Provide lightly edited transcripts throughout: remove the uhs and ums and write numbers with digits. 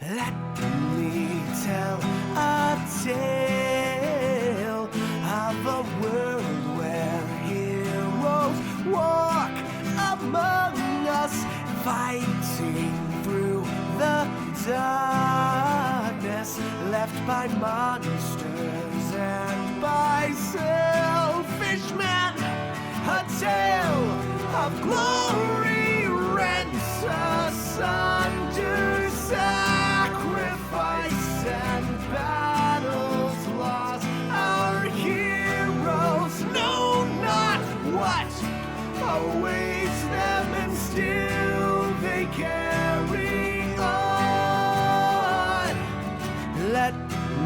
Let me tell a tale of a world where heroes walk among us, fighting through the darkness left by monsters and by selfish men. A tale of glory rents asunder, sacrifice and battles lost. Our heroes know not what awaits them, and still they carry on. Let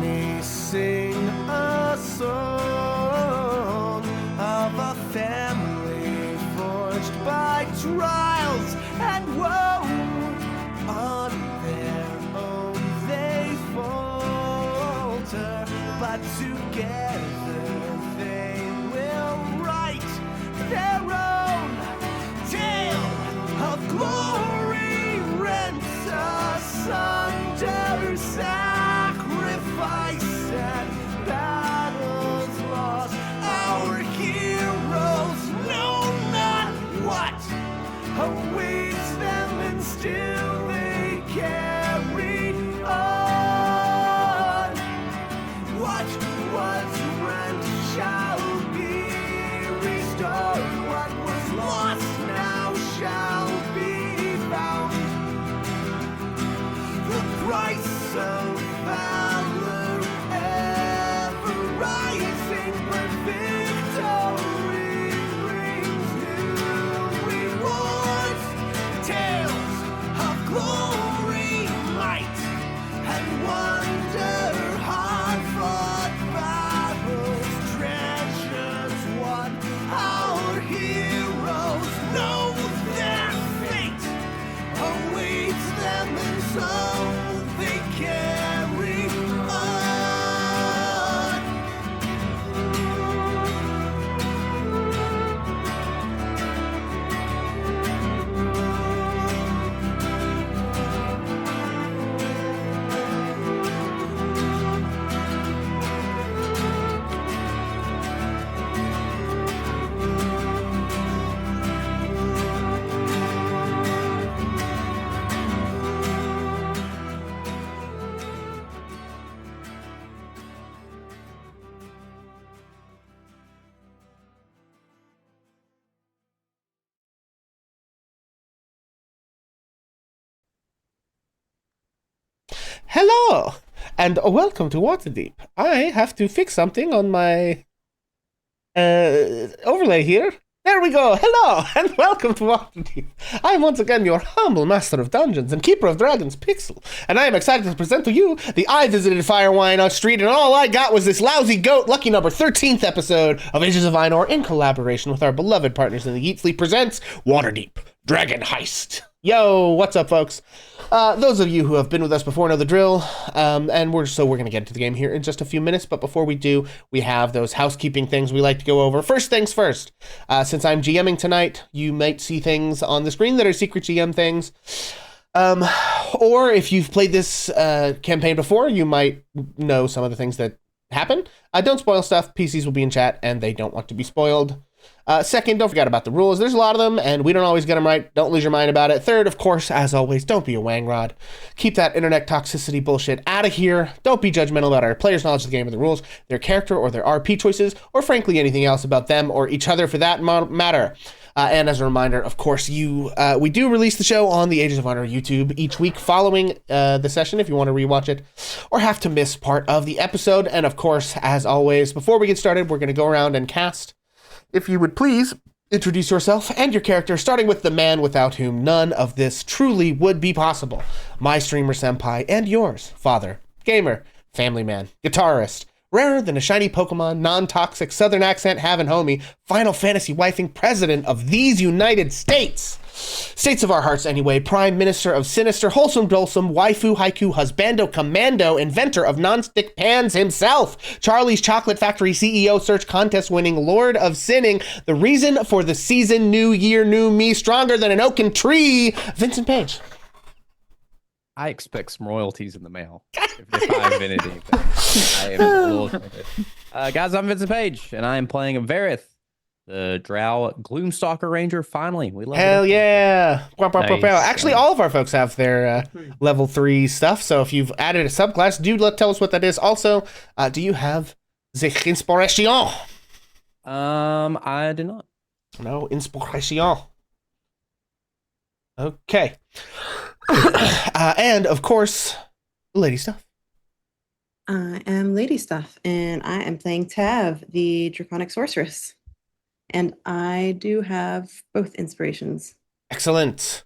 me sing a song of a family forged by trials and woe. On their own they falter, but together they will write their own tale of glory rent asunder, sacrifice and battles lost. Our heroes know not what awaits them, and still they carry on. What was rent shall be restored. What was lost now shall be found. The price of valor ever rising, but victory brings new rewards. Tales of glory, might, and wonder, hard-fought battles, treasures won. Our heroes know their fate awaits them, and so they carry on. Hello, and welcome to Waterdeep. I have to fix something on my overlay here. There we go. Hello, and welcome to Waterdeep. I am once again your humble master of dungeons and keeper of dragons, Pixel, and I am excited to present to you the I visited Firewine on Street, and all I got was this lousy goat. Lucky number 13th episode of Ages of Einor in collaboration with our beloved partners in the Yeet Fleet presents Waterdeep Dragon Heist. Yo, what's up, folks? Those of you who have been with us before know the drill, and we're going to get into the game here in just a few minutes, but before we do, we have those housekeeping things we like to go over. First things first, since I'm GMing tonight, you might see things on the screen that are secret GM things, or if you've played this campaign before, you might know some of the things that happen. Don't spoil stuff. PCs will be in chat, and they don't want to be spoiled. Second, don't forget about the rules. There's a lot of them, and we don't always get them right. Don't lose your mind about it. Third, of course, as always, don't be a wangrod. Keep that internet toxicity bullshit out of here. Don't be judgmental about our players' knowledge of the game or the rules, their character or their RP choices, or frankly anything else about them or each other for that matter. And as a reminder, of course, we do release the show on the Ages of Honor YouTube each week following the session if you want to rewatch it or have to miss part of the episode. And of course, as always, before we get started, we're going to go around and cast. If you would please introduce yourself and your character, starting with the man without whom none of this truly would be possible. My streamer senpai and yours, father, gamer, family man, guitarist, rarer than a shiny Pokemon, non-toxic southern accent having homie, Final Fantasy wifing president of these United States. States of our hearts anyway, Prime Minister of Sinister, Wholesome Dulsome, Waifu Haiku Husbando Commando, inventor of non-stick pans himself, Charlie's Chocolate Factory CEO, search contest winning Lord of Sinning, the reason for the season, new year, new me, stronger than an oaken tree, Vincent Page. I expect some royalties in the mail if I invented anything. I am a little offended. Guys, I'm Vincent Page, and I am playing a Verith, the Drow Gloomstalker Ranger. Finally, we love Hell it. yeah. Nice. Actually, all of our folks have their level 3 stuff, so if you've added a subclass, tell us what that is. Also, do you have the inspiration? I do not. No inspiration. Okay. And, of course, lady stuff. I am Lady Stuff, and I am playing Tav, the Draconic Sorceress. And I do have both inspirations. Excellent.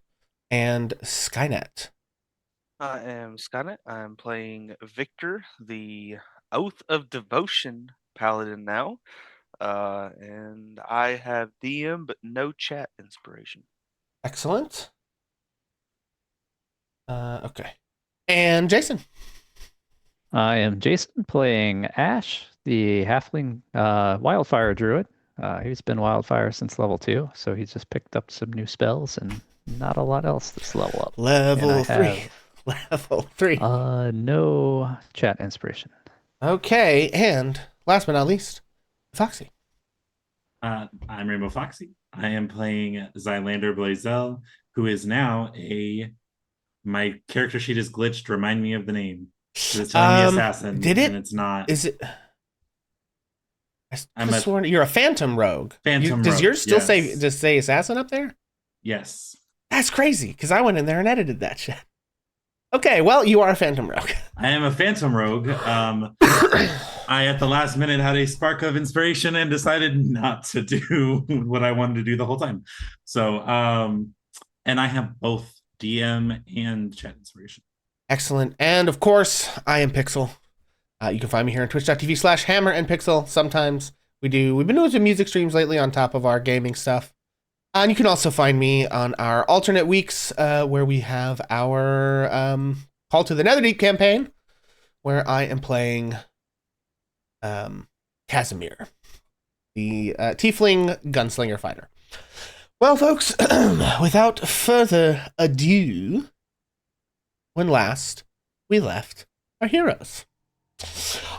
And Skynet. I am Skynet. I'm playing Victor, the Oath of Devotion Paladin now. And I have DM, but no chat inspiration. Excellent. Okay. And Jason. I am Jason playing Ash, the halfling wildfire druid. He's been wildfire since level 2, so he's just picked up some new spells and not a lot else this level up. Level 3. Level 3. No chat inspiration. Okay, and last but not least, Foxy. I'm Rainbow Foxy. I am playing Zylander Blazel, who is now my character sheet is glitched. Remind me of the name. It's telling me assassin. Did it? And it's not. Is it? You're a phantom rogue. Phantom does rogue, yours still yes. say assassin up there? Yes. That's crazy, because I went in there and edited that shit. Okay, well, you are a phantom rogue. I am a phantom rogue. I, at the last minute, had a spark of inspiration and decided not to do what I wanted to do the whole time. So, and I have both DM and chat inspiration. Excellent. And, of course, I am Pixel. You can find me here on twitch.tv/hammer and pixel. Sometimes we've been doing some music streams lately on top of our gaming stuff. And you can also find me on our alternate weeks where we have our Call to the Netherdeep campaign, where I am playing Casimir, the tiefling gunslinger fighter. Well, folks, without further ado, when last we left our heroes.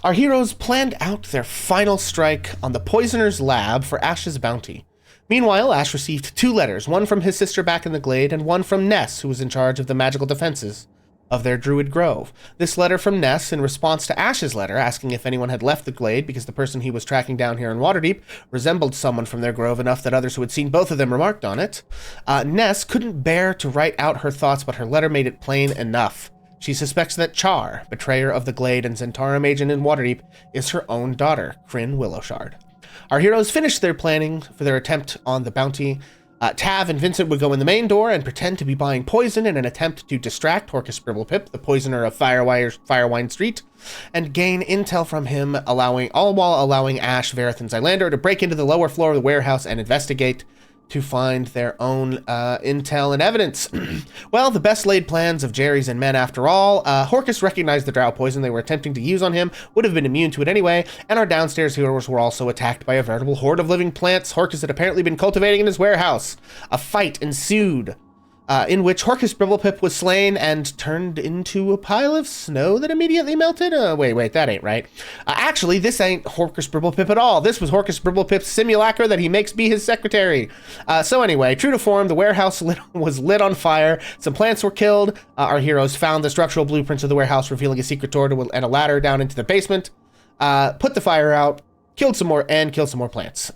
Our heroes planned out their final strike on the poisoner's lab for Ash's bounty. Meanwhile, Ash received 2 letters, one from his sister back in the glade, and one from Ness, who was in charge of the magical defenses of their druid grove. This letter from Ness, in response to Ash's letter, asking if anyone had left the glade because the person he was tracking down here in Waterdeep resembled someone from their grove enough that others who had seen both of them remarked on it. Ness couldn't bear to write out her thoughts, but her letter made it plain enough. She suspects that Char, betrayer of the Glade and Zentarum agent in Waterdeep, is her own daughter, Kryn Willowshard. Our heroes finished their planning for their attempt on the bounty. Tav and Vincent would go in the main door and pretend to be buying poison in an attempt to distract Horcus Bribblepip, the poisoner of Firewine Street, and gain intel from him, all while allowing Ash, Verith, and Zylander to break into the lower floor of the warehouse and investigate to find their own intel and evidence. Well, the best laid plans of Jerry's and men after all. Horcus recognized the drow poison they were attempting to use on him, would have been immune to it anyway, and our downstairs heroes were also attacked by a veritable horde of living plants Horcus had apparently been cultivating in his warehouse. A fight ensued, in which Horcus Bribblepip was slain and turned into a pile of snow that immediately melted. Wait, that ain't right. Actually, this ain't Horcus Bribblepip at all. This was Horcus Bribblepip's simulacra that he makes be his secretary. So anyway, true to form, the warehouse was lit on fire. Some plants were killed. Our heroes found the structural blueprints of the warehouse, revealing a secret door and a ladder down into the basement. Put the fire out, killed some more plants.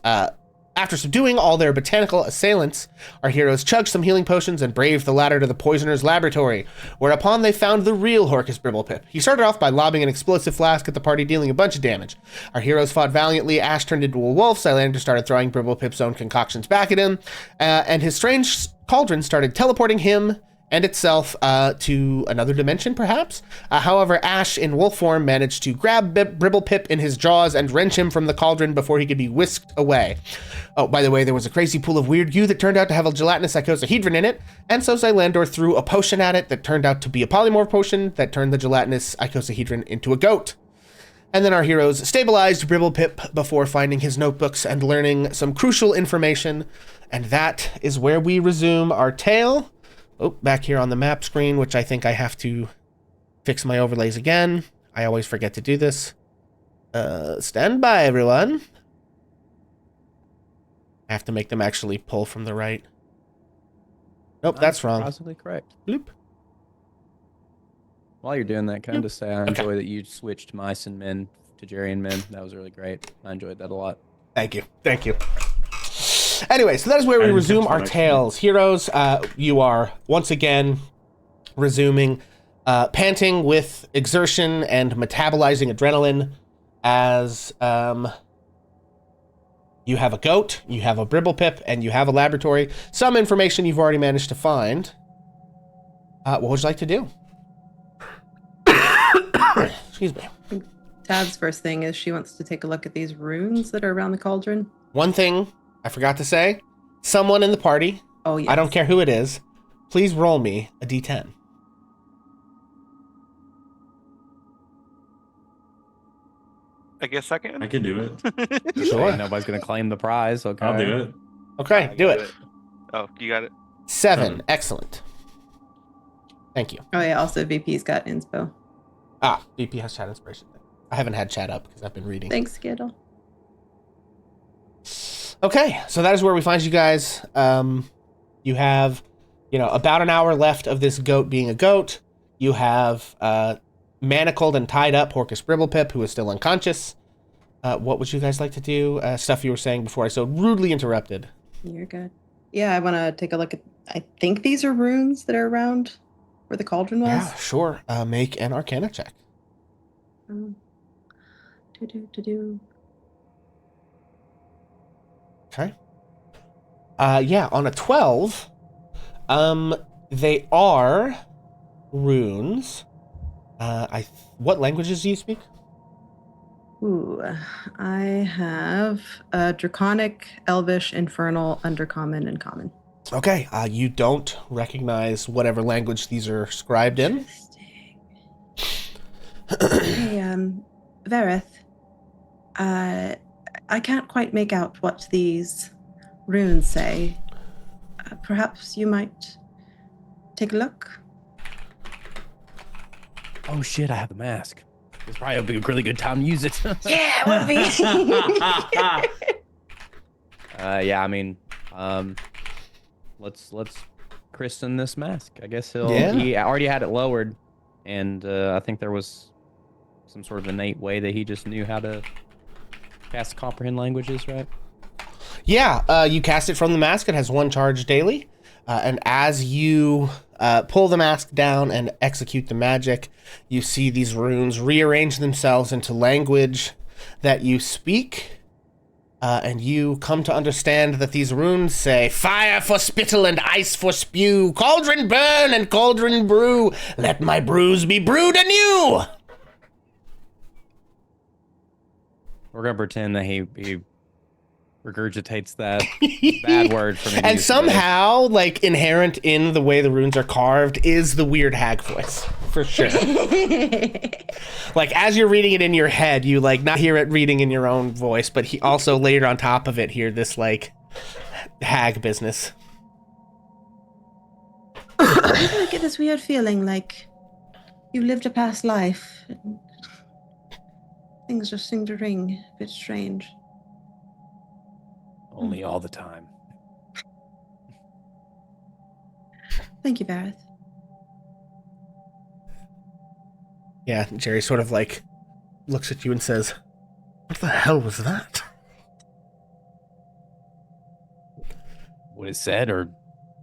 After subduing all their botanical assailants, our heroes chugged some healing potions and braved the ladder to the poisoner's laboratory, whereupon they found the real Horcus Bribblepip. He started off by lobbing an explosive flask at the party, dealing a bunch of damage. Our heroes fought valiantly. Ash turned into a wolf. Zylander started throwing Bribblepip's own concoctions back at him, and his strange cauldron started teleporting him and itself to another dimension, perhaps? However, Ash, in wolf form, managed to grab Bribblepip in his jaws and wrench him from the cauldron before he could be whisked away. Oh, by the way, there was a crazy pool of weird goo that turned out to have a gelatinous icosahedron in it, and so Zylander threw a potion at it that turned out to be a polymorph potion that turned the gelatinous icosahedron into a goat. And then our heroes stabilized Bribblepip before finding his notebooks and learning some crucial information, and that is where we resume our tale Oh, back here on the map screen, which I think I have to fix my overlays again. I always forget to do this. Stand by, everyone. I have to make them actually pull from the right. Nope, that's wrong. Possibly correct. Bloop. While you're doing that, can I just say I Okay. enjoy that you switched mice and men to Jerry and men. That was really great. I enjoyed that a lot. Thank you. Thank you. Anyway, so that is where we didn't resume catch our that, actually. tales. Heroes, you are once again resuming, panting with exertion and metabolizing adrenaline as you have a goat, you have a Bribblepip, and you have a laboratory. Some information you've already managed to find. What would you like to do? Excuse me. Tav's first thing is she wants to take a look at these runes that are around the cauldron. One thing I forgot to say. Someone in the party, Oh, yes. I don't care who it is, please roll me a d10. I guess I can. I can do it. Sure. Nobody's gonna claim the prize. Okay. I'll do it. Okay, I do got it. Oh, you got it. 7. Excellent. Thank you. Oh, yeah. Also, VP's got inspo. BP has chat inspiration. I haven't had chat up because I've been reading. Thanks, Skittle. Okay, so that is where we find you guys. You have, about an hour left of this goat being a goat. You have manacled and tied up Horcus Bribblepip, who is still unconscious. What would you guys like to do? Stuff you were saying before I so rudely interrupted. You're good. Yeah, I want to take a look at. I think these are runes that are around where the cauldron was. Yeah, sure. Make an Arcana check. Do. Okay. Yeah, on a 12, they are runes. What languages do you speak? Ooh, I have Draconic, Elvish, Infernal, Undercommon, and Common. Okay, you don't recognize whatever language these are scribed in. Interesting. Hey, Verith, I can't quite make out what these runes say. Perhaps you might take a look. Oh shit! I have the mask. It's probably be a really good time to use it. Yeah, it would be. Yeah, I mean, let's christen this mask. I guess Yeah. he already had it lowered, and I think there was some sort of innate way that he just knew how to cast comprehend languages, right? Yeah, you cast it from the mask. It has 1 charge daily. And as you pull the mask down and execute the magic, you see these runes rearrange themselves into language that you speak. And you come to understand that these runes say, "Fire for spittle and ice for spew, cauldron burn and cauldron brew, let my brews be brewed anew." We're gonna pretend that he regurgitates that bad word from me. to And use today. somehow, like, inherent in the way the runes are carved is the weird hag voice, for sure. Like, as you're reading it in your head, you, like, not hear it reading in your own voice, but he also later on top of it hear this, like, hag business. I get this weird feeling like you lived a past life. And things just seem to ring a bit strange. Only all the time. Thank you, Vareth. Yeah, Jerry sort of, like, looks at you and says, "What the hell was that?" What it said, or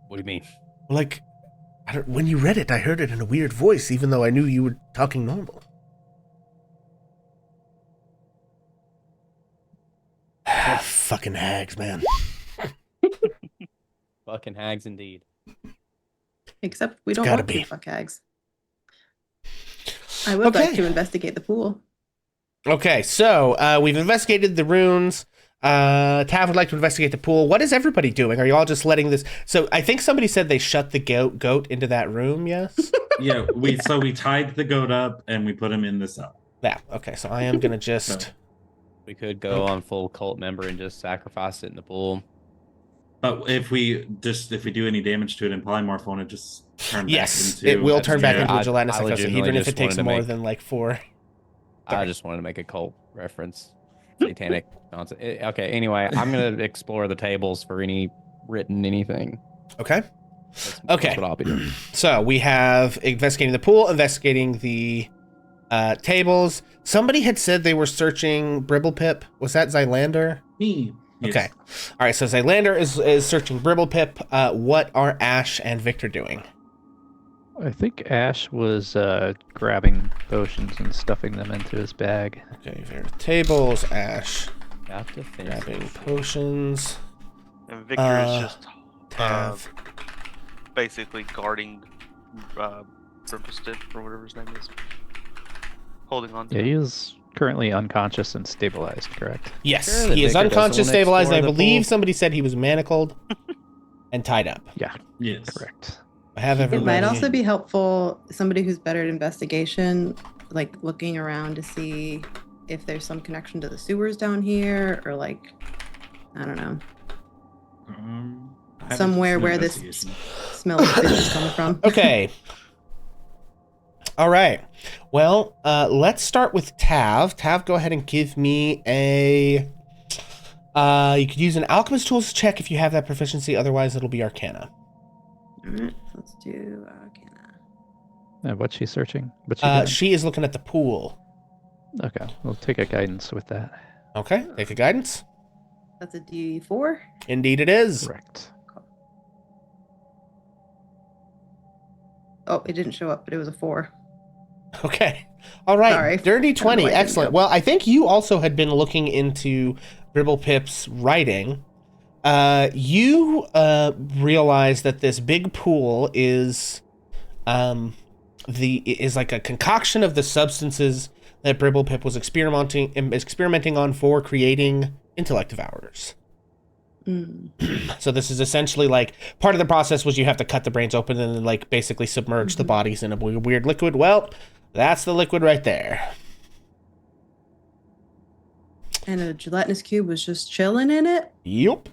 what do you mean? Like, when you read it, I heard it in a weird voice, even though I knew you were talking normal. Fucking hags, man. Fucking hags, indeed. Except we don't gotta want be. to fuck hags. I would like Okay. to investigate the pool. Okay, so we've investigated the runes. Tav would like to investigate the pool. What is everybody doing? Are you all just letting this? So I think somebody said they shut the goat into that room. Yes. Yeah, we tied the goat up and we put him in the cell. Yeah. Okay. So I am gonna just. We could go on full cult member and just sacrifice it in the pool. But if we do any damage to it in polymorph, won't it just turn Yes, back into? it will turn back Yeah, into a I gelatinous legitimately icosahedron if just it takes wanted to more make- than like 4. I just wanted to make a cult reference. Satanic nonsense. Okay, anyway, I'm going to explore the tables for any written anything. Okay. That's Okay. what I'll be doing. So we have investigating the pool, investigating the tables. Somebody had said they were searching Bribblepip. Was that Zylander? Me. Yes. Okay. All right. So Zylander is searching Bribblepip. What are Ash and Victor doing? I think Ash was grabbing potions and stuffing them into his bag. Okay. Tables. Ash Got to finish grabbing this shit. potions. And Victor is just Tav. basically guarding Brimplestead or whatever his name is. Holding on to Yeah, him. he is currently unconscious and stabilized, correct? Yes, Sure that he is Victor doesn't unconscious, wanna stabilized, and I explore the believe pool. somebody said he was manacled and tied up. Yeah, Yes. correct. I have It everybody. might also be helpful, somebody who's better at investigation, like looking around to see if there's some connection to the sewers down here, or like, I don't know, I have somewhere some where this investigation. smell of fish is coming from. Okay. All right. Well, let's start with Tav. Tav, go ahead and give me a. You could use an alchemist tools check if you have that proficiency. Otherwise, it'll be Arcana. All right, let's do Arcana. What's she searching? What's she doing? She is looking at the pool. Okay, we'll take a guidance with that. Okay. Take a guidance. That's a D4. Indeed, it is. Correct. Oh, it didn't show up, but it was a 4. Okay. All right. Sorry. Dirty I don't know 20. why it didn't Excellent. go. Well, I think you also had been looking into Bribblepip's writing. You realize that this big pool is like a concoction of the substances that Bribblepip was experimenting on for creating intellect devourers. Mm. So this is essentially like part of the process was you have to cut the brains open and then like basically submerge the bodies in a weird liquid. Well, that's the liquid right there. And a gelatinous cube was just chilling in it. Yup.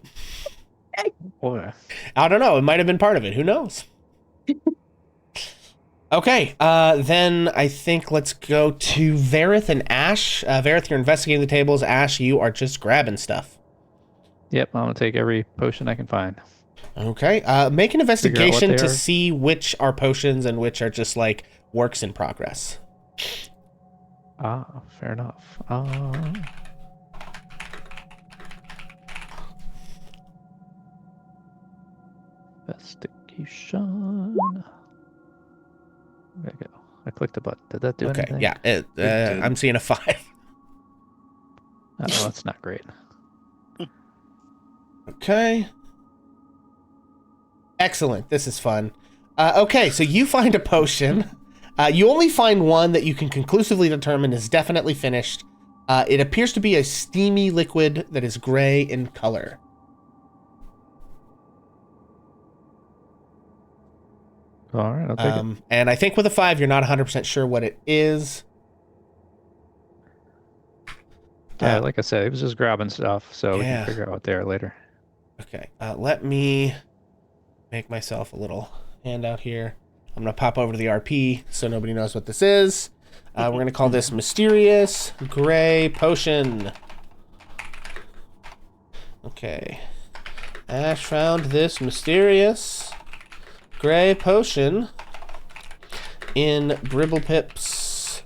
Boy. I don't know. It might have been part of it. Who knows? Okay. Then I think let's go to Varith and Ash. Varith, you're investigating the tables. Ash, you are just grabbing stuff. Yep, I'm gonna take every potion I can find. Okay. Make an Figure out what investigation they to are. see which are potions and which are just like works in progress. Ah, fair enough. Investigation. There we go. I clicked a button. Did that do Okay. anything? Yeah. did. I'm seeing a 5. Oh, that's not great. Okay. Excellent. This is fun. Okay, so you find a potion. You only find one that you can conclusively determine is definitely finished. It appears to be a steamy liquid that is gray in color. All right, I'll take it. And I think with a 5, you're not 100% sure what it is. Yeah, like I said, it was just grabbing stuff, so we Yeah. can figure out what they are later. Okay, let me make myself a little handout here. I'm going to pop over to the RP so nobody knows what this is. We're going to call this Mysterious Gray Potion. Okay. Ash found this mysterious gray potion in Bribblepip's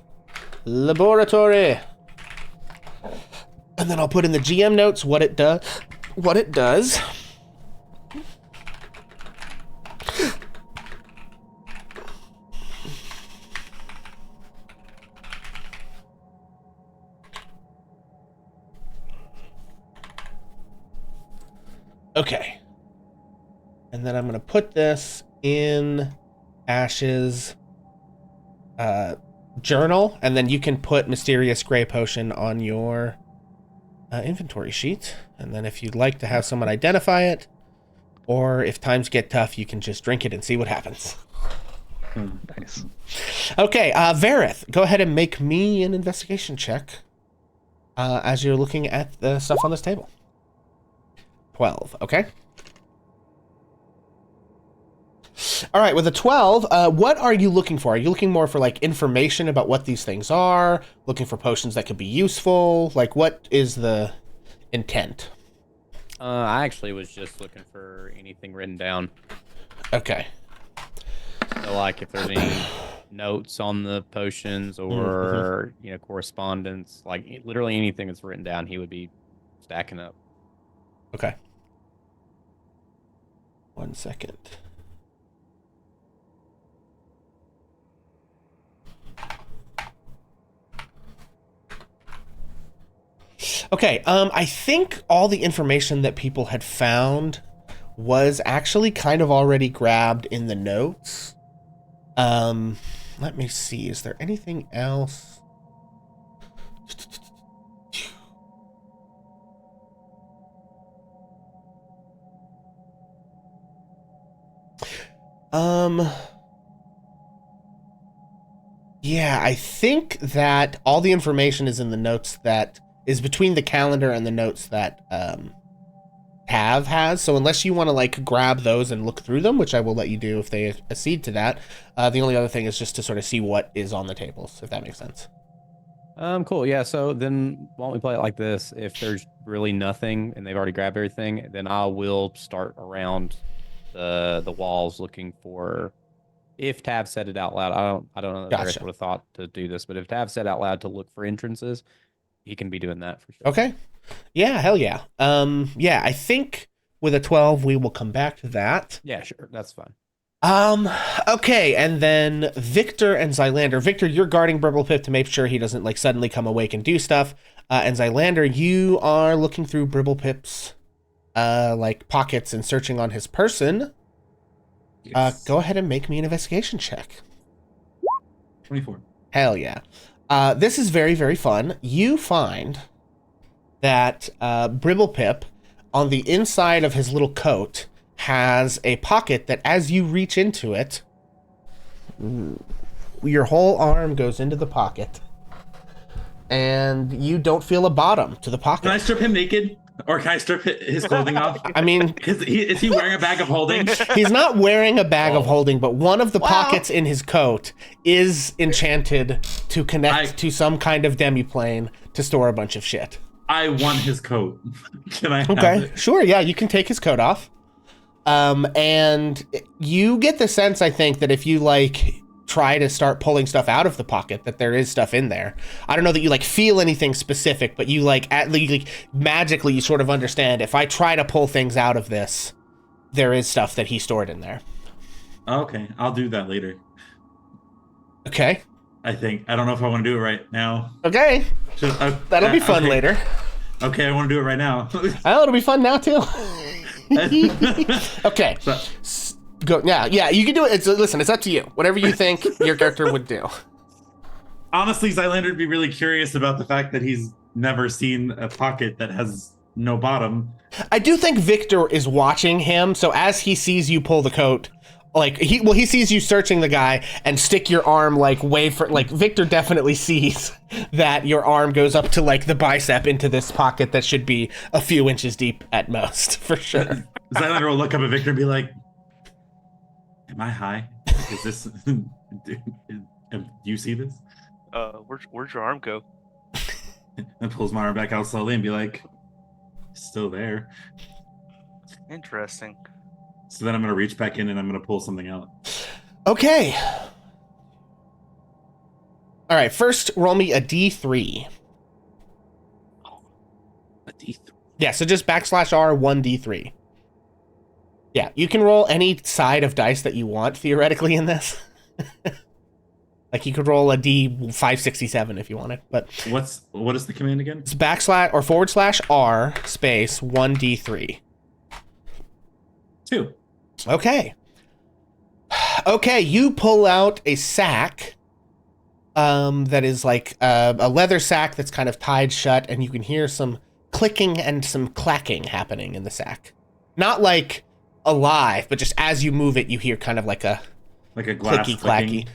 laboratory. And then I'll put in the GM notes what it does. Okay. And then I'm going to put this in Ash's journal, and then you can put Mysterious Gray Potion on your inventory sheet. And then if you'd like to have someone identify it, or if times get tough, you can just drink it and see what happens. Nice. Okay, Varith, go ahead and make me an investigation check as you're looking at the stuff on this table. 12, okay? All right, with a 12, what are you looking for? Are you looking more for like information about what these things are? Looking for potions that could be useful? Like, what is the intent? I actually was just looking for anything written down. Okay. So, like, if there's any notes on the potions or correspondence, like literally anything that's written down, he would be stacking up. Okay. 1 second. Okay, I think all the information that people had found was actually kind of already grabbed in the notes. Let me see. Is there anything else? Yeah, I think that all the information is in the notes that is between the calendar and the notes that Tav has. So unless you want to like grab those and look through them, which I will let you do if they accede to that, the only other thing is just to sort of see what is on the tables, if that makes sense. Cool. Yeah. So then why don't we play it like this? If there's really nothing and they've already grabbed everything, then I will start around the walls looking for. If Tav said it out loud, I don't know that Barrett would have thought to do this, but if Tav said out loud to look for entrances, he can be doing that for sure. Okay. Yeah, hell yeah. Yeah, I think with a 12 we will come back to that. Yeah, sure. That's fine. Okay, and then Victor and Zylander. Victor, you're guarding Bribblepip to make sure he doesn't like suddenly come awake and do stuff. And Zylander, you are looking through Bribblepip's like pockets and searching on his person. Yes. Go ahead and make me an investigation check. 24. Hell yeah. This is very, very fun. You find that Bribblepip, on the inside of his little coat, has a pocket that as you reach into it, your whole arm goes into the pocket, and you don't feel a bottom to the pocket. Can I strip him naked? Or can I strip his clothing off? I mean, is he wearing a bag of holding? He's not wearing a bag of holding, but one of the pockets in his coat is enchanted to connect to some kind of demiplane to store a bunch of shit. I want his coat. Can I have it? Sure, yeah, you can take his coat off. And you get the sense, I think, that if you like try to start pulling stuff out of the pocket, that there is stuff in there. I don't know that you like feel anything specific, but you like at least like, magically you sort of understand, if I try to pull things out of this, there is stuff that he stored in there. Okay, I'll do that later. Okay. I think. I don't know if I want to do it right now. Okay. That'll be fun later. Okay, I want to do it right now. Oh, it'll be fun now too. Okay. Go. Yeah, you can do it. Listen, it's up to you. Whatever you think your character would do. Honestly, Zylander would be really curious about the fact that he's never seen a pocket that has no bottom. I do think Victor is watching him, so as he sees you pull the coat, like he sees you searching the guy and stick your arm like way for like Victor definitely sees that your arm goes up to like the bicep into this pocket that should be a few inches deep at most, for sure. Zylander will look up at Victor and be like, "Am I high? Is this? Do you see this?" Where'd your arm go? And pulls my arm back out slowly and be like, "Still there." Interesting. So then I'm going to reach back in and I'm going to pull something out. Okay. All right, first roll me a D3. A D3? Yeah, so just /R 1D3. Yeah, you can roll any side of dice that you want, theoretically, in this. Like, you could roll a D567 if you wanted, but... What is the command again? It's / or /R space 1D3. 2. Okay. Okay, you pull out a sack that is like a leather sack that's kind of tied shut, and you can hear some clicking and some clacking happening in the sack. Not like alive, but just as you move it, you hear kind of like a glass clicky clacky.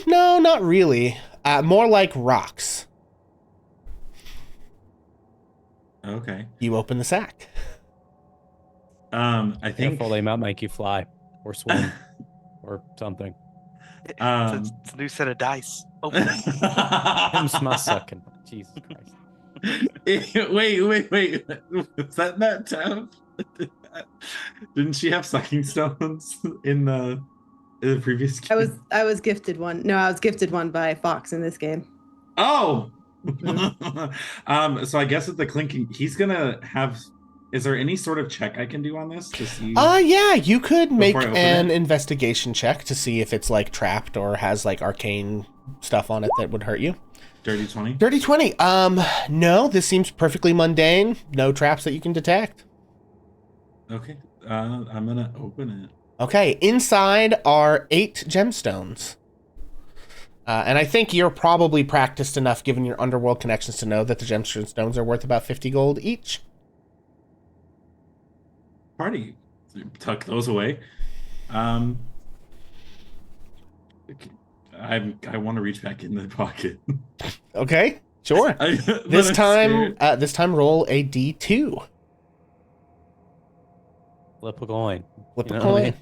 No, not really. More like rocks. Okay. You open the sack. I think Careful, they might make you fly or swim. or something. It's Um, a new set of dice. Oh, Him smell sucking. Jesus Christ. wait. Was that not tough? Didn't she have sucking stones in the previous game? I was gifted one. No, I was gifted one by Fox in this game. Oh. Mhm. So I guess with the clinking, he's gonna have. Is there any sort of check I can do on this to see? Yeah, you could make Before I open an it? investigation check to see if it's like trapped or has like arcane stuff on it that would hurt you. Dirty 20. Dirty 20. No, this seems perfectly mundane. No traps that you can detect. Okay. I'm gonna open it. Okay, inside are 8 gemstones. And I think you're probably practiced enough, given your underworld connections, to know that the gemstones are worth about 50 gold each. Party. Tuck those away. Okay. I want to reach back in the pocket. Okay, sure. This time roll a D2. Flip a coin. Flip You a know what I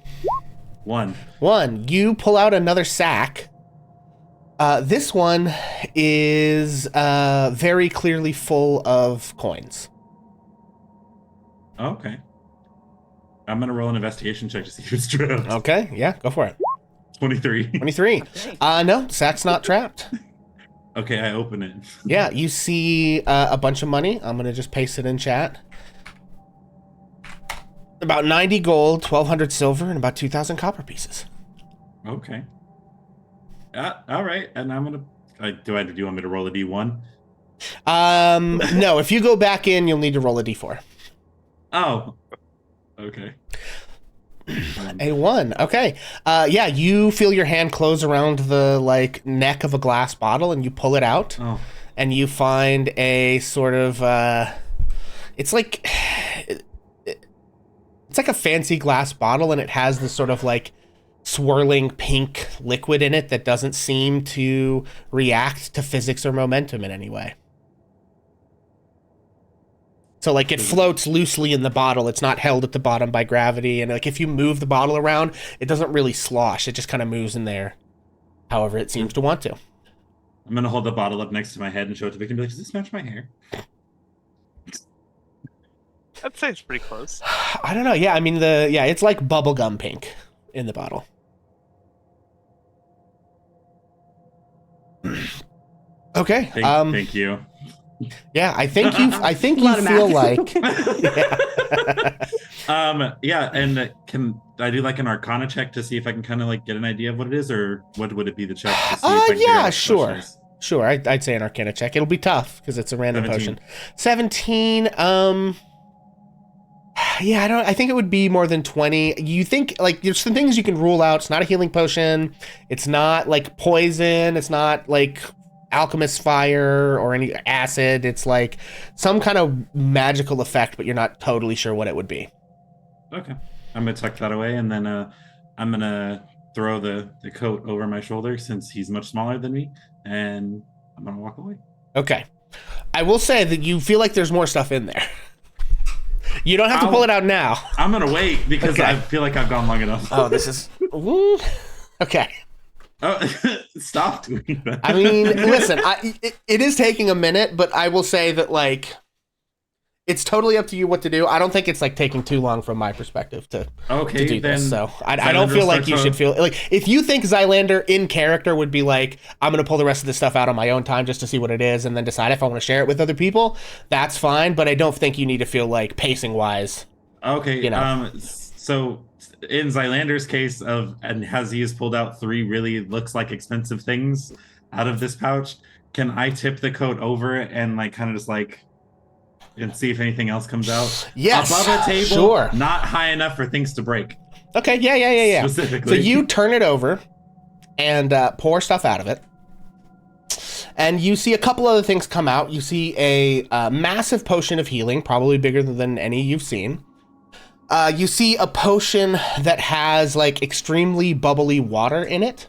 coin. mean? 1. You pull out another sack. This one is very clearly full of coins. Okay. I'm gonna roll an investigation check to see if it's trapped. Okay, yeah, go for it. 23. 23. No, sack's not trapped. Okay, I open it. Yeah, you see a bunch of money. I'm going to just paste it in chat. About 90 gold, 1,200 silver, and about 2,000 copper pieces. Okay. All right, and I'm gonna. Do you want me to roll a D1? No, if you go back in, you'll need to roll a D4. Oh. Okay. A 1. Okay. Yeah, you feel your hand close around the like neck of a glass bottle, and you pull it out, Oh. and you find a sort of. It's like a fancy glass bottle, and it has this sort of like swirling pink liquid in it that doesn't seem to react to physics or momentum in any way. So like it floats loosely in the bottle. It's not held at the bottom by gravity. And like if you move the bottle around, it doesn't really slosh. It just kind of moves in there however it seems to want to. I'm gonna hold the bottle up next to my head and show it to Vic and be like, does this match my hair? I'd say it's pretty close. I don't know. Yeah, I mean it's like bubblegum pink in the bottle. Okay. Thank you. Yeah, I think you A lot of feel math. like Yeah, and can I do like an Arcana check to see if I can kind of like get an idea of what it is, or what would it be the check? To see if I can figure out yeah, what the sure. potion is? Sure, I'd say an Arcana check. It'll be tough because it's a random 17. potion. 17. Yeah, I think it would be more than 20. You think like there's some things you can rule out. It's not a healing potion. It's not like poison. It's not like alchemist's fire or any acid. It's like some kind of magical effect, but you're not totally sure what it would be. Okay, I'm gonna tuck that away, and then I'm gonna throw the coat over my shoulder since he's much smaller than me, and I'm gonna walk away. Okay. I will say that you feel like there's more stuff in there. You don't have to pull it out now. I'm gonna wait because Okay. I feel like I've gone long enough. Oh, this is... Ooh. Okay. Oh, stop doing that. I mean, listen, it is taking a minute, but I will say that, like, it's totally up to you what to do. I don't think it's, like, taking too long from my perspective to do then this. So I don't feel like you should feel... Like, if you think Zylander in character would be like, I'm going to pull the rest of this stuff out on my own time just to see what it is and then decide if I want to share it with other people, that's fine. But I don't think you need to feel like pacing-wise. Okay, you know. So in Zylander's case and as he has pulled out 3 really looks like expensive things out of this pouch, can I tip the coat over and like kind of just like and see if anything else comes out? Yes, above a table, sure. not high enough for things to break. Okay, yeah. Specifically. So you turn it over and pour stuff out of it. And you see a couple other things come out. You see a massive potion of healing, probably bigger than any you've seen. You see a potion that has like extremely bubbly water in it.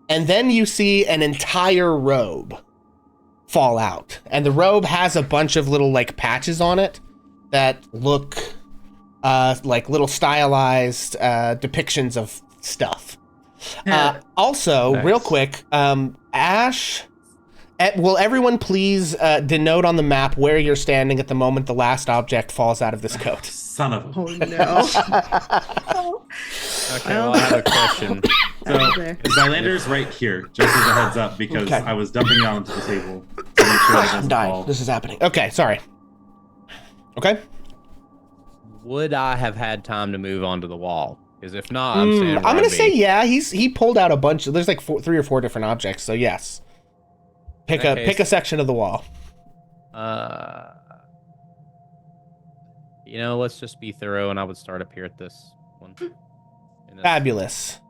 And then you see an entire robe fall out. And the robe has a bunch of little like patches on it that look like little stylized depictions of stuff. Also, real Nice. quick, Ash, will everyone please denote on the map where you're standing at the moment the last object falls out of this coat? Son of a. Oh no. Okay, well, I have a question. So there. Zylander's right here, just as a heads up, because Okay. I was dumping it onto the table to make sure it I'm doesn't dying. fall. This is happening. Okay, sorry. Okay. Would I have had time to move onto the wall? Because if not, I'm saying I'm gonna say yeah. He pulled out a bunch. There's like 3 or 4 different objects. So yes. Pick In that a case- section of the wall. Let's just be thorough, and I would start up here at this one. In this- Fabulous.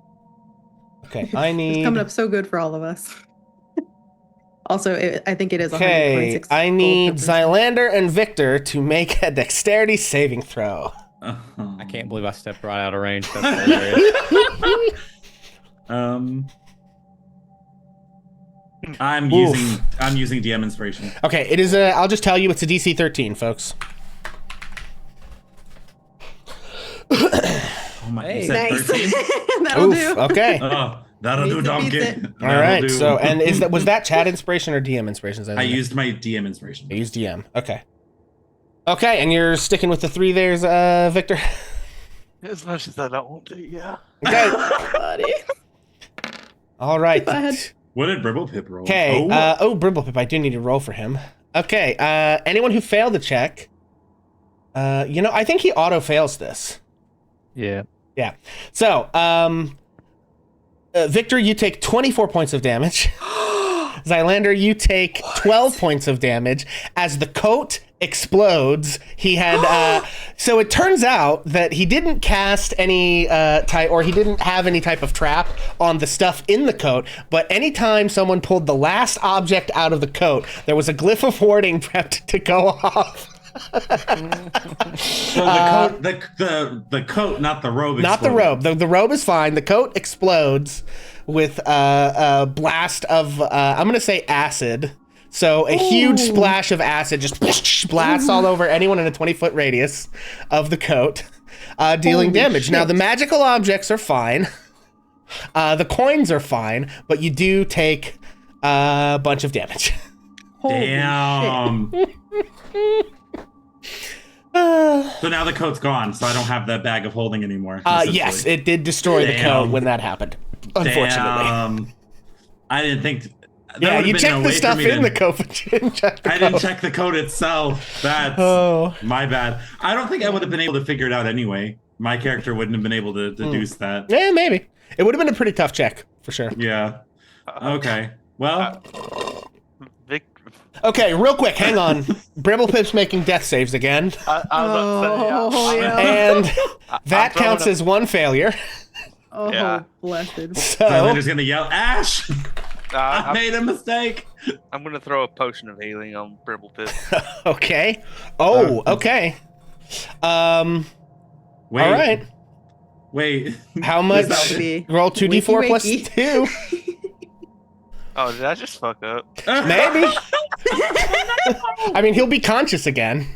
Okay, I It's need. coming up so good for all of us. Also, I think it is Okay, 126. I gold need per person. Zylander and Victor to make a dexterity saving throw. I can't believe I stepped right out of range. That's hilarious. I'm Oof. using DM inspiration. Okay, it is a. I'll just tell you, it's a DC 13, folks. Oh my! Hey. You said Nice. 13? That'll Oof. do. Okay. Oh, that'll Needs do, to donkey. beat it. All right. That'll do. So, and was that chat inspiration or DM inspiration? I used my DM inspiration. I used DM. Okay. Okay, and you're sticking with the 3 there's, Victor. As much as I don't want to, yeah. Okay. Buddy. All right. Go ahead. What did Bribblepip roll? Okay. Brimblepip, I do need to roll for him. Okay. Anyone who failed the check, I think he auto fails this. Yeah. Yeah. So, Victor, you take 24 points of damage. Zylander, you take 12 points of damage as the coat explodes. He had so it turns out that he didn't cast any type, or he didn't have any type of trap on the stuff in the coat, but anytime someone pulled the last object out of the coat, there was a glyph of warding prepped to go off. So the coat, not the robe. Not the exploded. robe. The robe is fine. The coat explodes with a blast of, I'm going to say acid. So a huge splash of acid just blasts all over anyone in a 20-foot radius of the coat, dealing Holy damage. Now, shit. the magical objects are fine. The coins are fine, but you do take a bunch of damage. Holy shit. Damn. So now the coat's gone, so I don't have that bag of holding anymore. Yes, essentially. it did destroy the Damn. coat when that happened, unfortunately. Damn. I didn't think. that Yeah, would've you been checked no the way for stuff me in to- the coat, but you didn't check the I didn't coat. check the code itself. That's Oh. my bad. I don't think I would have been able to figure it out anyway. My character wouldn't have been able to deduce that. Yeah, maybe. It would have been a pretty tough check, for sure. Yeah. Okay. Well, Vic, Okay, real quick, hang on. Bribblepip's making death saves again, I was about to say, Oh, and that throwing counts up- as one failure. Oh, Yeah. blessed. So, Tyler's gonna yell, "Ash! I I'm, made a mistake." I'm gonna throw a potion of healing on Bribblepip. okay. Oh, okay. Wait. All right. Wait. How much? that- Maybe. Roll 2d4 plus Wakey, 2. Oh, did I just fuck up? Maybe. I mean, he'll be conscious again.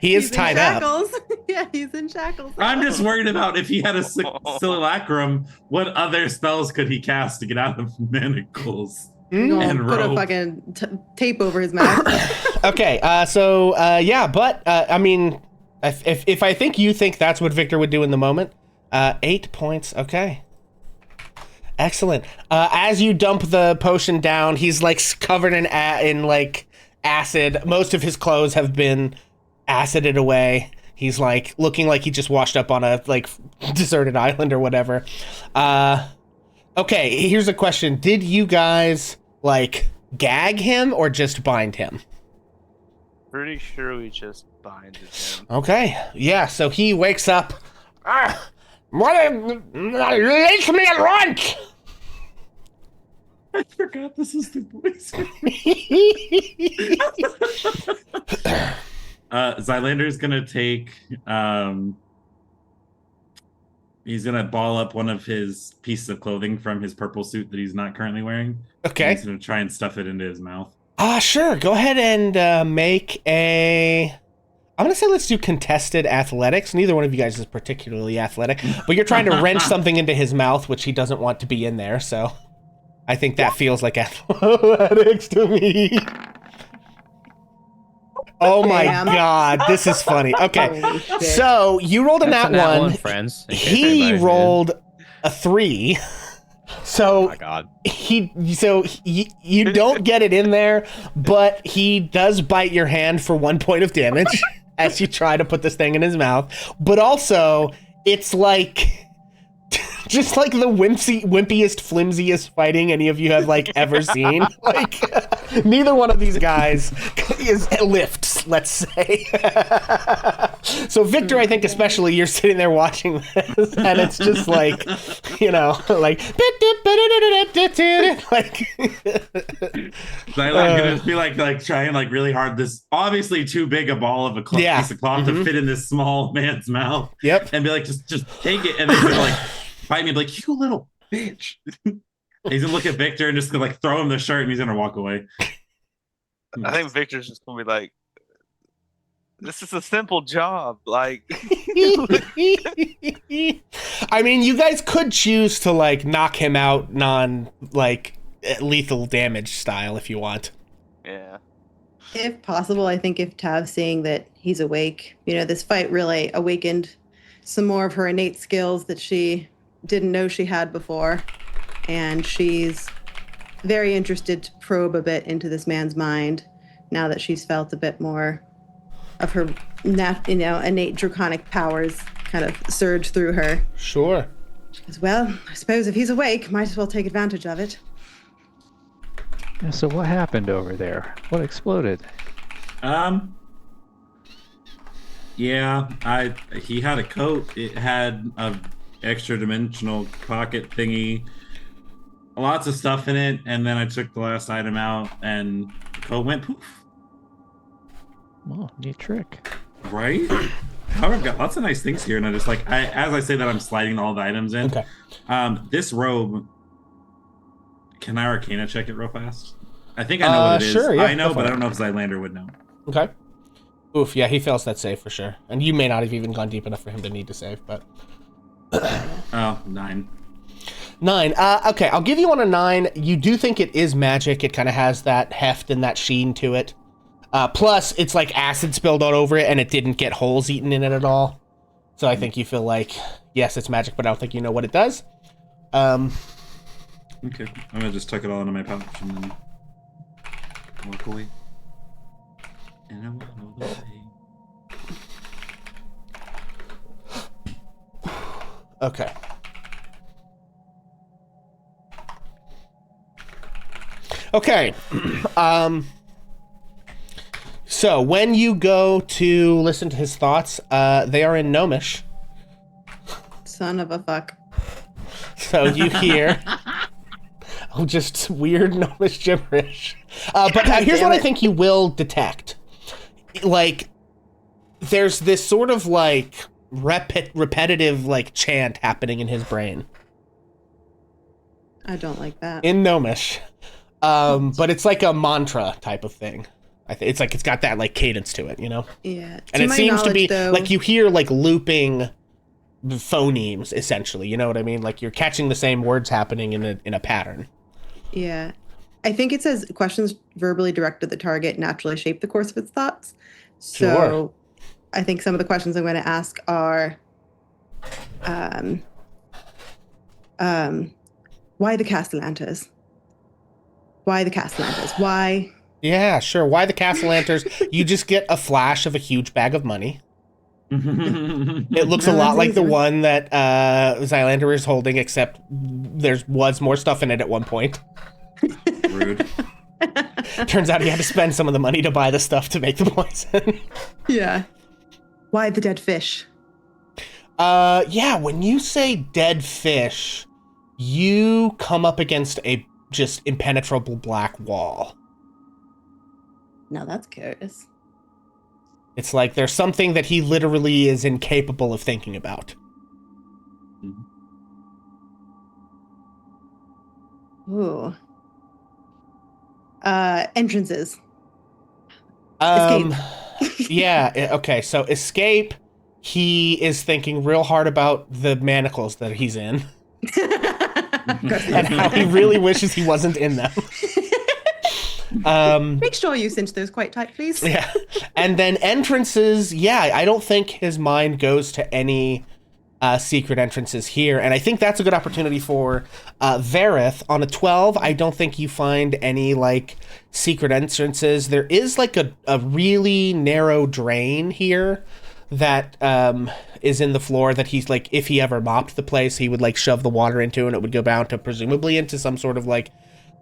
He is He's in tied up. shackles. Yeah, he's in shackles. I'm just worried about if he had a simulacrum, what other spells could he cast to get out of manacles? We're gonna and put a rope. fucking tape over his mouth. Okay, yeah, but I mean, if I think you think that's what Victor would do in the moment, 8 points. Okay, excellent. As you dump the potion down, he's like covered in like acid. Most of his clothes have been acided away. He's like looking like he just washed up on a like deserted island or whatever. Okay, here's a question: did you guys like gag him or just bind him? Pretty sure we just binded him. Okay, yeah, so he wakes up. Release me at once! I forgot this is the voice. Zylander's gonna take he's gonna ball up one of his pieces of clothing from his purple suit that he's not currently wearing. Okay. He's gonna try and stuff it into his mouth. Sure, go ahead and make a I'm going to say let's do contested athletics. Neither one of you guys is particularly athletic, but you're trying to wrench something into his mouth, which he doesn't want to be in there, so I think that feels like athletics to me. Oh my Damn. god, this is funny. Okay, Holy shit. so you rolled a That's nat a nat one. friends. in case He anybody's rolled a 3. Oh So my god. you don't get it in there, but he does bite your hand for 1 point of damage as you try to put this thing in his mouth. But also, it's like just like the wimpiest, flimsiest fighting any of you have like ever seen. Like neither one of these guys is lifts, let's say. So Victor, I think especially, you're sitting there watching this, and it's just like, you know, like like. I like gonna just be like trying like really hard. This obviously too big a ball of a piece of cloth to fit in this small man's mouth. Yep. And be like, just take it, and then he's gonna like bite me, and be like, you little bitch. He's gonna look at Victor and just gonna like throw him the shirt, and he's gonna walk away. I think Victor's just gonna be like, "This is a simple job." Like, I mean, you guys could choose to like knock him out lethal damage style if you want. yeah. If possible, I think if Tav seeing that he's awake, this fight really awakened some more of her innate skills that she didn't know she had before. And she's very interested to probe a bit into this man's mind now that she's felt a bit more of her innate draconic powers kind of surge through her. Sure. She goes, well, I suppose if he's awake, might as well take advantage of it. Yeah, so what happened over there? What exploded? Yeah, he had a coat. It had a extra dimensional pocket thingy, lots of stuff in it, and then I took the last item out, and the coat went poof. Oh, neat trick. Right? However, I've got lots of nice things here, and I just like as I say that, I'm sliding all the items in. Okay. This robe. Can I Arcana check it real fast? I think I know what it is. Sure, yeah, I know, go for but it. I don't know if Zylander would know. Okay. Oof, yeah, he fails that save for sure. And you may not have even gone deep enough for him to need to save, but... Oh, 9. 9. Okay, I'll give you on a 9. You do think it is magic. It kind of has that heft and that sheen to it. Plus, it's like acid spilled all over it, and it didn't get holes eaten in it at all. So I think you feel like, yes, it's magic, but I don't think you know what it does. Okay, I'm gonna just tuck it all into my pouch and then walk away. And I walk away. Okay. Okay. So when you go to listen to his thoughts, they are in Gnomish. Son of a fuck. So you hear just weird Gnomish gibberish. But here's what I think you will detect. Like, there's this sort of like repetitive like chant happening in his brain. I don't like that. In Gnomish. But it's like a mantra type of thing. It's like it's got that like cadence to it, you know? Yeah. And it seems to be like you hear like looping phonemes essentially, you know what I mean? Like you're catching the same words happening in a pattern. Yeah. I think it says questions verbally directed at the target naturally shape the course of its thoughts. So Sure. I think some of the questions I'm going to ask are why the Castellantas? Why the Castellantas? Why? Yeah, sure. Why the Castellantas? You just get a flash of a huge bag of money. It looks a No, lot that's like the easy. one that Zylander is holding, except there was more stuff in it at one point. Rude. Turns out he had to spend some of the money to buy the stuff to make the poison. Yeah. Why the dead fish? Yeah, when you say dead fish, you come up against a just impenetrable black wall. Now that's curious. It's like there's something that he literally is incapable of thinking about. Ooh. Entrances. Um, Escape. Yeah, okay, so escape, he is thinking real hard about the manacles that he's in and how he really wishes he wasn't in them. Make sure you cinch those quite tight, please. Yeah. And then entrances, yeah, I don't think his mind goes to any secret entrances here. And I think that's a good opportunity for Vareth. On a 12, I don't think you find any, like, secret entrances. There is, like, a really narrow drain here that is in the floor that he's, like, if he ever mopped the place, he would, like, shove the water into, and it would go down to presumably into some sort of, like,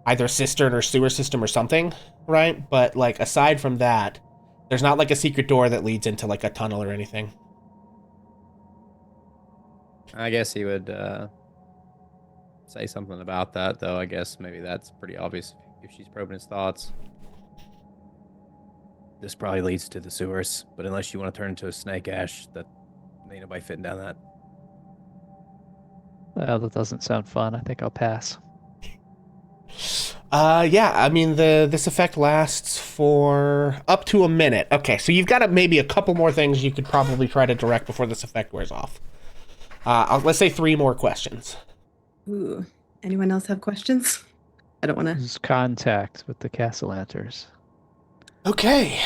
either cistern or sewer system or something, right? But, like, aside from that, there's not, like, a secret door that leads into, like, a tunnel or anything. I guess he would say something about that, though. I guess maybe that's pretty obvious if she's probing his thoughts. This probably leads to the sewers, but unless you want to turn into a snake, Ash, that ain't nobody fitting down that. Well, that doesn't sound fun. I think I'll pass. Yeah, I mean, this effect lasts for up to a minute. Okay, so you've got maybe a couple more things you could probably try to direct before this effect wears off. Let's say 3 more questions. Ooh. Anyone else have questions? I don't want to. This is contact with the Castellanters. Okay,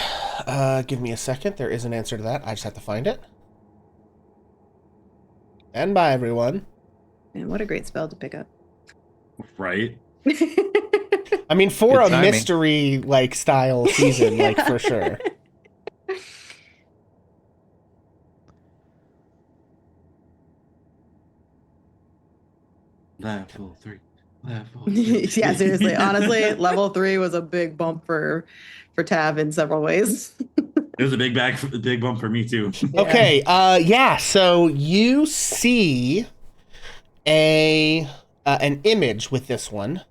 give me a second. There is an answer to that. I just have to find it. And bye, everyone. Man, what a great spell to pick up. Right? I mean, for Good a timing. mystery, like, style season, like, for sure. Level 3. Level 3. Yeah, seriously. Honestly, level 3 was a big bump for Tav in several ways. It was a big bump for me too. Yeah. Okay, yeah, so you see an image with this one.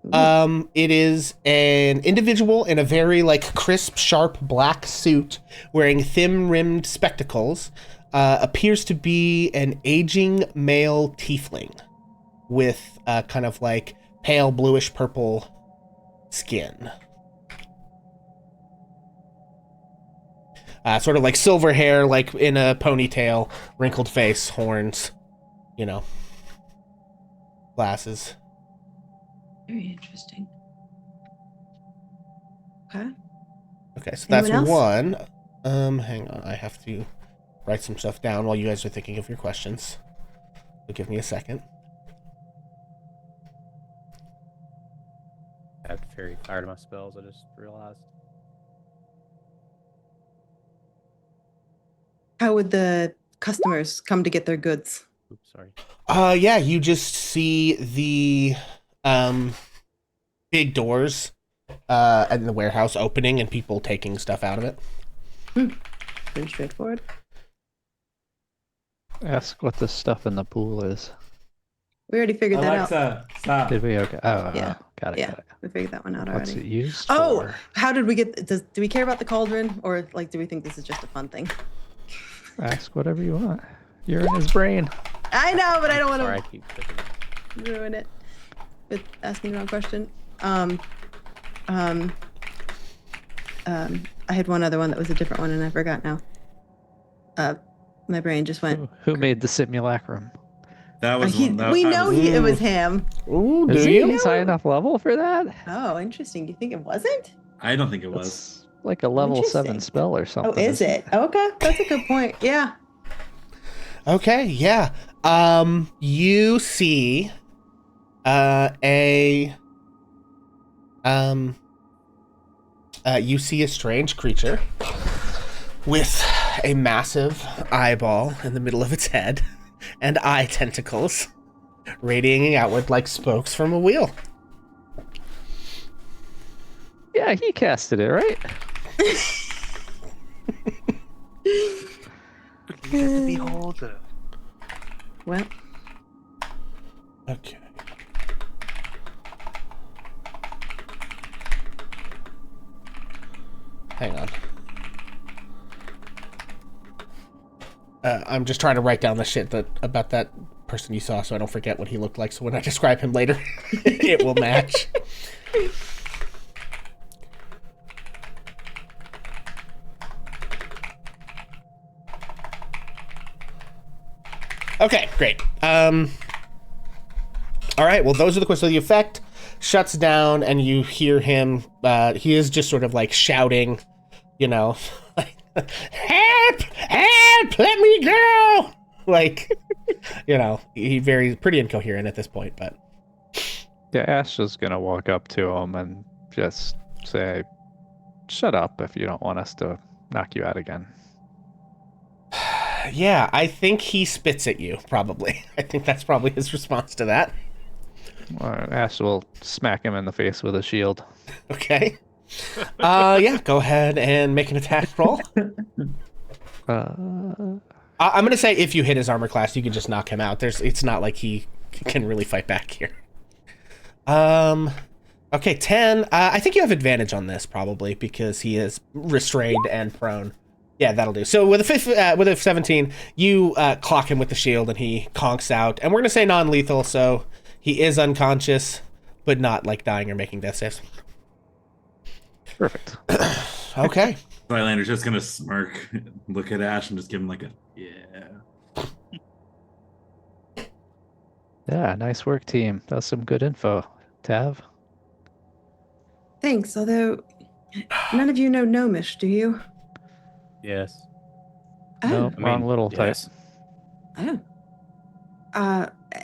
It is an individual in a very, like, crisp, sharp black suit wearing thin-rimmed spectacles. Appears to be an aging male tiefling with kind of, like, pale bluish purple skin. Sort of like silver hair, like in a ponytail, wrinkled face, horns, you know, glasses. Very interesting. Okay. Okay, so that's Anyone else? one. Hang on, I have to write some stuff down while you guys are thinking of your questions. So give me a second. I'm very tired of my spells, I just realized. How would the customers come to get their goods? Oops, sorry. Yeah, you just see the big doors in the warehouse opening and people taking stuff out of it. Pretty straightforward. Ask what the stuff in the pool is. We already figured that out. Alexa, stop. Did we? Okay. Oh, Yeah. got it. Yeah, Got it. we figured that one out What's it already. used Oh, for? how did we get? Do we care about the cauldron, or like, do we think this is just a fun thing? Ask whatever you want. You're in his brain. I know, but I don't want Sorry, I to keep clicking. ruin it with asking the wrong question. I had one other one that was a different one, and I forgot now. My brain just went. Who made the simulacrum? That was He, one. That, we I know was- it was him. Ooh, Is do he you? high enough level for that? Oh, interesting. You think it wasn't? I don't think it was. That's like a level 7 Interesting. spell or something. Oh, is isn't it? Okay, that's a good point. Yeah. Okay, yeah. You see you see a strange creature with a massive eyeball in the middle of its head and eye tentacles radiating outward like spokes from a wheel. Yeah, he casted it, right? Believe at the beholder. Well, Okay. Hang on. I'm just trying to write down the shit about that person you saw so I don't forget what he looked like, so when I describe him later, it will match. Okay, great. All right, well, those are the questions. So the effect shuts down, and you hear him. He is just sort of like shouting, you know, like, help, help, let me go. Like, you know, pretty incoherent at this point, but. Yeah, Ash is gonna walk up to him and just say, "Shut up if you don't want us to knock you out again." Yeah, I think he spits at you, probably. I think that's probably his response to that. Ash will smack him in the face with a shield. Okay. Yeah, go ahead and make an attack roll. I'm going to say if you hit his armor class, you can just knock him out. It's not like he can really fight back here. Okay, 10. I think you have advantage on this, probably, because he is restrained and prone. Yeah, that'll do. So with a 17, you clock him with the shield, and he conks out. And we're gonna say non-lethal, so he is unconscious, but not like dying or making death saves. Perfect. Okay. Skylander's just gonna smirk, look at Ash, and just give him like a yeah. Yeah, nice work, team. That's some good info, Tav. Thanks, although none of you know Gnomish, do you? Yes. Oh. No, wrong little type. yes. Oh.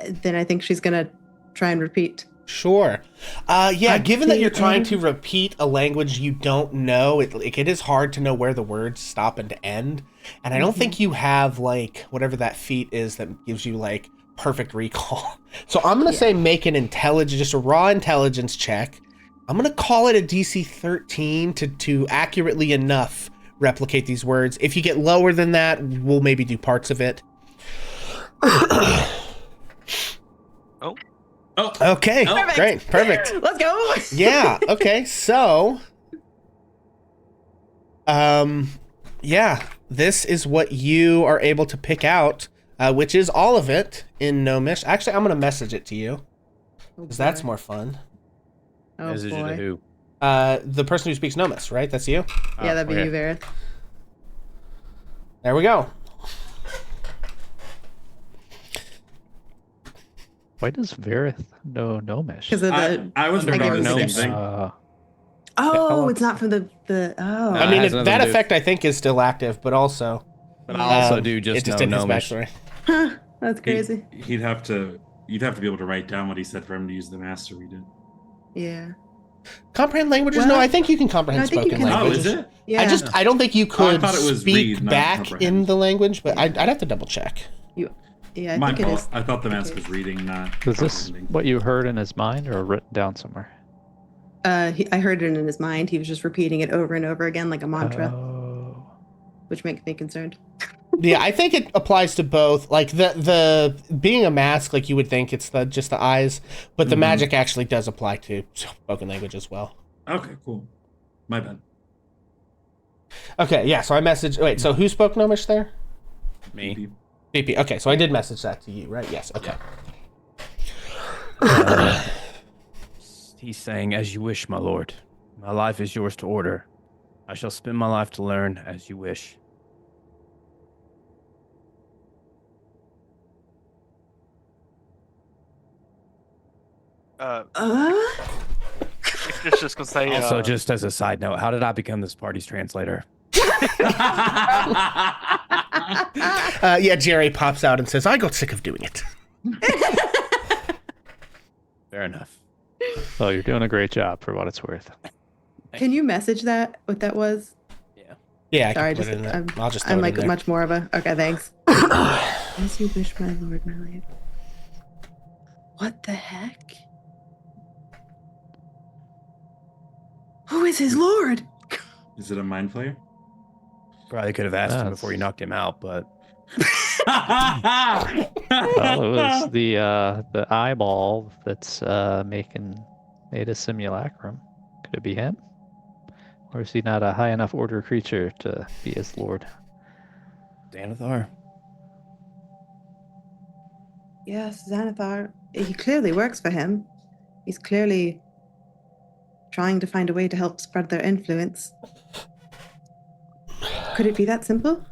Then I think she's gonna try and repeat. Sure. Yeah, given that you're trying to repeat a language you don't know, it is hard to know where the words stop and end. And I don't think you have, like, whatever that feat is that gives you, like, perfect recall. So I'm going to say make an intelligence, just a raw intelligence check. I'm going to call it a DC 13 to accurately enough replicate these words. If you get lower than that, we'll maybe do parts of it. Oh, Okay, Perfect. great, perfect. Let's go. Yeah, okay, so yeah, this is what you are able to pick out, which is all of it in Gnomish. Actually, I'm gonna message it to you because that's more fun. Oh Message it to boy. who? The person who speaks Gnomish, right? That's you. Yeah, that'd be okay. you, Vareth. There we go. Why does Vareth know Gnomish? Because of the. I was I wondering gave the him same the- thing. Oh, it's not from the. Oh. I mean, has nothing that to do- effect I think is still active, but also But I also um, do it just just know in his Gnomish. backstory. Huh, that's crazy. You'd have to be able to write down what he said for him to use the mass to read it. Yeah. Comprehend languages? Well, no, I think you can comprehend I think you spoken can. Oh, languages. is it? Yeah. I don't think you could thought it was speak read, not back in comprehend. the language, but I'd have to double check. Yeah, I My think it fault. is. I thought the mask Okay. was reading, not Is this comprehending. what you heard in his mind or written down somewhere? I heard it in his mind. He was just repeating it over and over again like a mantra, Oh. which makes me concerned. Yeah, I think it applies to both. Like the being a mask, like you would think it's just the eyes, but the magic actually does apply to spoken language as well. Okay, cool. My bad. Okay, yeah. So I messaged. Wait, so who spoke Gnomish there? Me. BP. Okay, so I did message that to you, right? Yes. Okay. He's saying, "As you wish, my lord. My life is yours to order. I shall spend my life to learn as you wish." Victor's just gonna say. Also, just as a side note, how did I become this party's translator? Yeah, Jerry pops out and says, "I got sick of doing it." Fair enough. Well, you're doing a great job for what it's worth. Can you message that? What that was? Yeah, I Sorry, can put it in there. I'll just throw I'm it like in there. much more of a. Okay, thanks. As you wish, my lord, my lady. What the heck? Who is his lord? Is it a mind flayer? Probably could have asked him That's- before you knocked him out, but Well, it was the eyeball that's made a simulacrum. Could it be him? Or is he not a high enough order creature to be his lord? Xanathar. Yes, Xanathar. He clearly works for him. He's clearly trying to find a way to help spread their influence. Could it be that simple?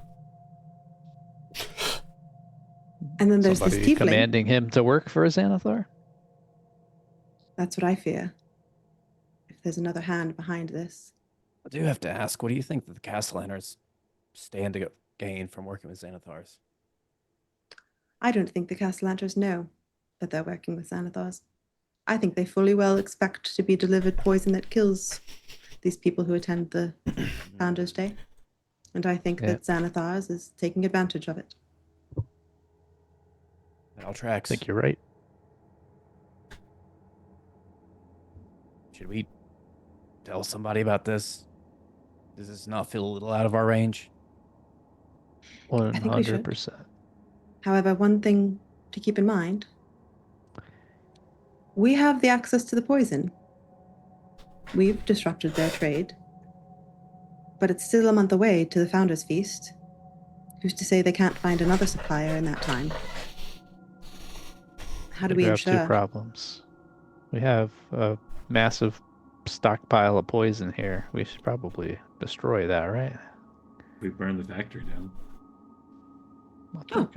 And then there's Somebody this tiefling. commanding him to work for a Xanathar? That's what I fear. If there's another hand behind this. I do have to ask, what do you think that the Castellaners stand to gain from working with Xanathars? I don't think the Castellaners know that they're working with Xanathars. I think they fully well expect to be delivered poison that kills these people who attend the Founders' Day. And I think that Xanathars is taking advantage of it. That all tracks. I think you're right. Should we tell somebody about this? Does this not feel a little out of our range? think we should. 100%. However, one thing to keep in mind, we have the access to the poison. We've disrupted their trade. But it's still a month away to the Founders' Feast. Who's to say they can't find another supplier in that time? How do we have ensure? two problems. We have a massive stockpile of poison here. We should probably destroy that, right? We burned the factory down.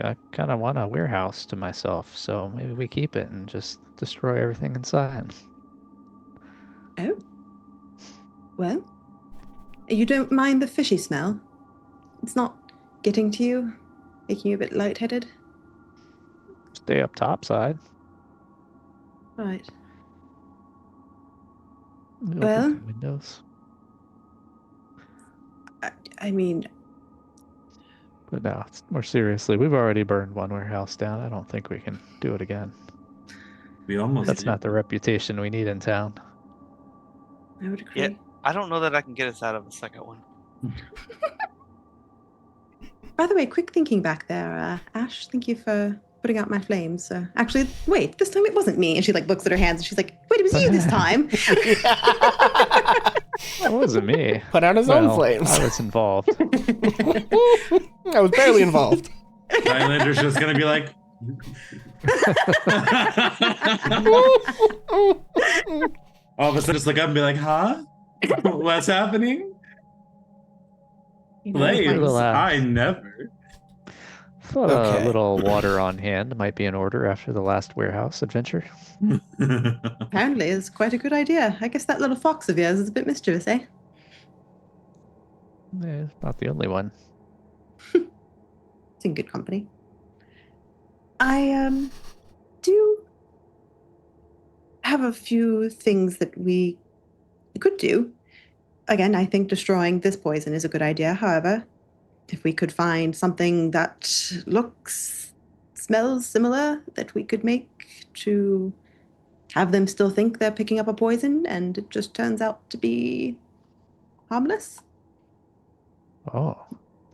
I kind of want a warehouse to myself, so maybe we keep it and just destroy everything inside. Oh. Well, you don't mind the fishy smell? It's not getting to you? Making you a bit lightheaded? Stay up top side. Right. Open Well- the windows. I mean, But no, more seriously, we've already burned one warehouse down. I don't think we can do it again. We almost That's did. not the reputation we need in town. I would agree. Yeah. I don't know that I can get us out of the second one. By the way, quick thinking back there, Ash, thank you for putting out my flames. Actually, wait, this time it wasn't me. And she looks at her hands and she's like, wait, it was you this time. That wasn't me. Put out his own Well, flames. I was involved. I was barely involved. Highlander's just gonna be like. All of a sudden, just look up and be like, "Huh? What's happening?" You know, Flames? like- Little, I never. Thought Okay. a little water on hand might be in order after the last warehouse adventure. Apparently, it's quite a good idea. I guess that little fox of yours is a bit mischievous, eh? It's not the only one. It's in good company. I do have a few things that we could do. Again, I think destroying this poison is a good idea. However, if we could find something that smells similar that we could make to have them still think they're picking up a poison and it just turns out to be harmless. Oh,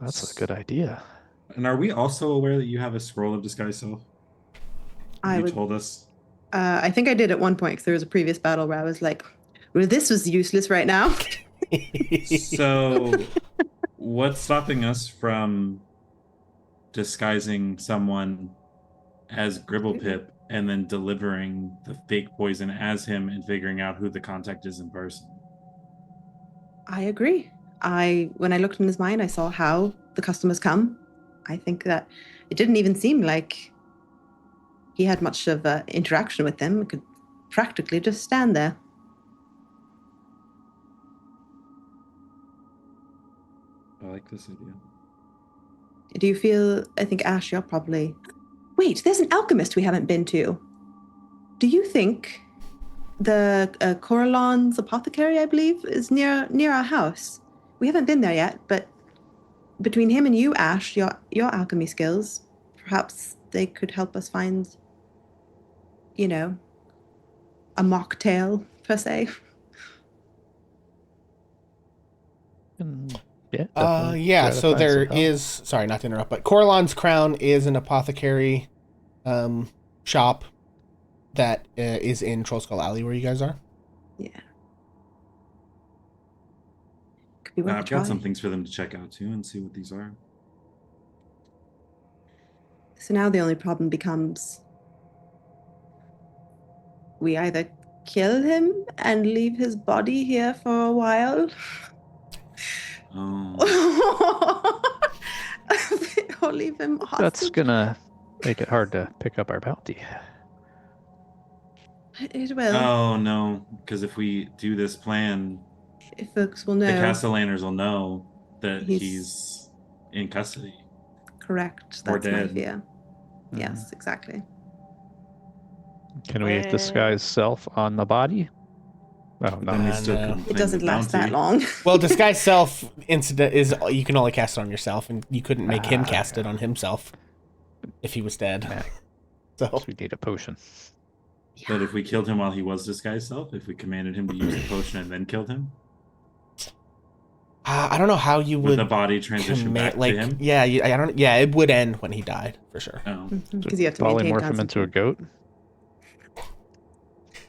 that's a good idea. And are we also aware that you have a scroll of disguise self? You told us. I think I did at one point because there was a previous battle where I was like, well, this was useless right now. So, what's stopping us from disguising someone as Gribblepip and then delivering the fake poison as him and figuring out who the contact is in person? I agree. When I looked in his mind, I saw how the customers come. I think that it didn't even seem like he had much of interaction with them. He could practically just stand there. I like this idea. Do you feel, I think, Ash, you're probably... Wait, there's an alchemist we haven't been to. Do you think the Coralon's apothecary, I believe, is near our house? We haven't been there yet, but between him and you, Ash, your alchemy skills, perhaps they could help us find, you know, a mocktail, per se. Yeah. Yeah, try to so find there some help. is, sorry, not to interrupt, but Coralon's Crown is an apothecary shop that is in Trollskull Alley where you guys are. Yeah. Could be worth a I've try. got some things for them to check out too and see what these are. So now the only problem becomes we either kill him and leave his body here for a while, Oh, or leave him hostage. That's gonna make it hard to pick up our bounty. It will. Oh no, because if we do this plan, If folks will the know. Castellaners will know that He's- he's in custody. Correct. Or That's my dead. fear. Yes, exactly. Can we disguise self on the body? Oh no. Then we still no. couldn't It claim doesn't the last that bounty. long. Well, disguise self incident is you can only cast it on yourself, and you couldn't make him cast it on himself if he was dead. Yeah. So We need a potion. But if we killed him while he was disguised self, if we commanded him to use the potion and then killed him, I don't know how you would would the body transition back like. to him? Yeah, I don't. Yeah, it would end when he died for sure. Oh. Because you have to maintain Polymorph him into a concentration. goat.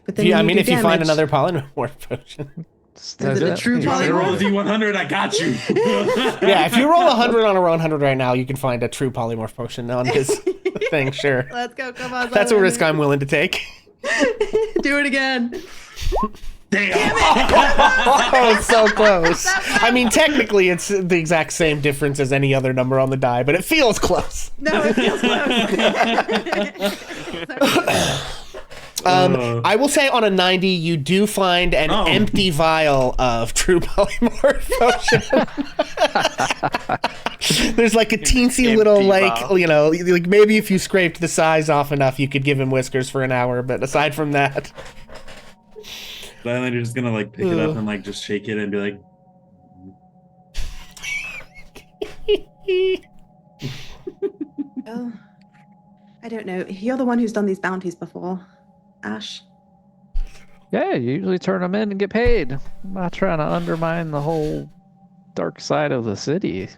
But If you, I mean, do if you find damage. another polymorph potion, Is it a true You want me to roll a polymorph? D100? I got you. yeah, if you roll 100 on a 100 right now, you can find a true polymorph potion on his thing. Sure, Let's go. Come on. that's a risk I'm willing to take. Do it again. Damn. Oh, it's so close. I mean, technically, it's the exact same difference as any other number on the die, but it feels close. No, it feels close. I will say on a 90, you do find an empty vial of true polymorph potion. There's like a teensy little, Empty like, vial. you know, like maybe if you scraped the size off enough, you could give him whiskers for an hour. But aside from that, The Islander's just gonna like pick it up and like just shake it and be like, Oh, I don't know. You're the one who's done these bounties before, Ash. Yeah, you usually turn them in and get paid. I'm not trying to undermine the whole dark side of the city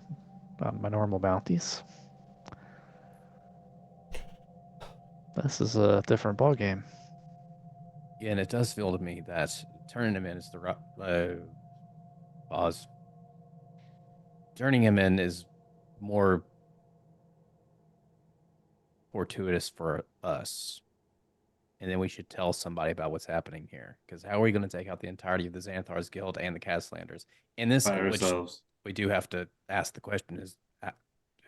on my normal bounties. This is a different ballgame. Yeah, and it does feel to me that turning him in is the pause. Turning him in is more fortuitous for us. And then we should tell somebody about what's happening here. Because how are we going to take out the entirety of the Xanthar's Guild and the Castellanders? In this, by which ourselves. we do have to ask the question is,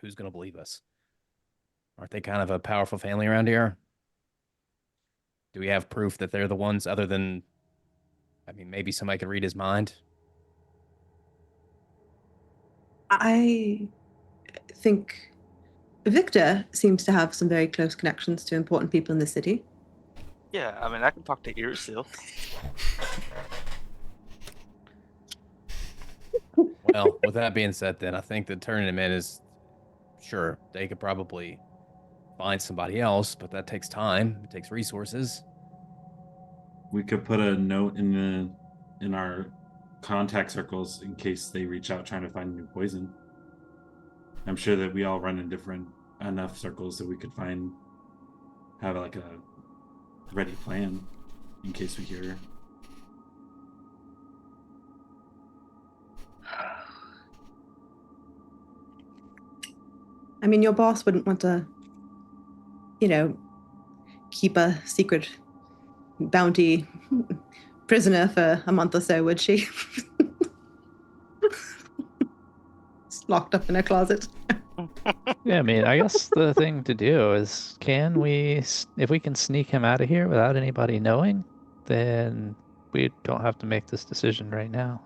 who's going to believe us? Aren't they kind of a powerful family around here? Do we have proof that they're the ones other than, I mean, maybe somebody could read his mind? I think Victor seems to have some very close connections to important people in the city. Yeah, I mean, I can talk to Earseal. Well, with that being said, then I think that turning him in is, sure, they could probably find somebody else, but that takes time. It takes resources. We could put a note in our contact circles in case they reach out trying to find new poison. I'm sure that we all run in different enough circles that we could have like a ready plan in case we hear. I mean, your boss wouldn't want to, keep a secret bounty prisoner for a month or so, would she? It's locked up in a closet. Yeah, I mean, I guess the thing to do is, if we can sneak him out of here without anybody knowing, then we don't have to make this decision right now.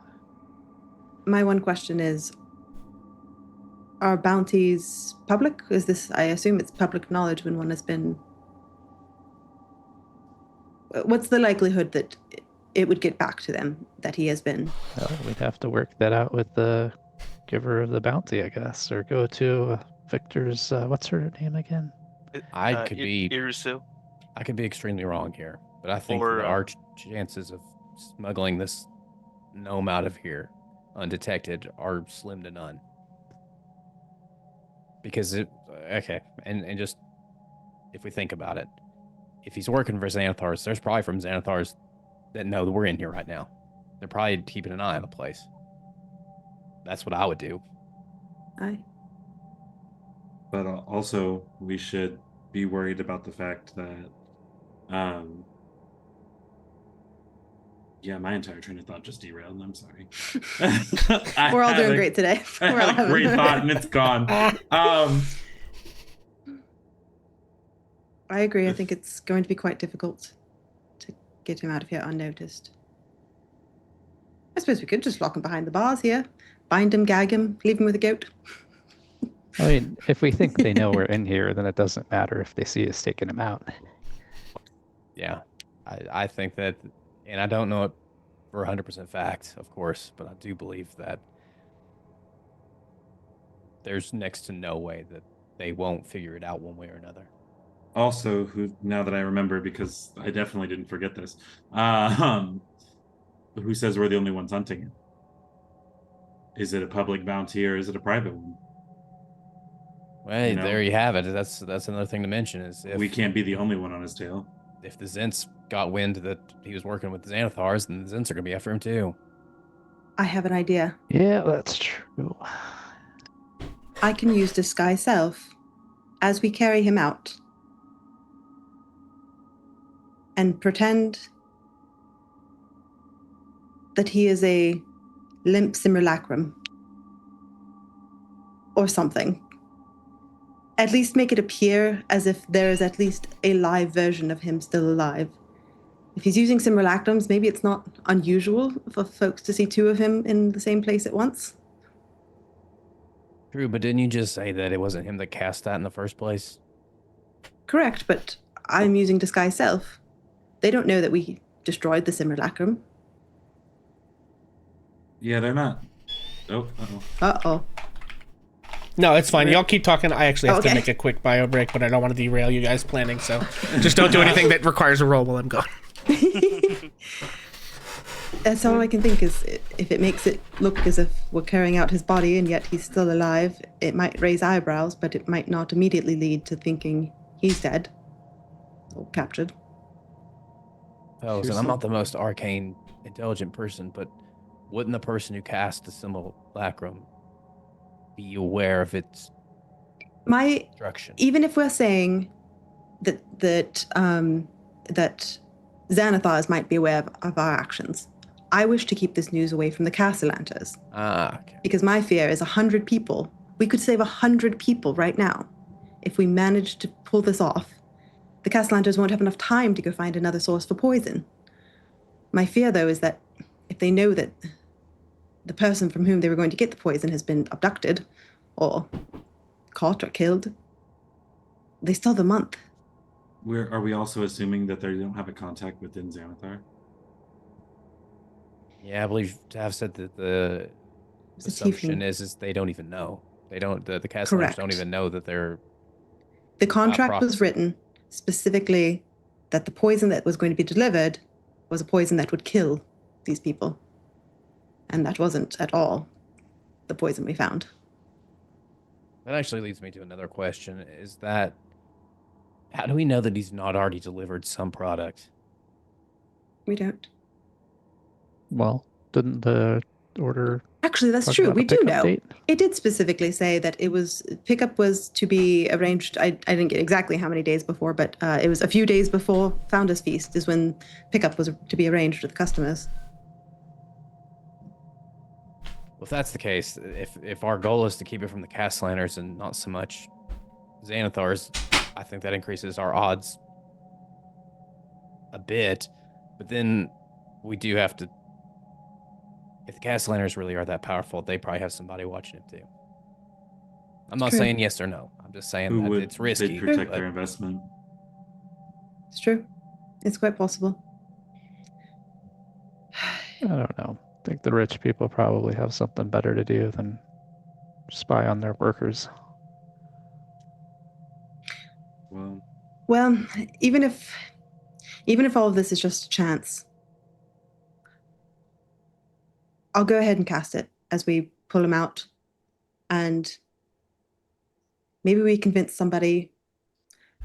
My one question is, are bounties public? I assume it's public knowledge when one has been... What's the likelihood that it would get back to them that he has been? Well, we'd have to work that out with the giver of the bounty, I guess, or go to Victor's. What's her name again? I could be Earseal. I could be extremely wrong here, but I think Or, that our chances of smuggling this gnome out of here undetected are slim to none. Because and just if we think about it, if he's working for Xanthars, there's probably from Xanthars that know that we're in here right now. They're probably keeping an eye on the place. That's what I would do. Aye. But also, we should be worried about the fact that, yeah, my entire train of thought just derailed. I'm sorry. We're all doing great today. I We're all had a having- great thought and it's gone. I agree. I think it's going to be quite difficult to get him out of here unnoticed. I suppose we could just lock him behind the bars here, bind him, gag him, leave him with a goat. I mean, if we think they know we're in here, then it doesn't matter if they see us taking him out. Yeah, I think that, and I don't know it for 100% fact, of course, but I do believe that there's next to no way that they won't figure it out one way or another. Also, now that I remember, because I definitely didn't forget this, who says we're the only ones hunting it? Is it a public bounty or is it a private one? Well, there you have it. That's another thing to mention is if We can't be the only one on his tail. If the Zents got wind that he was working with the Xanathars, then the Zents are gonna be after him too. I have an idea. Yeah, that's true. I can use disguise self as we carry him out and pretend that he is a limp simulacrum or something. At least make it appear as if there is at least a live version of him still alive. If he's using simulacrums, maybe it's not unusual for folks to see two of him in the same place at once. True, but didn't you just say that it wasn't him that cast that in the first place? Correct, but I'm using disguise self. They don't know that we destroyed the simulacrum. Yeah, they're not. Oh, uh-oh. Uh-oh. No, it's fine. Y'all keep talking. I actually have to Okay. make a quick bio break, but I don't want to derail you guys planning, so just don't do anything that requires a roll while I'm gone. That's all I can think is if it makes it look as if we're carrying out his body and yet he's still alive, it might raise eyebrows, but it might not immediately lead to thinking he's dead or captured. Oh, and I'm not the most arcane, intelligent person, but wouldn't the person who cast the simulacrum be aware of its destruction? Even if we're saying that Xanathars might be aware of our actions, I wish to keep this news away from the Castellanters. Okay. Because my fear is 100 people. We could save 100 people right now if we manage to pull this off. The Castellanters won't have enough time to go find another source for poison. My fear, though, is that if they know that the person from whom they were going to get the poison has been abducted or caught or killed, they still have a month. Are we also assuming that they don't have a contact within Xanathar? Yeah, I believe Tav said that the It's a assumption tiefling. is they don't even know. They don't. The Castellans don't Correct. even know that they're. The contract prophecy. was written specifically that the poison that was going to be delivered was a poison that would kill these people. And that wasn't at all the poison we found. That actually leads me to another question: is that how do we know that he's not already delivered some product? We don't. Well, didn't the order Actually, that's talk true. about We a do pickup know. date? It did specifically say that pickup was to be arranged. I didn't get exactly how many days before, but it was a few days before Founders Feast is when pickup was to be arranged with the customers. Well, if that's the case, if our goal is to keep it from the Castellaners and not so much Xanathars, I think that increases our odds a bit. But then we do have to. If the Castellaners really are that powerful, they probably have somebody watching him too. I'm not True. saying yes or no. I'm just saying Who that would it's risky. they protect but- their investment? It's true. It's quite possible. I don't know. I think the rich people probably have something better to do than spy on their workers. Well, even if all of this is just a chance, I'll go ahead and cast it as we pull him out, and maybe we convince somebody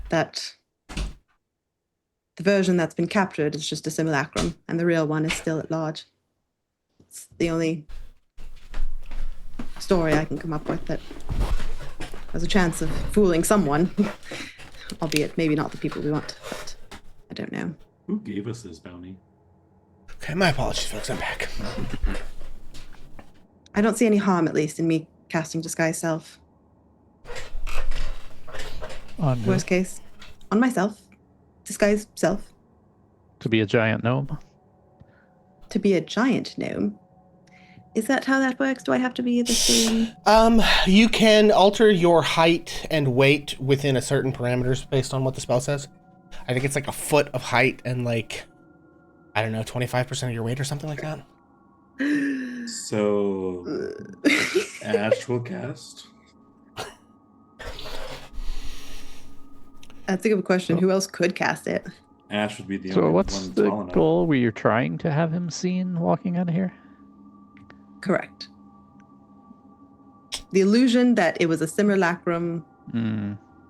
that the version that's been captured is just a simulacrum and the real one is still at large. It's the only story I can come up with that has a chance of fooling someone, albeit maybe not the people we want, but I don't know. Who gave us this bounty? Okay, my apologies, folks. I'm back. I don't see any harm, at least, in me casting disguise self. On Worst case, on myself, disguise self, To be a giant gnome. to be a giant gnome. Is that how that works? Do I have to be the same? You can alter your height and weight within a certain parameters based on what the spell says. I think it's like a foot of height and like, I don't know, 25% of your weight or something like that. So Ash will cast. That's a good question. Who else could cast it? Ash would be the So only what's one the tall enough. goal where you're trying to have him seen walking out of here? Correct. The illusion that it was a simulacrum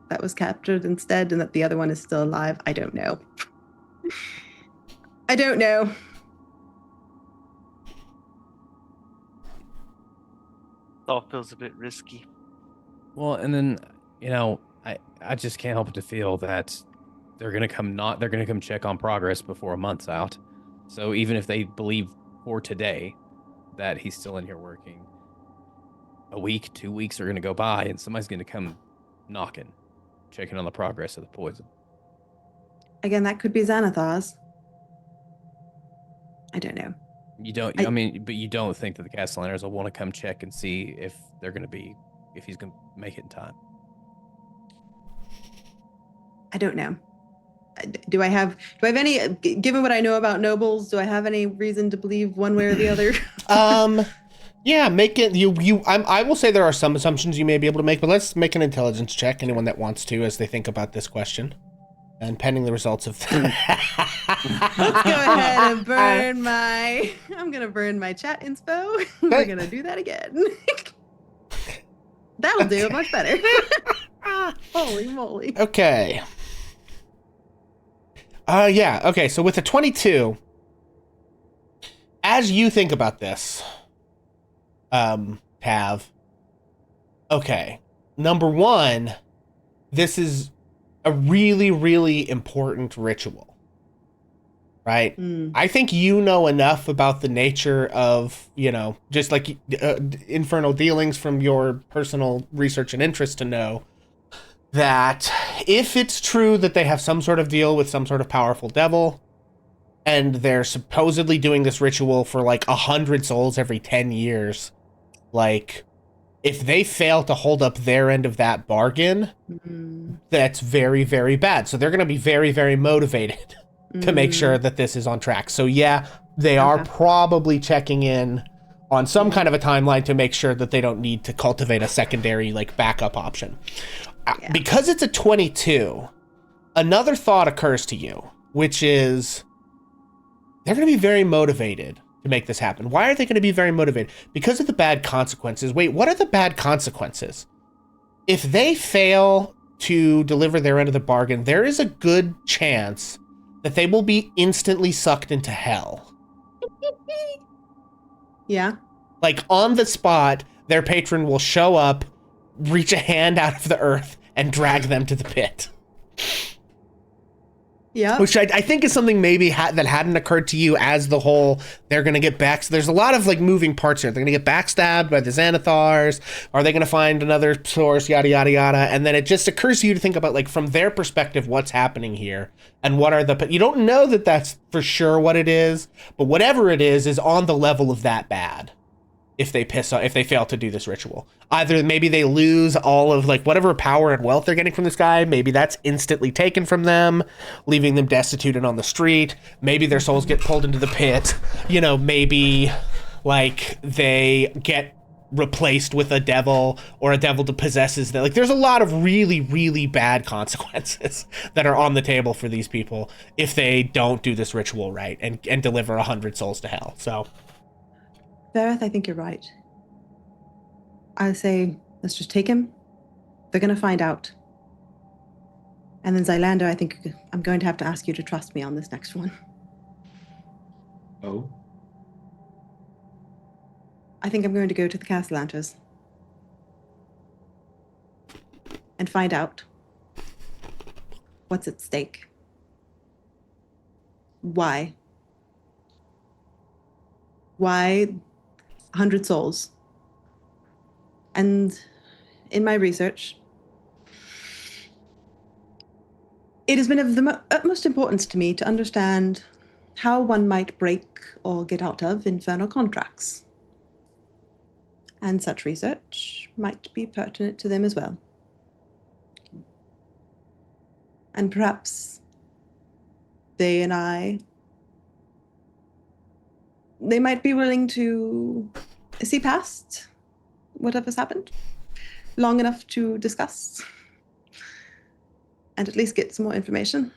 that was captured instead and that the other one is still alive. I don't know. I don't know. All feels a bit risky. Well, and then, I just can't help but to feel that they're gonna come check on progress before a month's out. So even if they believe for today that he's still in here working, a week, 2 weeks are gonna go by, and somebody's gonna come knocking, checking on the progress of the poison. Again, that could be Xanathar's. I don't know. You don't. But you don't think that the Castellaners will want to come check and see if he's gonna make it in time. I don't know. Do I have any, given what I know about nobles, do I have any reason to believe one way or the other? Yeah, make it, I will say there are some assumptions you may be able to make, but let's make an intelligence check, anyone that wants to, as they think about this question. And pending the results of Let's go ahead and I'm going to burn my chat inspo. We're going to do that again. That'll do it much better. Holy moly. Okay. Yeah, okay, so with a 22, as you think about this, Tav, okay, number one, this is a really, really important ritual, right? I think you know enough about the nature of, just like infernal dealings from your personal research and interest to know that if it's true that they have some sort of deal with some sort of powerful devil, and they're supposedly doing this ritual for like 100 souls every 10 years, like, if they fail to hold up their end of that bargain, that's very, very bad. So they're going to be very, very motivated to make sure that this is on track. So yeah, they are probably checking in on some kind of a timeline to make sure that they don't need to cultivate a secondary, like, backup option. Because it's a 22, another thought occurs to you, which is they're going to be very motivated to make this happen. Why are they going to be very motivated? Because of the bad consequences. Wait, what are the bad consequences? If they fail to deliver their end of the bargain, there is a good chance that they will be instantly sucked into hell. Yeah. Like, on the spot, their patron will show up, reach a hand out of the earth, and drag them to the pit. Yeah. Which I think is something maybe that hadn't occurred to you as the whole, they're going to get back. So there's a lot of, like, moving parts here. They're going to get backstabbed by the Xanathars. Are they going to find another source, yada, yada, yada. And then it just occurs to you to think about, like, from their perspective, what's happening here. And what are you don't know that that's for sure what it is, but whatever it is on the level of that bad. If they fail to do this ritual, either maybe they lose all of, like, whatever power and wealth they're getting from this guy. Maybe that's instantly taken from them, leaving them destitute and on the street. Maybe their souls get pulled into the pit. Maybe, like, they get replaced with a devil, or a devil possesses them. Like, there's a lot of really, really bad consequences that are on the table for these people if they don't do this ritual right and deliver 100 souls to hell. So. Verith, I think you're right. I say, let's just take him. They're going to find out. And then Xylander, I think I'm going to have to ask you to trust me on this next one. Oh? I think I'm going to go to the Castellaners and find out what's at stake. Why? Why 100 souls? And in my research, It has been of the utmost importance to me to understand how one might break or get out of infernal contracts. And such research might be pertinent to them as well. And perhaps they and I, they might be willing to see past whatever's happened long enough to discuss and at least get some more information.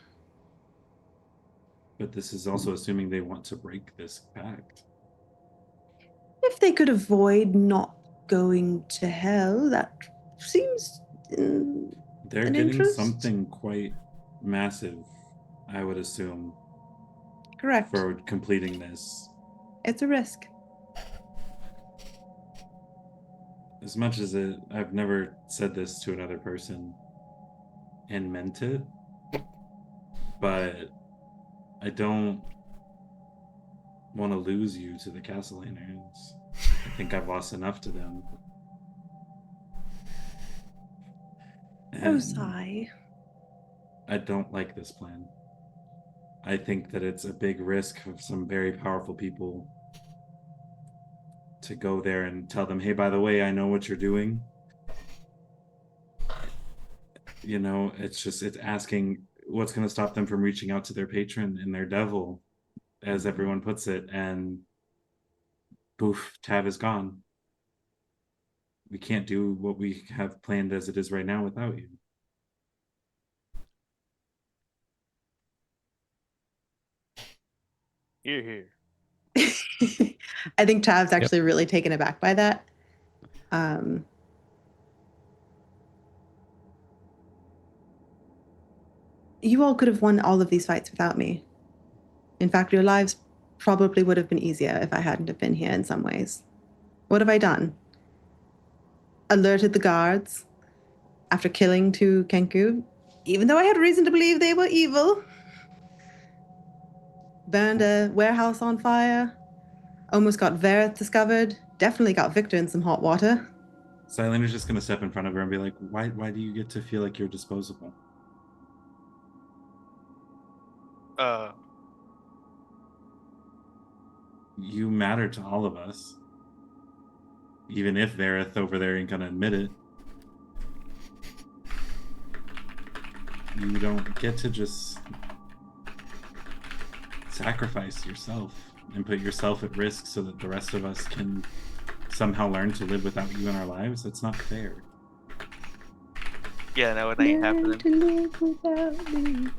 But this is also assuming they want to break this pact. If they could avoid not going to hell, that seems They're an getting interest? something quite massive, I would assume, Correct. for completing this. It's a risk. As much as I've never said this to another person and meant it, but I don't want to lose you to the Castellaners. I think I've lost enough to them. Oh, And sigh. I don't like this plan. I think that it's a big risk of some very powerful people to go there and tell them, hey, by the way, I know what you're doing. You know, it's asking what's going to stop them from reaching out to their patron and their devil, as everyone puts it, and poof, Tav is gone. We can't do what we have planned as it is right now without you. Here, here. I think Tav's actually really taken aback by that. You all could have won all of these fights without me. In fact, your lives probably would have been easier if I hadn't have been here in some ways. What have I done? Alerted the guards after killing 2 Kenku, even though I had reason to believe they were evil. Burned a warehouse on fire. Almost got Verith discovered. Definitely got Victor in some hot water. Silender's just gonna step in front of her and be like, why do you get to feel like you're disposable? You matter to all of us. Even if Verith over there ain't gonna admit it. You don't get to just sacrifice yourself and put yourself at risk so that the rest of us can somehow learn to live without you in our lives. That's not fair. Yeah, no, it ain't happening. To live without me.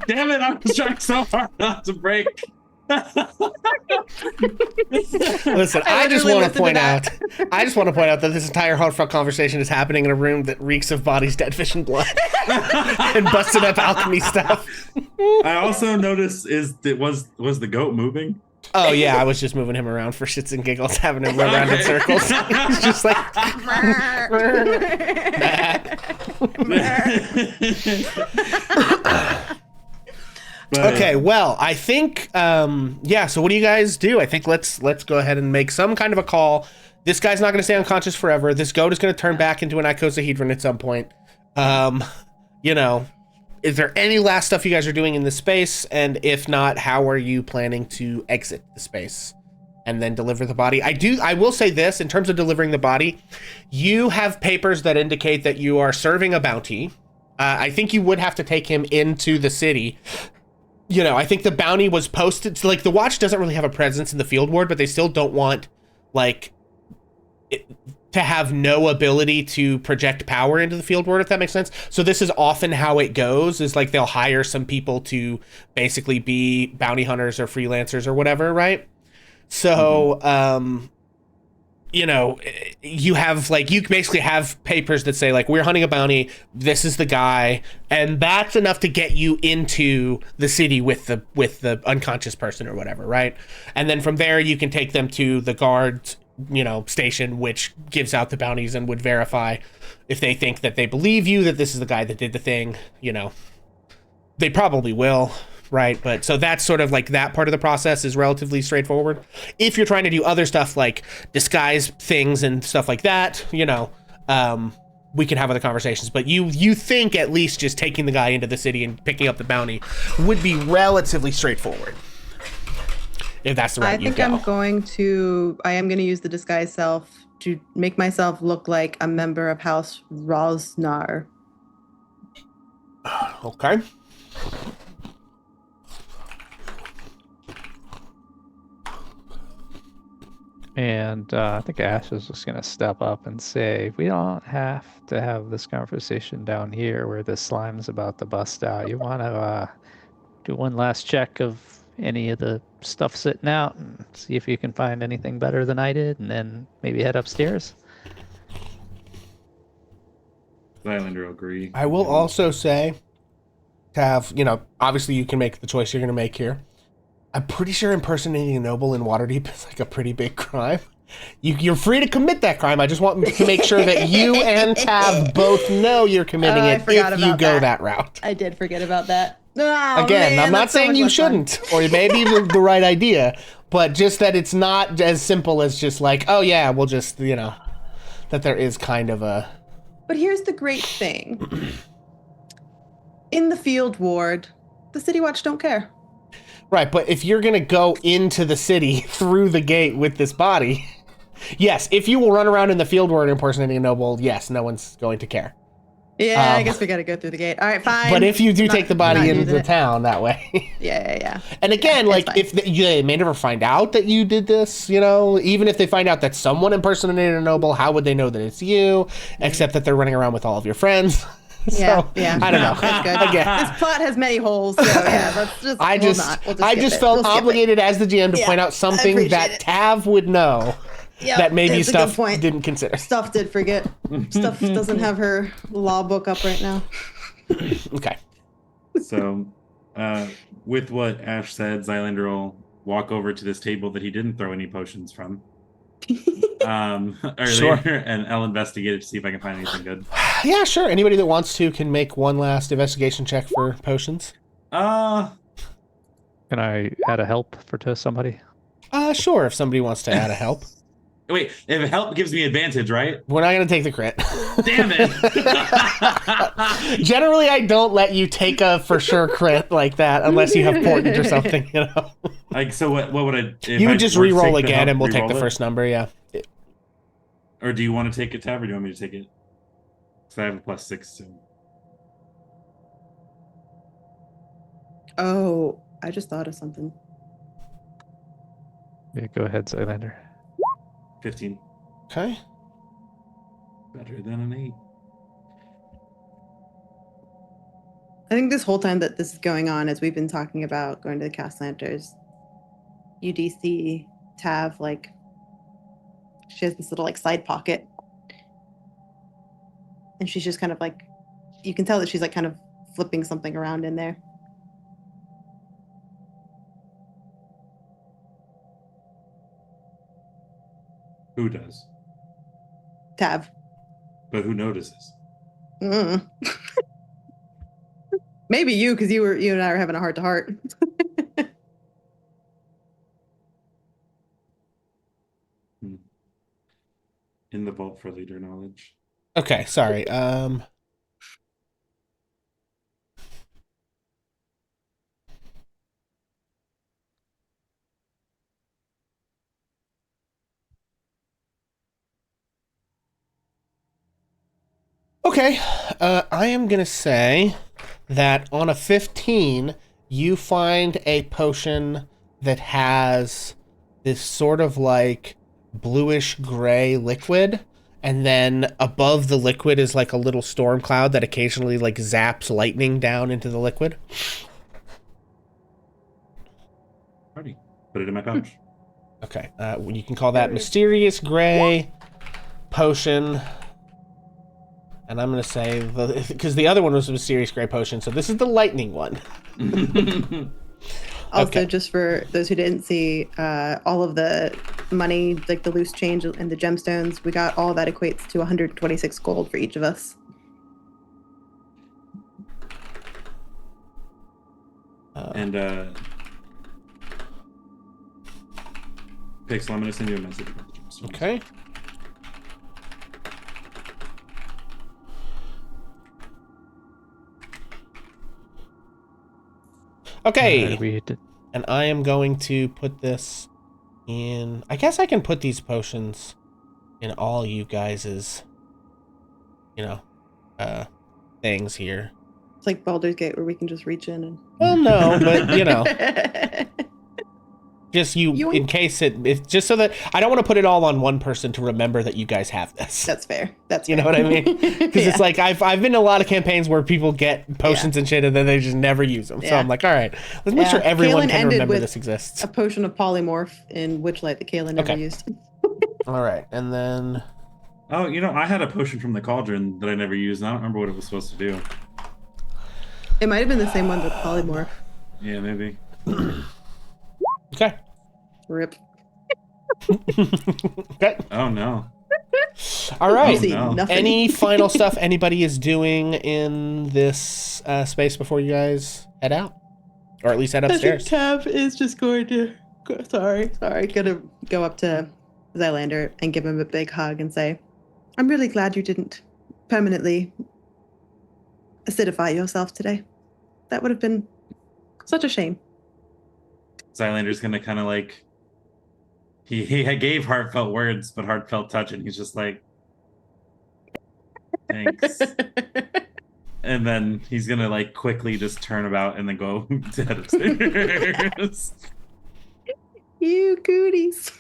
Damn it, I was trying so hard not to break. Listen, I I just literally want listened to to point that. out. I just want to point out that this entire heartfelt conversation is happening in a room that reeks of bodies, dead fish, and blood, and busted up alchemy stuff. I also noticed was the goat moving? Oh yeah, I was just moving him around for shits and giggles, having him run around in circles. He's just like. But- Okay, well, I think yeah, so what do you guys do? I think let's go ahead and make some kind of a call. This guy's not going to stay unconscious forever. This goat is going to turn back into an icosahedron at some point. You know, is there any last stuff you guys are doing in this space? And if not, how are you planning to exit the space and then deliver the body? I will say this, in terms of delivering the body, you have papers that indicate that you are serving a bounty. I think you would have to take him into the city. You know, I think the bounty was posted. So, like, the Watch doesn't really have a presence in the field ward, but they still don't want, like, to have no ability to project power into the field ward, if that makes sense. So this is often how it goes, is like they'll hire some people to basically be bounty hunters or freelancers or whatever, right? So, you know, you have like, you basically have papers that say like, we're hunting a bounty, this is the guy, and that's enough to get you into the city with the unconscious person or whatever, right? And then from there you can take them to the guard, you know, station, which gives out the bounties and would verify if they think that they believe you that this is the guy that did the thing. You know, they probably will, right? But so that's sort of like, that part of the process is relatively straightforward. If you're trying to do other stuff like disguise things and stuff like that, you know, we can have other conversations. But you think at least just taking the guy into the city and picking up the bounty would be relatively straightforward. If that's the route you go. I am going to use the disguise self to make myself look like a member of House Rosnar. Okay. And I think Ash is just going to step up and say, we don't have to have this conversation down here where this slime's about to bust out. You want to do one last check of any of the stuff sitting out and see if you can find anything better than I did, and then maybe head upstairs? Islander will agree. I will also say to have, obviously you can make the choice you're going to make here. I'm pretty sure impersonating a noble in Waterdeep is like a pretty big crime. You're free to commit that crime. I just want to make sure that you and Tav both know you're committing it if you go that route. I did forget about that. Oh, Again, man, I'm not saying you shouldn't, or it may be the right idea, but just that it's not as simple as just like, oh yeah, we'll just, that there is kind of a... But here's the great thing. In the field ward, the City Watch don't care. Right, but if you're going to go into the city through the gate with this body, yes, if you will run around in the field ward impersonating a noble, yes, no one's going to care. Yeah, I guess we got to go through the gate. All right, fine. But if you do take the body into the town that way. Yeah. And again, if they may never find out that you did this, even if they find out that someone impersonated a noble, how would they know that it's you? Except that they're running around with all of your friends. So, yeah. I don't know. That's good. Again, this plot has many holes, so yeah, let's just. I just felt obligated as the GM to point out something that Tav would know that maybe stuff didn't consider. Stuff did forget. Stuff doesn't have her law book up right now. Okay. So, with what Ash said, Zylander will walk over to this table that he didn't throw any potions from. Earlier, Sure. And I'll investigate it to see if I can find anything good. Yeah, sure. Anybody that wants to can make one last investigation check for potions. Can I add a help to somebody? Sure, if somebody wants to add a help. Wait, if help gives me advantage, right? We're not going to take the crit. Damn it! Generally, I don't let you take a for sure crit like that unless you have portent or something, Like, so what would I... You would just re-roll again and we'll take the first number, yeah. Or do you want to take it, Tav, or do you want me to take it? Because I have a +6, so... Oh, I just thought of something. Yeah, go ahead, Zylander. 15. Okay. Better than an 8. I think this whole time that this is going on, as we've been talking about going to the Cast Lanterns, UDC, Tav, she has this little side pocket. And she's just kind of you can tell that she's kind of flipping something around in there. Who does? Tav. But who notices? Maybe you, because you and I are having a heart-to-heart. In the vault for leader knowledge. Okay, sorry. Okay, I am going to say that on a 15, you find a potion that has this sort of bluish gray liquid, and then above the liquid is a little storm cloud that occasionally zaps lightning down into the liquid. Alrighty. Put it in my pouch. Okay, you can call that mysterious gray potion. And I'm going to say, because the other one was a mysterious gray potion, so this is the lightning one. Also, just for those who didn't see, all of the money, the loose change and the gemstones, we got all that equates to 126 gold for each of us. And Pixel, I'm going to send you a message about the gemstones. Okay. Okay. We did, And I am going to put this in... I guess I can put these potions in all you guys's, things here. It's like Baldur's Gate where we can just reach in and. Well, no, but, just Yoink. in case just so that... I don't want to put it all on one person to remember that you guys have this. That's fair. That's You fair. know what I mean? Because it's like I've been in a lot of campaigns where people get potions and shit and then they just never use them. So Yeah. I'm like, all right, let's make Yeah. sure everyone Kaelin can ended remember with this exists. a potion of polymorph in Witchlight that Kaelin never Okay. used. All right, and then Oh, I had a potion from the cauldron that I never used, and I don't remember what it was supposed to do. It might have been the same one with polymorph. Yeah, maybe. okay, Rip. okay, Oh no. all right. See, no. nothing. Any final stuff anybody is doing in this space before you guys head out, or at least head I think upstairs? Tav is just going to. Gonna go up to Zylander and give him a big hug and say, "I'm really glad you didn't permanently acidify yourself today. That would have been such a shame." Zylander's gonna kind of like. He gave heartfelt words, but heartfelt touch, and he's just like, thanks. And then he's gonna like quickly just turn about and then go to head upstairs. You goodies.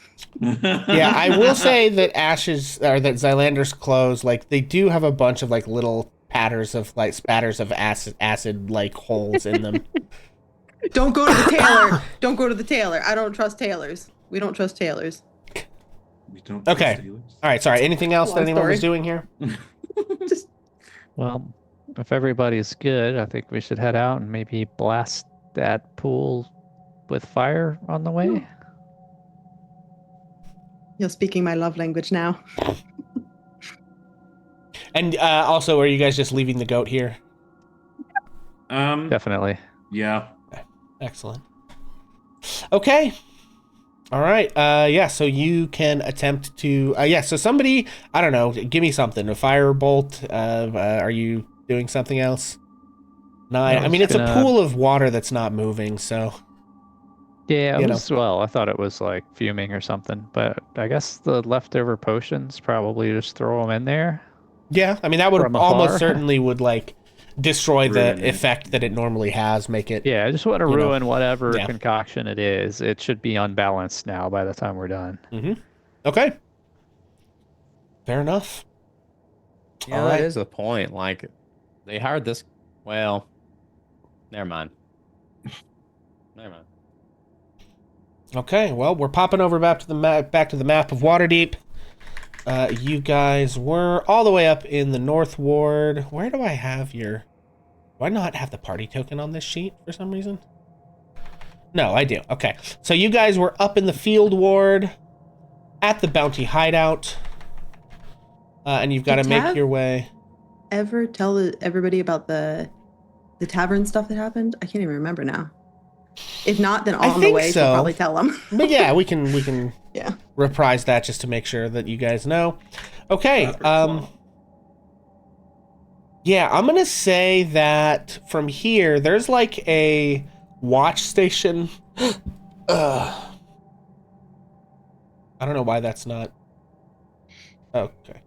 Yeah, I will say that Zylander's clothes, like they do have a bunch of like little spatters of acid like holes in them. Don't go to the tailor. Don't go to the tailor. I don't trust tailors. We don't trust tailors. We don't Okay. trust Steelers. All right, sorry. Anything else that Long anyone was story. doing here? Just well, if everybody's good, I think we should head out and maybe blast that pool with fire on the way. you're speaking my love language now. And also, are you guys just leaving the goat here? Definitely. Yeah. Excellent. Okay. All right. Yeah. So you can attempt to. Yeah. So somebody, I don't know. Give me something. A firebolt. Are you doing something else? No. I mean, it's a pool of water that's not moving. So. Yeah, You it know. was, well, I thought it was like fuming or something, but I guess the leftover potions probably just throw them in there. Yeah. I mean, that would From almost afar. certainly would like destroy the Ruin it. effect that it normally has. Make it. Yeah, I just want to You know, ruin whatever yeah. concoction it is. It should be unbalanced now by the time we're done. Okay. Fair enough. Yeah, All that right. is a point. Like, they hired this. Well, never mind. Never mind. Okay, well, we're popping over back to the map of Waterdeep. You guys were all the way up in the North Ward. Where do I have your... Do I not have the party token on this sheet for some reason? No, I do. Okay, so you guys were up in the Field Ward at the Bounty Hideout. And you've got to Did make Tav your way... Ever tell everybody about the tavern stuff that happened? I can't even remember now. If not, then I on the think way, so. she'll probably tell them. But yeah, we can Yeah. reprise that just to make sure that you guys know. Okay, yeah, I'm gonna say that from here, there's like a watch station. I don't know why that's not. Okay.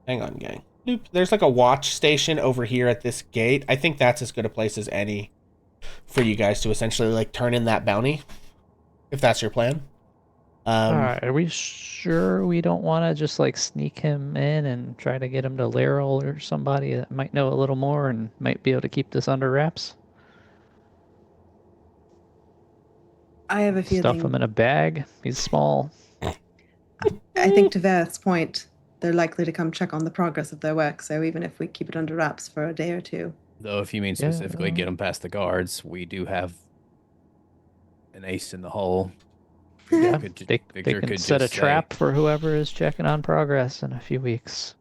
Hang on, gang. Bloop. There's like a watch station over here at this gate. I think that's as good a place as any for you guys to essentially like turn in that bounty, if that's your plan. All right, are we sure we don't want to just like sneak him in and try to get him to Laryl or somebody that might know a little more and might be able to keep this under wraps? I have a Stuff feeling. him in a bag. He's small. I think to Verith's point, they're likely to come check on the progress of their work. So even if we keep it under wraps for a day or two. Though, if you mean Yeah, specifically get them past the guards, we do have an ace in the hole. Yeah, Could ju- they Victor can could set a just say- trap for whoever is checking on progress in a few weeks.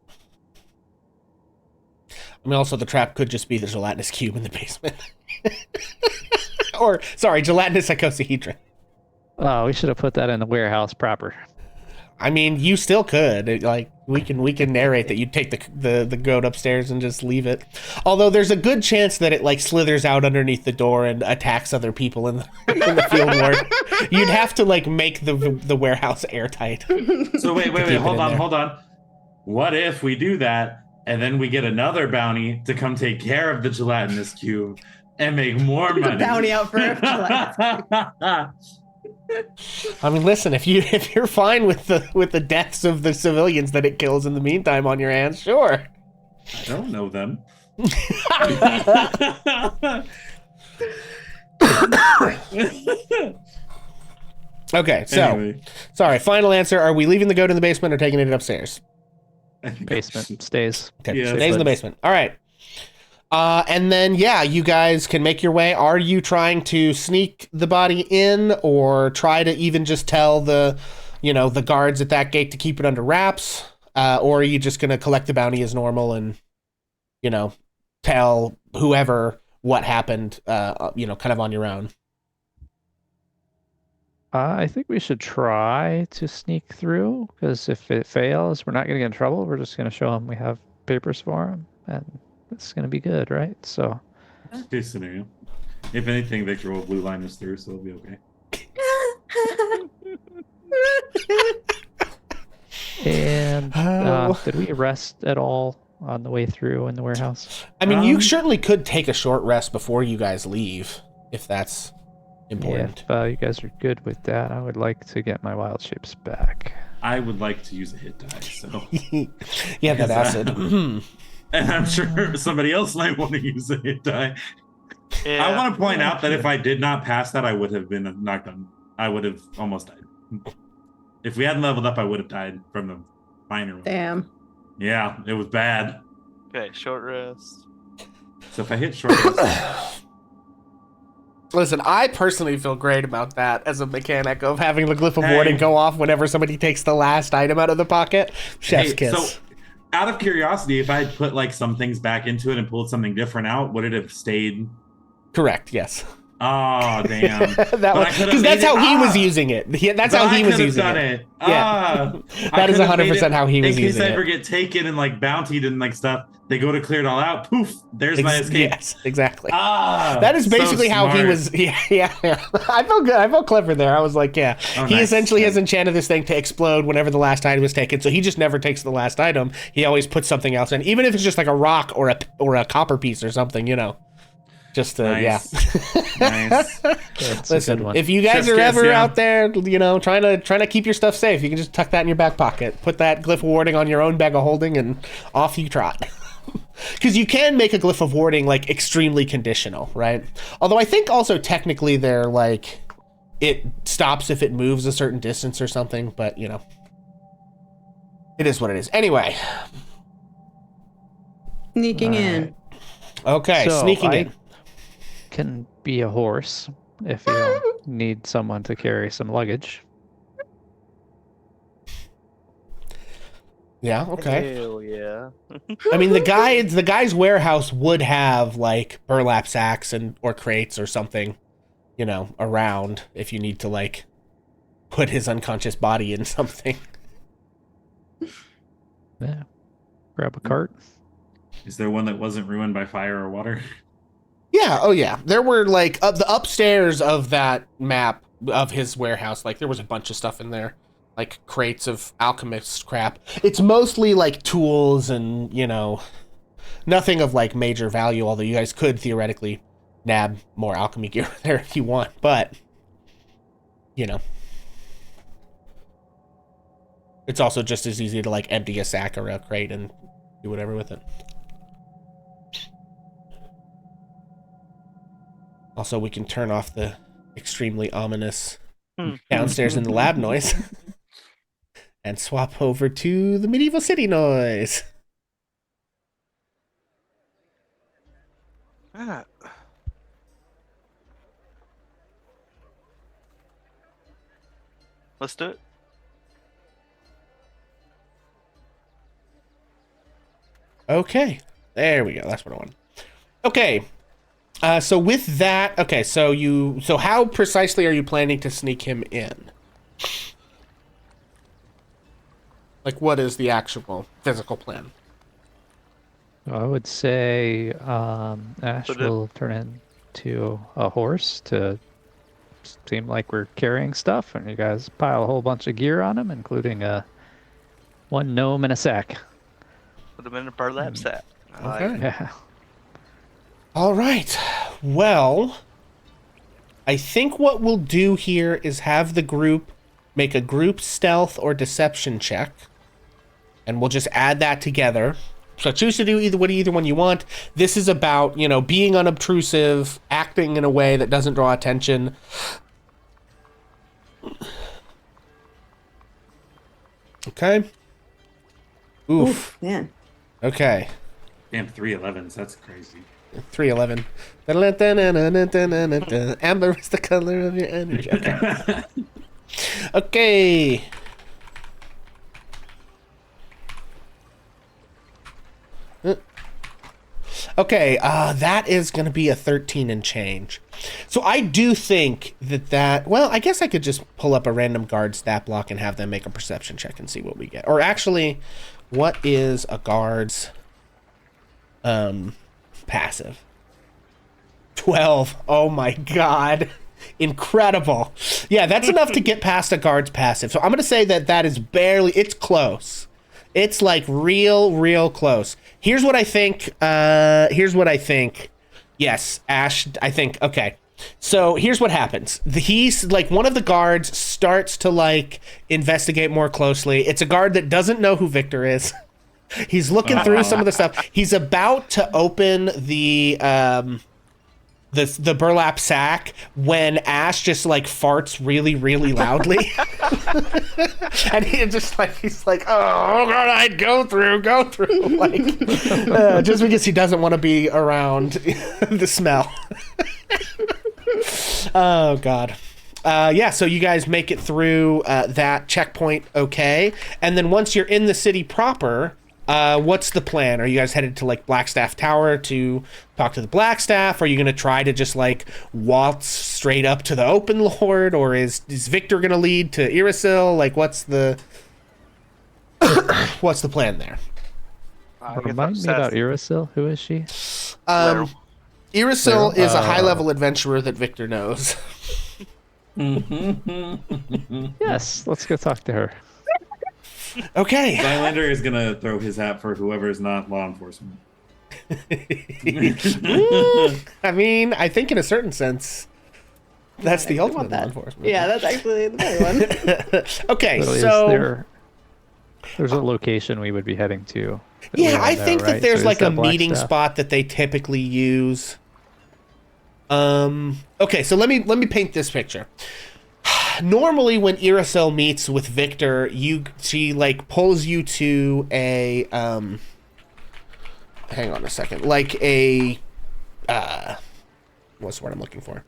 I mean, also the trap could just be the gelatinous cube in the basement. Or, sorry, gelatinous icosahedron. Oh, we should have put that in the warehouse proper. I mean, you still could. Like we can narrate that you take the goat upstairs and just leave it. Although there's a good chance that it like slithers out underneath the door and attacks other people in the field ward. You'd have to like make the warehouse airtight. So wait, hold on. What if we do that and then we get another bounty to come take care of the gelatinous cube and make more money? Bounty out for a I mean, listen, if you're fine with the deaths of the civilians that it kills in the meantime on your hands, sure. I don't know them. Okay, so Anyway, sorry. Final answer: are we leaving the goat in the basement or taking it upstairs? I think Basement stays. Okay, Yeah, stays in the let's- basement. All right. And then yeah, you guys can make your way. Are you trying to sneak the body in, or try to even just tell the guards at that gate to keep it under wraps, or are you just gonna collect the bounty as normal and tell whoever what happened, kind of on your own? I think we should try to sneak through, because if it fails, we're not going to get in trouble. We're just going to show them we have papers for them, and it's going to be good, right? So, Case scenario. If anything, Victor will blue line us through, so it'll be okay. and Oh. did we rest at all on the way through in the warehouse? I mean, you Um, certainly could take a short rest before you guys leave, if that's important. Yeah, if you guys are good with that, I would like to get my wild shapes back. I would like to use a hit die, so Yeah, that Because, acid. and I'm sure somebody else might want to use a hit die. Yeah. I want to point out that if I did not pass that, I would have been knocked on. I would have almost died. If we hadn't leveled up, I would have died from the minor one. Damn. Yeah, it was bad. Okay, short rest. So if I hit short rest, Listen, I personally feel great about that as a mechanic of having the glyph of Hey. warding go off whenever somebody takes the last item out of the pocket. Chef's kiss. So out of curiosity, if I had put like some things back into it and pulled something different out, would it have stayed? Correct, yes. Oh damn! Because that's how he was using it. That's how he was using done it. it. Yeah. I That is could've 100% made it- how he was in case using I it. ever get taken and like bountied and like stuff, they go to clear it all out. Poof! There's my escape. Yes, exactly. Ah, That is so basically how he smart. was. Yeah. I felt good. I felt clever there. I was like, yeah. Oh, He nice. essentially has enchanted this thing to explode whenever the last item is taken. So he just never takes the last item. He always puts something else in, even if it's just like a rock or a copper piece or something. Just to Nice. Nice. That's a Listen, good one. if you guys Chef's are kiss, ever yeah. out there, trying to keep your stuff safe, you can just tuck that in your back pocket, put that glyph of warding on your own bag of holding, and off you trot. Because you can make a glyph of warding like extremely conditional, right? Although I think also technically they're like it stops if it moves a certain distance or something, but it is what it is. Anyway, Sneaking in. okay, So sneaking I in. can be a horse if you need someone to carry some luggage. Yeah, okay. Hell yeah. I mean, the guy's warehouse would have like burlap sacks or crates or something, around if you need to like put his unconscious body in something. Yeah. Grab a cart. Is there one that wasn't ruined by fire or water? Yeah, oh yeah. There were like the upstairs of that map of his warehouse, like there was a bunch of stuff in there. Like crates of alchemist crap. It's mostly like tools and, nothing of like major value, although you guys could theoretically nab more alchemy gear there if you want, but it's also just as easy to like empty a sack or a crate and do whatever with it. Also, we can turn off the extremely ominous downstairs in the lab noise and swap over to the medieval city noise. Ah. Let's do it. Okay, there we go. That's what I want. Okay, so with that, okay, so how precisely are you planning to sneak him in? Like, what is the actual physical plan? I would say Ash But will turn into a horse to seem like we're carrying stuff, and you guys pile a whole bunch of gear on him, including one gnome and a sack. put him in a burlap sack. I like Okay. it. Yeah. All right. Well, I think what we'll do here is have the group make a group stealth or deception check, and we'll just add that together. So choose to do either one you want. This is about, you know, being unobtrusive, acting in a way that doesn't draw attention. Okay. Oof. Man. Okay. Damn, 311s. That's crazy. 311. Amber is the color of your energy. Okay. Okay. Okay, that is going to be a 13 and change. So I do think that, well, I guess I could just pull up a random guard stat block and have them make a perception check and see what we get. Or actually, what is a guard's passive? 12. Oh my god. Incredible. Yeah, that's enough to get past a guard's passive. So I'm going to say that is barely, it's close. It's like real close. Here's what I think. Yes, Ash, I think, okay. So here's what happens. He's like, one of the guards starts to like investigate more closely. It's a guard that doesn't know who Victor is. He's looking through some of the stuff. He's about to open the burlap sack when Ash just like farts really loudly. And he's like, oh god, I'd go through like just because he doesn't want to be around the smell. Oh god. Yeah, so you guys make it through that checkpoint okay, and then once you're in the city proper, what's the plan? Are you guys headed to like Blackstaff Tower to talk to the Blackstaff? Are you gonna try to just like waltz straight up to the Open Lord, or is Victor gonna lead to Irasil? Like, what's the what's the plan there? Remind me about Irasil. Who is she? Irasil is a high-level adventurer that Victor knows. Yes, let's go talk to her. Okay. Highlander is gonna throw his hat for whoever is not law enforcement. I mean, I think in a certain sense, that's the I ultimate want law that. enforcement. Yeah, that's actually the better one. Okay, So there's a location we would be heading to. that we yeah, don't I know, think that right? there's So like is a that meeting Blackstaff? spot that they typically use. Okay, so let me paint this picture. Normally when Irasil meets with Victor, she like pulls you to a hang on a second. Like a what's the word I'm looking for?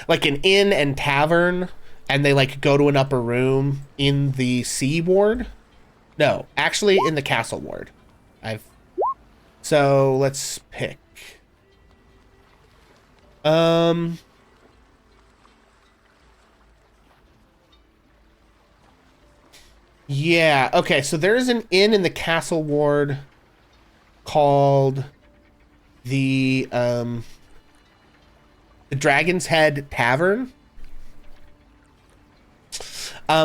Like an inn and tavern, and they like go to an upper room in the sea ward. No, actually in the castle ward. So let's pick. Yeah, okay, so there's an inn in the castle ward called the Dragon's Head Tavern,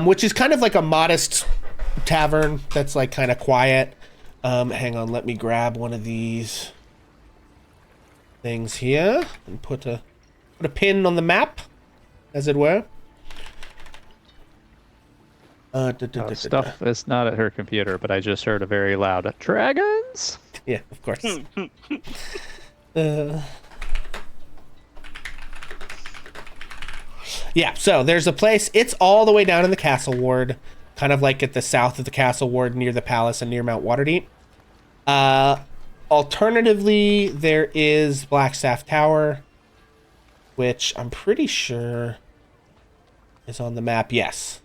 which is kind of like a modest tavern that's like kind of quiet. Hang on, let me grab one of these things here and put a pin on the map, as it were. Stuff is not at her computer, but I just heard a very loud dragons. Yeah, of course. Yeah, so there's a place. It's all the way down in the castle ward, kind of like at the south of the castle ward, near the palace and near Mount Waterdeep. Alternatively, there is Blackstaff Tower, which I'm pretty sure is on the map. Yes.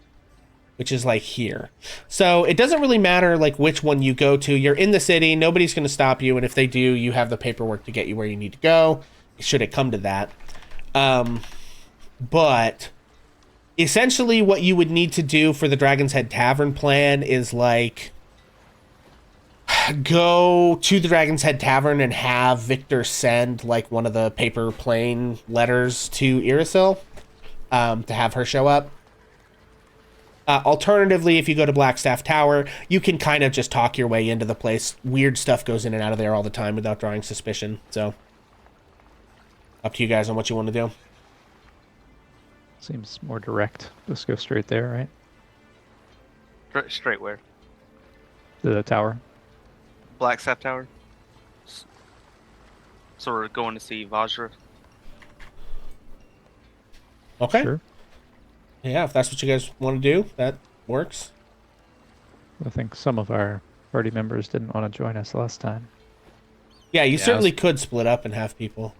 Which is like here. So it doesn't really matter like which one you go to. You're in the city, nobody's going to stop you, and if they do, you have the paperwork to get you where you need to go, should it come to that. But essentially what you would need to do for the Dragon's Head Tavern plan is like go to the Dragon's Head Tavern and have Victor send like one of the paper plane letters to Irisil to have her show up. Alternatively, if you go to Blackstaff Tower, you can kind of just talk your way into the place. Weird stuff goes in and out of there all the time without drawing suspicion. So, up to you guys on what you want to do. Seems more direct. Just go straight there, right? Straight where? To the tower. Blackstaff Tower. So we're going to see Vajra. Okay. Sure. Yeah, if that's what you guys want to do, that works. I think some of our party members didn't want to join us last time. Yeah, you Yeah, certainly could split up and have people.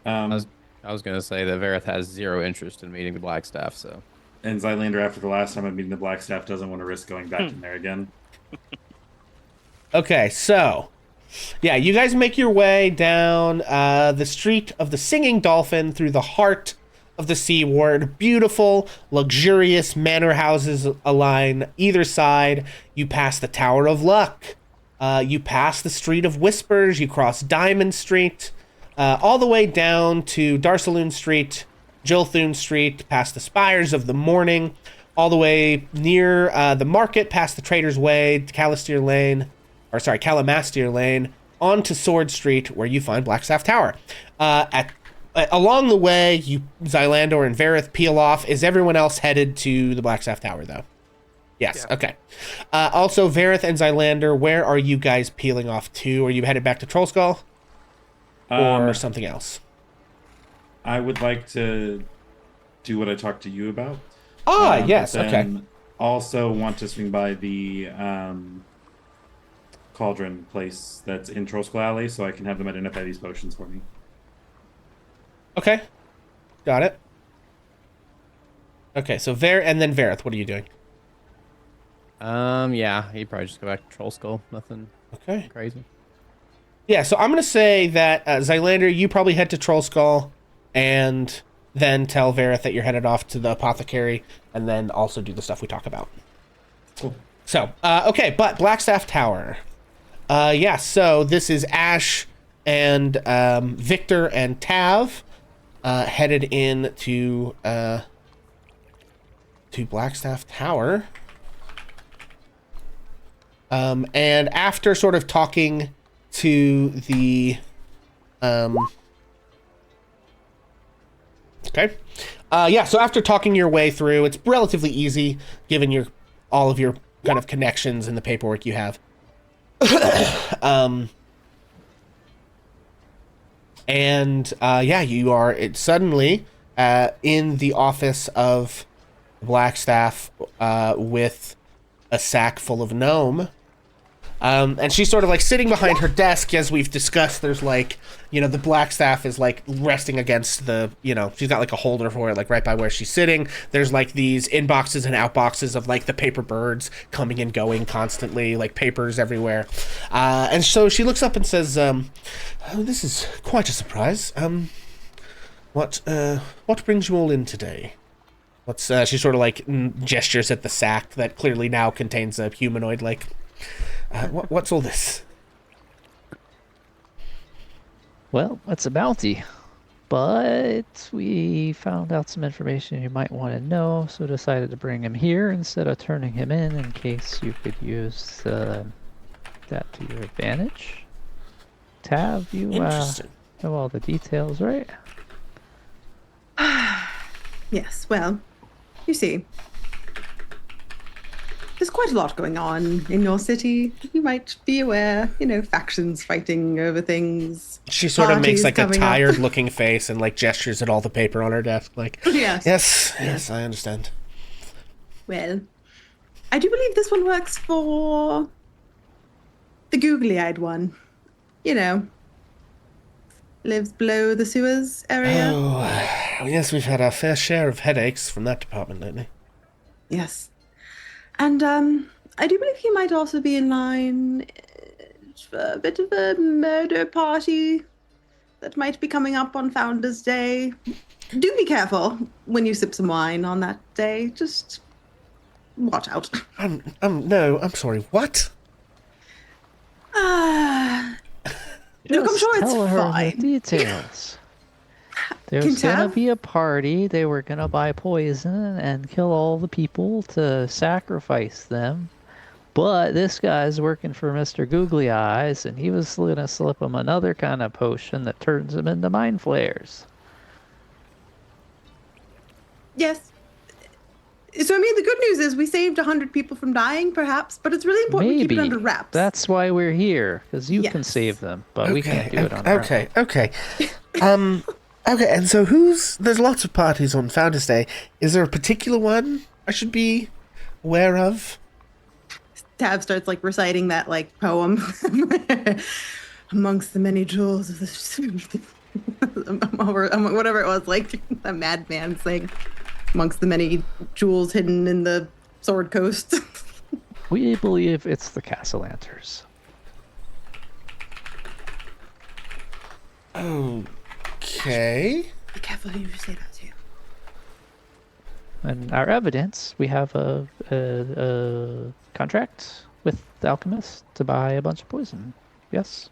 I was gonna say that Vareth has zero interest in meeting the Blackstaff, so And Zylander, after the last time of meeting the Blackstaff, doesn't want to risk going back in there again. Okay, so yeah, you guys make your way down the street of the Singing Dolphin through the heart of the seaward. Beautiful, luxurious manor houses align either side. You pass the Tower of Luck. You pass the Street of Whispers. You cross Diamond Street, all the way down to Darsaloon Street, Jilthun Street, past the Spires of the Morning, all the way near the market, past the Trader's Way, Calimaster Lane, onto Sword Street, where you find Blackstaff Tower. Along the way, Zylandor and Vareth peel off. Is everyone else headed to the Blackstaff Tower, though? Yes, Yeah. okay. Also, Vareth and Zylander, where are you guys peeling off to? Are you headed back to Trollskull? Or something else? I would like to do what I talked to you about. Yes, but okay. then Also want to swing by the cauldron place that's in Trollskull Alley, so I can have them identify these potions for me. Okay. Got it. Okay, so and then Vareth, what are you doing? yeah, he'd probably just go back to Troll Skull. Nothing Okay. crazy. Yeah, so I'm going to say that, Zylander, you probably head to Trollskull and then tell Vareth that you're headed off to the apothecary and then also do the stuff we talk about. Cool. So, okay, but Blackstaff Tower. Yeah, so this is Ash and Victor and Tav headed in to Blackstaff Tower. And after sort of talking to the okay. Yeah, so after talking your way through, it's relatively easy given all of your kind of connections and the paperwork you have. Yeah, you are suddenly in the office of Blackstaff with a sack full of gnome. And she's sort of like sitting behind her desk, as we've discussed. There's like, the Blackstaff is like resting against the, she's got like a holder for it, like right by where she's sitting. There's like these inboxes and outboxes of like the paper birds coming and going constantly, like papers everywhere. And so she looks up and says, oh, this is quite a surprise. What brings you all in today? She sort of like gestures at the sack that clearly now contains a humanoid, like, what's all this? Well, it's a bounty, but we found out some information you might want to know, so decided to bring him here instead of turning him in case you could use that to your advantage. Tav, you know all the details, right? Yes, well, you see, there's quite a lot going on in your city. You might be aware, factions fighting over things. She sort of makes parties like a coming up. tired-looking face and like gestures at all the paper on her desk, like, Yes. yes, I understand. Well, I do believe this one works for the googly-eyed one. Lives below the sewers area. Oh, yes, we've had our fair share of headaches from that department lately. Yes. And I do believe he might also be in line for a bit of a murder party that might be coming up on Founders Day. Do be careful when you sip some wine on that day. Just watch out. No, I'm sorry, what? Look, I'm Just sure it's tell her fine. the details. There's Can gonna Tav- be a party. They were gonna buy poison and kill all the people to sacrifice them. But this guy's working for Mr. Googly Eyes, and he was gonna slip him another kind of potion that turns him into mind flayers. Yes. So, I mean, the good news is we saved 100 people from dying, perhaps, but it's really important we keep it under wraps. That's why we're here, because you can Yes. save them, but we can't do it on our own. Okay. Okay, and so there's lots of parties on Founders Day. Is there a particular one I should be aware of? Tav starts like reciting that like poem amongst the many jewels of the whatever it was, like a madman thing, amongst the many jewels hidden in the Sword Coast. We believe it's the Castellanters. Okay. Be careful who you say that to. And our evidence, we have a contract with the alchemist to buy a bunch of poison. Yes.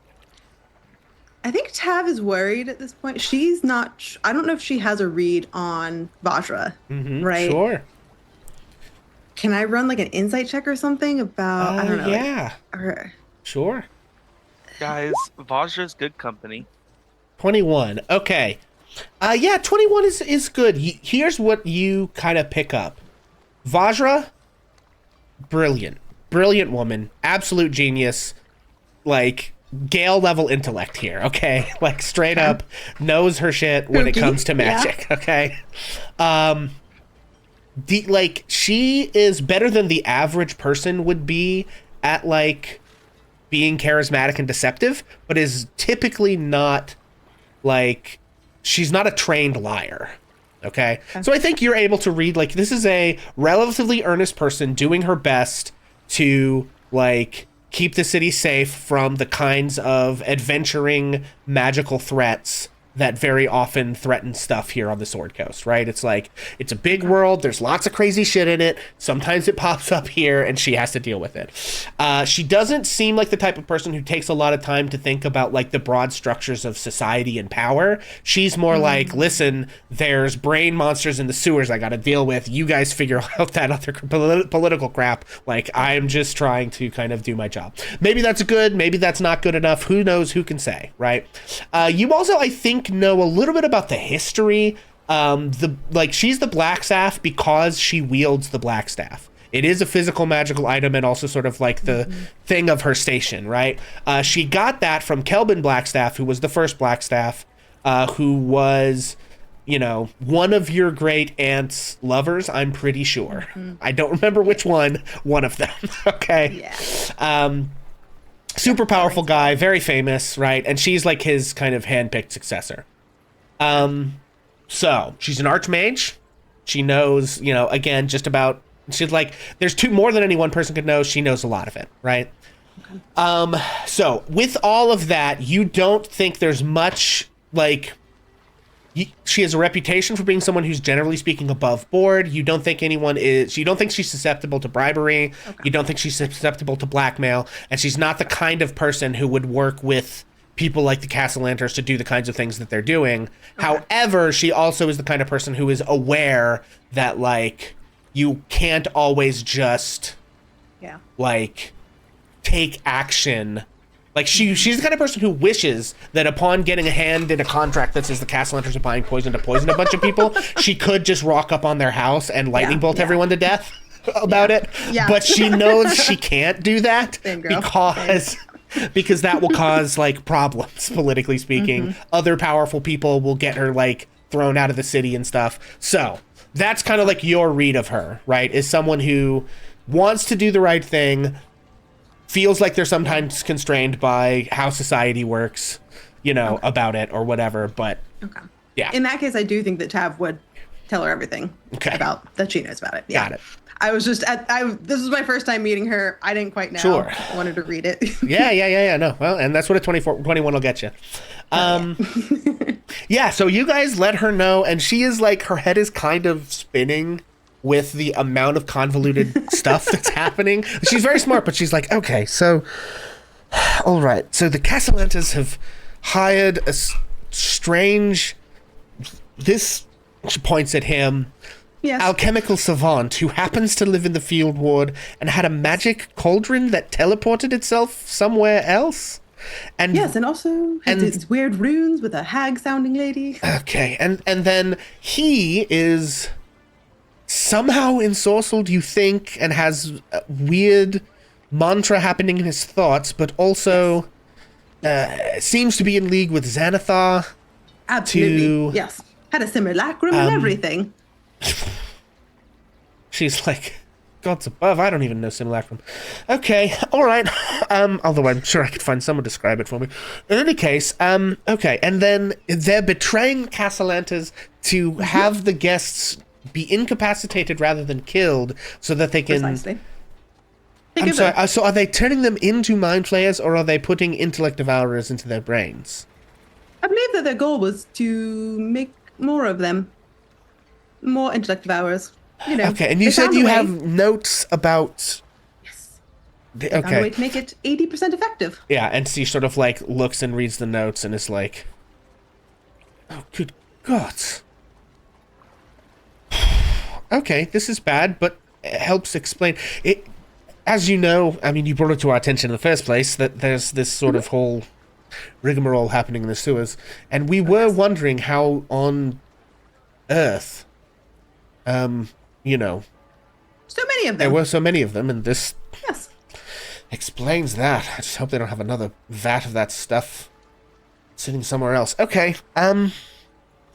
I think Tav is worried at this point. She's not. I don't know if she has a read on Vajra, right? Sure. Can I run like an insight check or something about? I don't know. Yeah. Or, Sure. Guys, Vajra's good company. 21. Okay. Yeah, 21 is good. Here's what you kind of pick up. Vajra, brilliant. Brilliant woman. Absolute genius. Like, Gale level intellect here, okay? Like, straight up knows her shit when it comes to magic, okay? Like, she is better than the average person would be at, like, being charismatic and deceptive, but is typically not, like, she's not a trained liar. Okay? So I think you're able to read, like, this is a relatively earnest person doing her best to, like, keep the city safe from the kinds of adventuring magical threats that very often threaten stuff here on the Sword Coast, right? It's like, it's a big world, there's lots of crazy shit in it, sometimes it pops up here, and she has to deal with it. She doesn't seem like the type of person who takes a lot of time to think about, like, the broad structures of society and power. She's more like, listen, there's brain monsters in the sewers I gotta deal with, you guys figure out that other political crap, like, I'm just trying to kind of do my job. Maybe that's good, maybe that's not good enough, who knows, who can say, right? You also, I think, know a little bit about the history. She's the black staff because she wields the black staff. It is a physical magical item and also sort of like the thing of her station, right? She got that from Kelvin Blackstaff, who was the first Blackstaff, who was, you know, one of your great aunt's lovers, I'm pretty sure. I don't remember which one of them. Okay. yeah. Super powerful guy, very famous, right? And she's like his kind of handpicked successor. So she's an archmage. She knows, you know, again, just about, she's like, there's more than any one person could know. She knows a lot of it, right? So with all of that, you don't think there's much, like, she has a reputation for being someone who's generally speaking above board. You don't think you don't think she's susceptible to bribery. You don't think she's susceptible to blackmail. And she's not the kind of person who would work with people like the Castellanters to do the kinds of things that they're doing. However, she also is the kind of person who is aware that, like, you can't always just, like, take action. Like, she's the kind of person who wishes that upon getting a hand in a contract that says the Castellanters are buying poison to poison a bunch of people, she could just rock up on their house and lightning bolt everyone to death about it. Yeah. But she knows she can't do that because that will cause, like, problems, politically speaking. Other powerful people will get her, like, thrown out of the city and stuff. So that's kind of like your read of her, right? Is someone who wants to do the right thing, feels like they're sometimes constrained by how society works, you know, about it or whatever, but yeah. In that case, I do think that Tav would tell her everything about that she knows about it. Yeah. Got it. I was just this was my first time meeting her. I didn't quite know. Sure. I wanted to read it. Yeah. No, well, and that's what a 21 will get you. Yeah, so you guys let her know, and she is like, her head is kind of spinning with the amount of convoluted stuff that's happening. She's very smart, but she's like, okay, so, all right. So the Castellanters have hired a strange, this, she points at him, Yes. alchemical savant who happens to live in the field ward and had a magic cauldron that teleported itself somewhere else. And Yes, and also has these weird runes with a hag-sounding lady. okay, and then he is somehow ensorcelled, you think, and has a weird mantra happening in his thoughts, but also seems to be in league with Xanathar. Absolutely. Yes. Had a simulacrum and everything. She's like, gods above, I don't even know simulacrum. Okay, all right. Although I'm sure I could find someone to describe it for me. In any case, okay, and then they're betraying Castellantas to have the guests be incapacitated rather than killed, so that they can. Precisely. I'm sorry. So are they turning them into mind flayers, or are they putting intellect devourers into their brains? I believe that their goal was to make more of them. More intellect devourers. You know, Okay, and you they said found a you way. have notes about. Yes. The, Found a way okay. to make it 80% effective. Yeah, and she sort of like looks and reads the notes and is like, "Oh, good God." Okay, this is bad, but it helps explain it. As you know, I mean, you brought it to our attention in the first place that there's this sort of whole rigmarole happening in the sewers, and we were wondering how on Earth, you know, So many of there them. were so many of them, and this Yes. explains that. I just hope they don't have another vat of that stuff sitting somewhere else. Okay, and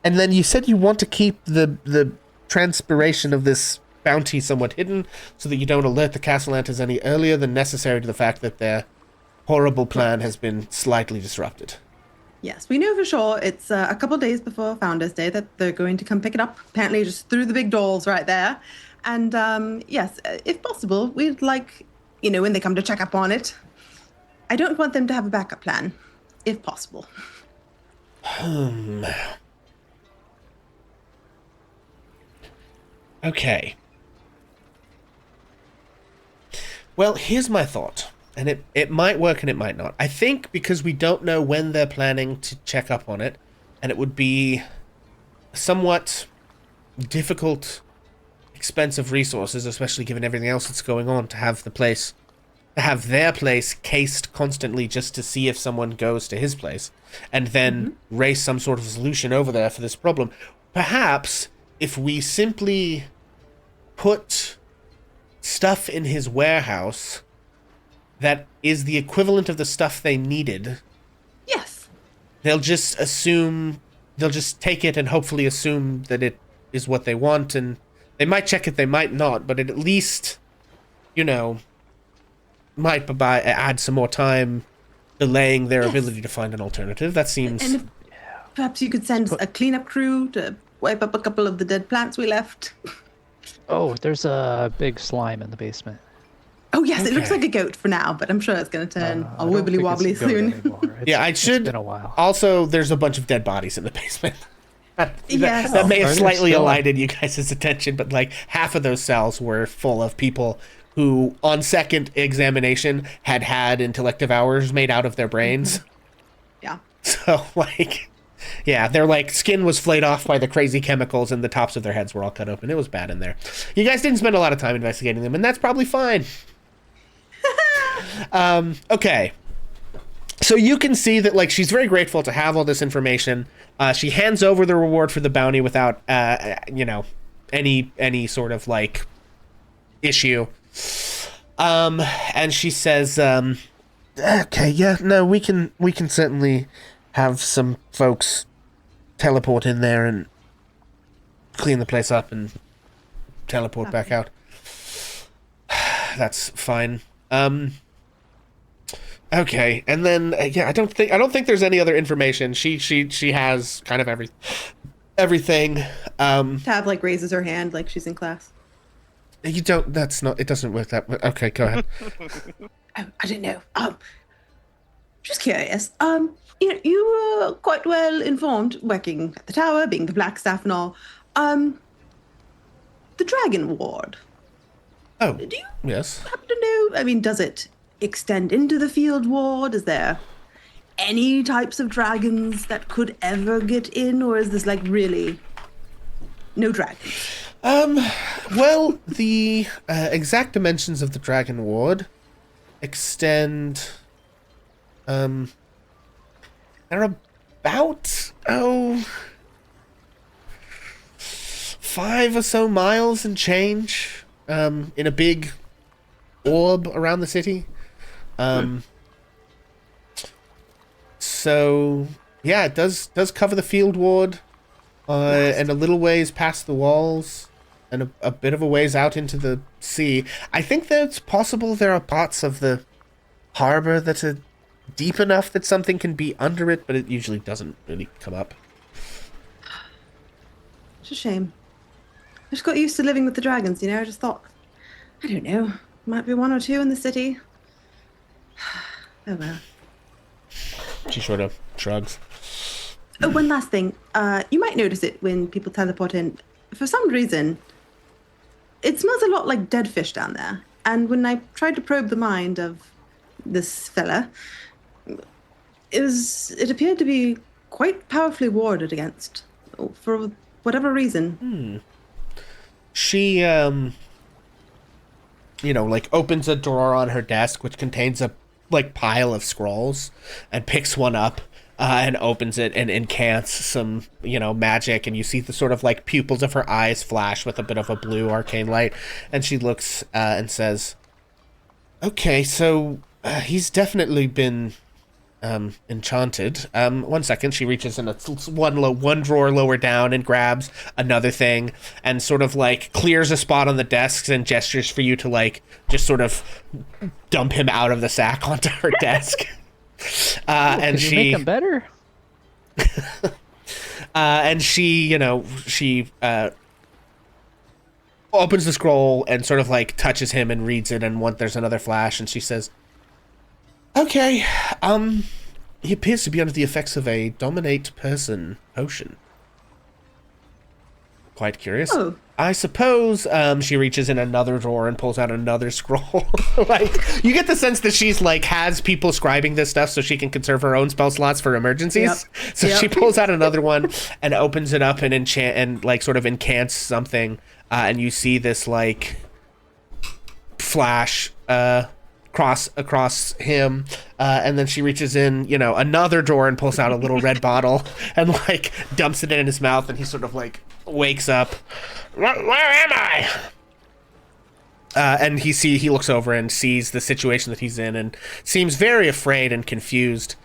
then you said you want to keep the transpiration of this bounty somewhat hidden so that you don't alert the Castellantas any earlier than necessary to the fact that their horrible plan has been slightly disrupted. Yes, we know for sure it's a couple days before Founders Day that they're going to come pick it up. Apparently, just through the big doors right there. And yes, if possible, we'd like, you know, when they come to check up on it, I don't want them to have a backup plan, if possible. Okay. Well, here's my thought. And it might work and it might not. I think because we don't know when they're planning to check up on it, and it would be somewhat difficult, expensive resources, especially given everything else that's going on, to have their place cased constantly just to see if someone goes to his place, and then race some sort of solution over there for this problem. Perhaps if we simply put stuff in his warehouse that is the equivalent of the stuff they needed, Yes. they'll just take it and hopefully assume that it is what they want, and they might check it, they might not, but it at least, you know, might add some more time delaying their ability to find an alternative. That seems... And if perhaps you could send a cleanup crew to wipe up a couple of the dead plants we left. Oh, there's a big slime in the basement. Oh, yes, it looks Okay. like a goat for now, but I'm sure it's going to turn I all don't think wibbly it's wobbly a goat soon. anymore. Yeah, I It's should... been a while. Also, there's a bunch of dead bodies in the basement. Yes. That may have Are there slightly still? elided you guys' attention, but like half of those cells were full of people who, on second examination, had intellective hours made out of their brains. Yeah. So, like, yeah, their like skin was flayed off by the crazy chemicals, and the tops of their heads were all cut open. It was bad in there. You guys didn't spend a lot of time investigating them, and that's probably fine. Okay. So you can see that, like, she's very grateful to have all this information. She hands over the reward for the bounty without, you know, any sort of like issue. And she says, "Okay, yeah, no, we can certainly have some folks teleport in there and clean the place up and teleport back out. That's fine." Okay, and then yeah, I don't think there's any other information. She has kind of everything. Tab like raises her hand like she's in class. You don't. That's not. It doesn't work that way. Okay, go ahead. Oh, I don't know. Just curious. You know, you were quite well informed, working at the tower, being the black staff and all. The Dragon Ward. Oh, Do you yes. happen to know? I mean, does it extend into the Field Ward? Is there any types of dragons that could ever get in, or is this like really no dragons? Well, the exact dimensions of the Dragon Ward extend, they're about, 5 or so miles and change, in a big orb around the city. So, yeah, it does cover the field ward, and a little ways past the walls, and a bit of a ways out into the sea. I think that it's possible there are parts of the harbor that are deep enough that something can be under it, but it usually doesn't really come up. It's a shame. I just got used to living with the dragons, you know? I just thought, I don't know, might be 1 or 2 in the city. Oh well. She sort of shrugs. Oh, one last thing. You might notice it when people teleport in. For some reason, it smells a lot like dead fish down there. And when I tried to probe the mind of this fella, it appeared to be quite powerfully warded against, for whatever reason. She, opens a drawer on her desk, which contains a, pile of scrolls, and picks one up, and opens it and incants some, magic, and you see the sort of, pupils of her eyes flash with a bit of a blue arcane light, and she looks, and says, okay, so, he's definitely been, enchanted. 1 second, she reaches in one drawer lower down and grabs another thing and sort of clears a spot on the desks and gestures for you to just sort of dump him out of the sack onto her desk. And Can she you make them better? and she opens the scroll and sort of touches him and reads it, and there's another flash, and she says, okay, he appears to be under the effects of a dominate person potion. Quite curious. Oh. I suppose, she reaches in another drawer and pulls out another scroll. You get the sense that she's, has people scribing this stuff so she can conserve her own spell slots for emergencies. Yep. So Yep. she pulls out another one and opens it up and sort of incants something, and you see this, flash, across him, and then she reaches in, another drawer and pulls out a little red bottle and dumps it in his mouth, and he sort of wakes up. Where am I? And he looks over and sees the situation that he's in and seems very afraid and confused.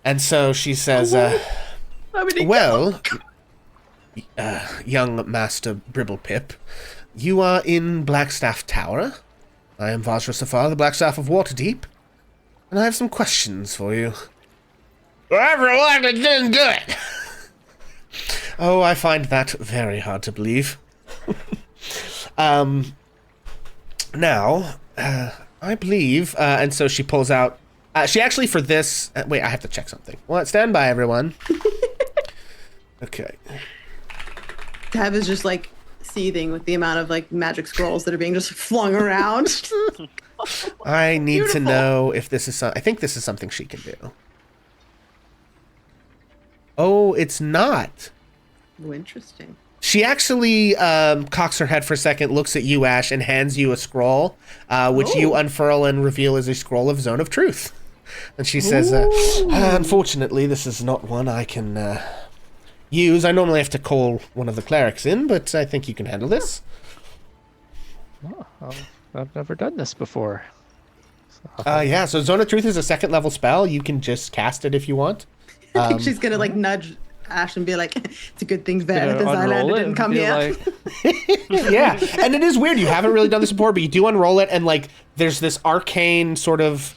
And so she says, well, young Master Bribblepip, you are in Blackstaff Tower. I am Vajra Safar, the Blackstaff of Waterdeep, and I have some questions for you. Everyone that didn't do it! Oh, I find that very hard to believe. Now, I believe, and so she pulls out, she actually for this, wait, I have to check something. Well, stand by, everyone. Okay. Tab is just seething with the amount of magic scrolls that are being just flung around. I need Beautiful. to know if this is, I think this is something she can do. Oh, it's not. Oh, interesting. She actually cocks her head for a second, looks at you, Ash, and hands you a scroll, which you unfurl and reveal as a scroll of Zone of Truth. And she says, unfortunately, this is not one I can use. I normally have to call one of the clerics in, but I think you can handle this. Oh, I've never done this before. Yeah, so Zone of Truth is a 2nd level spell. You can just cast it if you want. I think she's gonna nudge Ash and be like, "It's a good thing Van the Zylander didn't come here." Yeah, and it is weird. You haven't really done this before, but you do unroll it, and there's this arcane sort of,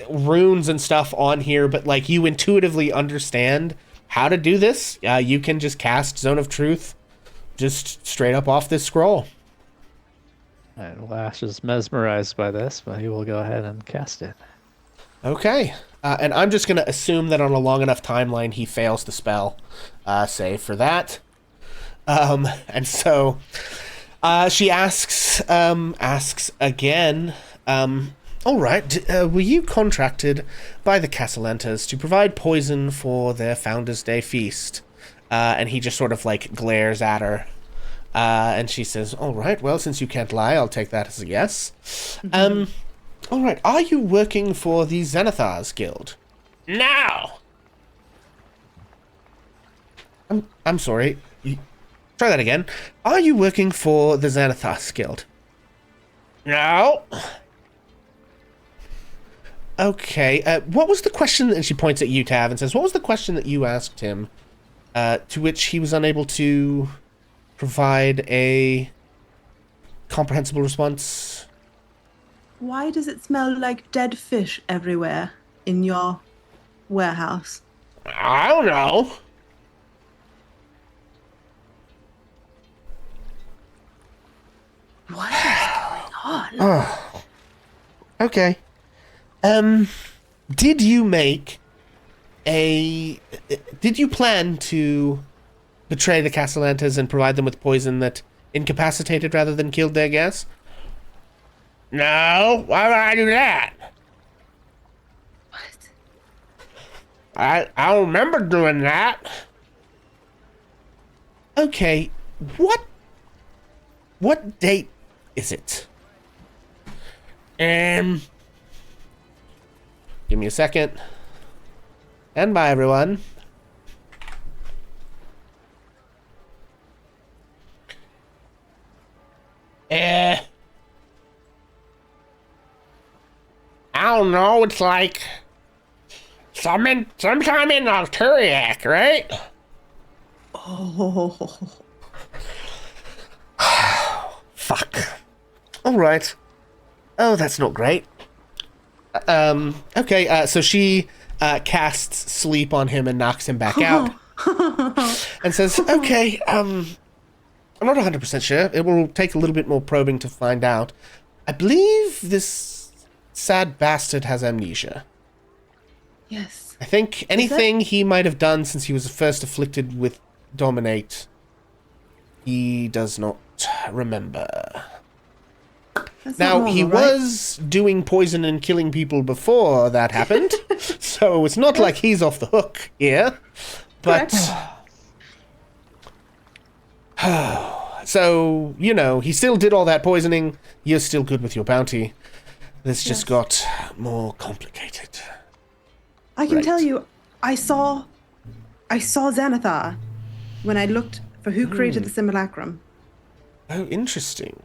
runes and stuff on here, but you intuitively understand how to do this. You can just cast Zone of Truth, just straight up off this scroll. And Lash is mesmerized by this, but he will go ahead and cast it. Okay. And I'm just going to assume that on a long enough timeline he fails the spell save for that. And so she asks again, All right. Were you contracted by the Castellantas to provide poison for their Founders' Day feast? And he just sort of like glares at her. And she says, all right, well, since you can't lie, I'll take that as a yes. All right, are you working for the Xanathar's Guild? No! I'm sorry. Try that again. Are you working for the Xanathar's Guild? No. Okay, what was the question? And she points at you, Tav, and says, what was the question that you asked him, to which he was unable to provide a comprehensible response? Why does it smell like dead fish everywhere in your warehouse? I don't know. What is going on? Okay. Did you make a... Did you plan to betray the Castellantas and provide them with poison that incapacitated rather than killed their guests? No, why would I do that? What? I don't remember doing that. Okay, what date is it? Give me a second. And bye, everyone. I don't know, it's like sometime in Arturiac, right? Oh. Fuck. Alright. Oh, that's not great. Okay, so she casts sleep on him and knocks him back out. And says, okay, I'm not 100% sure. It will take a little bit more probing to find out. I believe this sad bastard has amnesia. Yes. I think anything he might have done since he was first afflicted with Dominate, he does not remember. That's Now, not normal, he right? was doing poison and killing people before that happened, so it's not like he's off the hook here. But, so, you know, he still did all that poisoning. You're still good with your bounty. This just got more complicated. I can Right. tell you, I saw Xanathar when I looked for who created the simulacrum. Oh, interesting.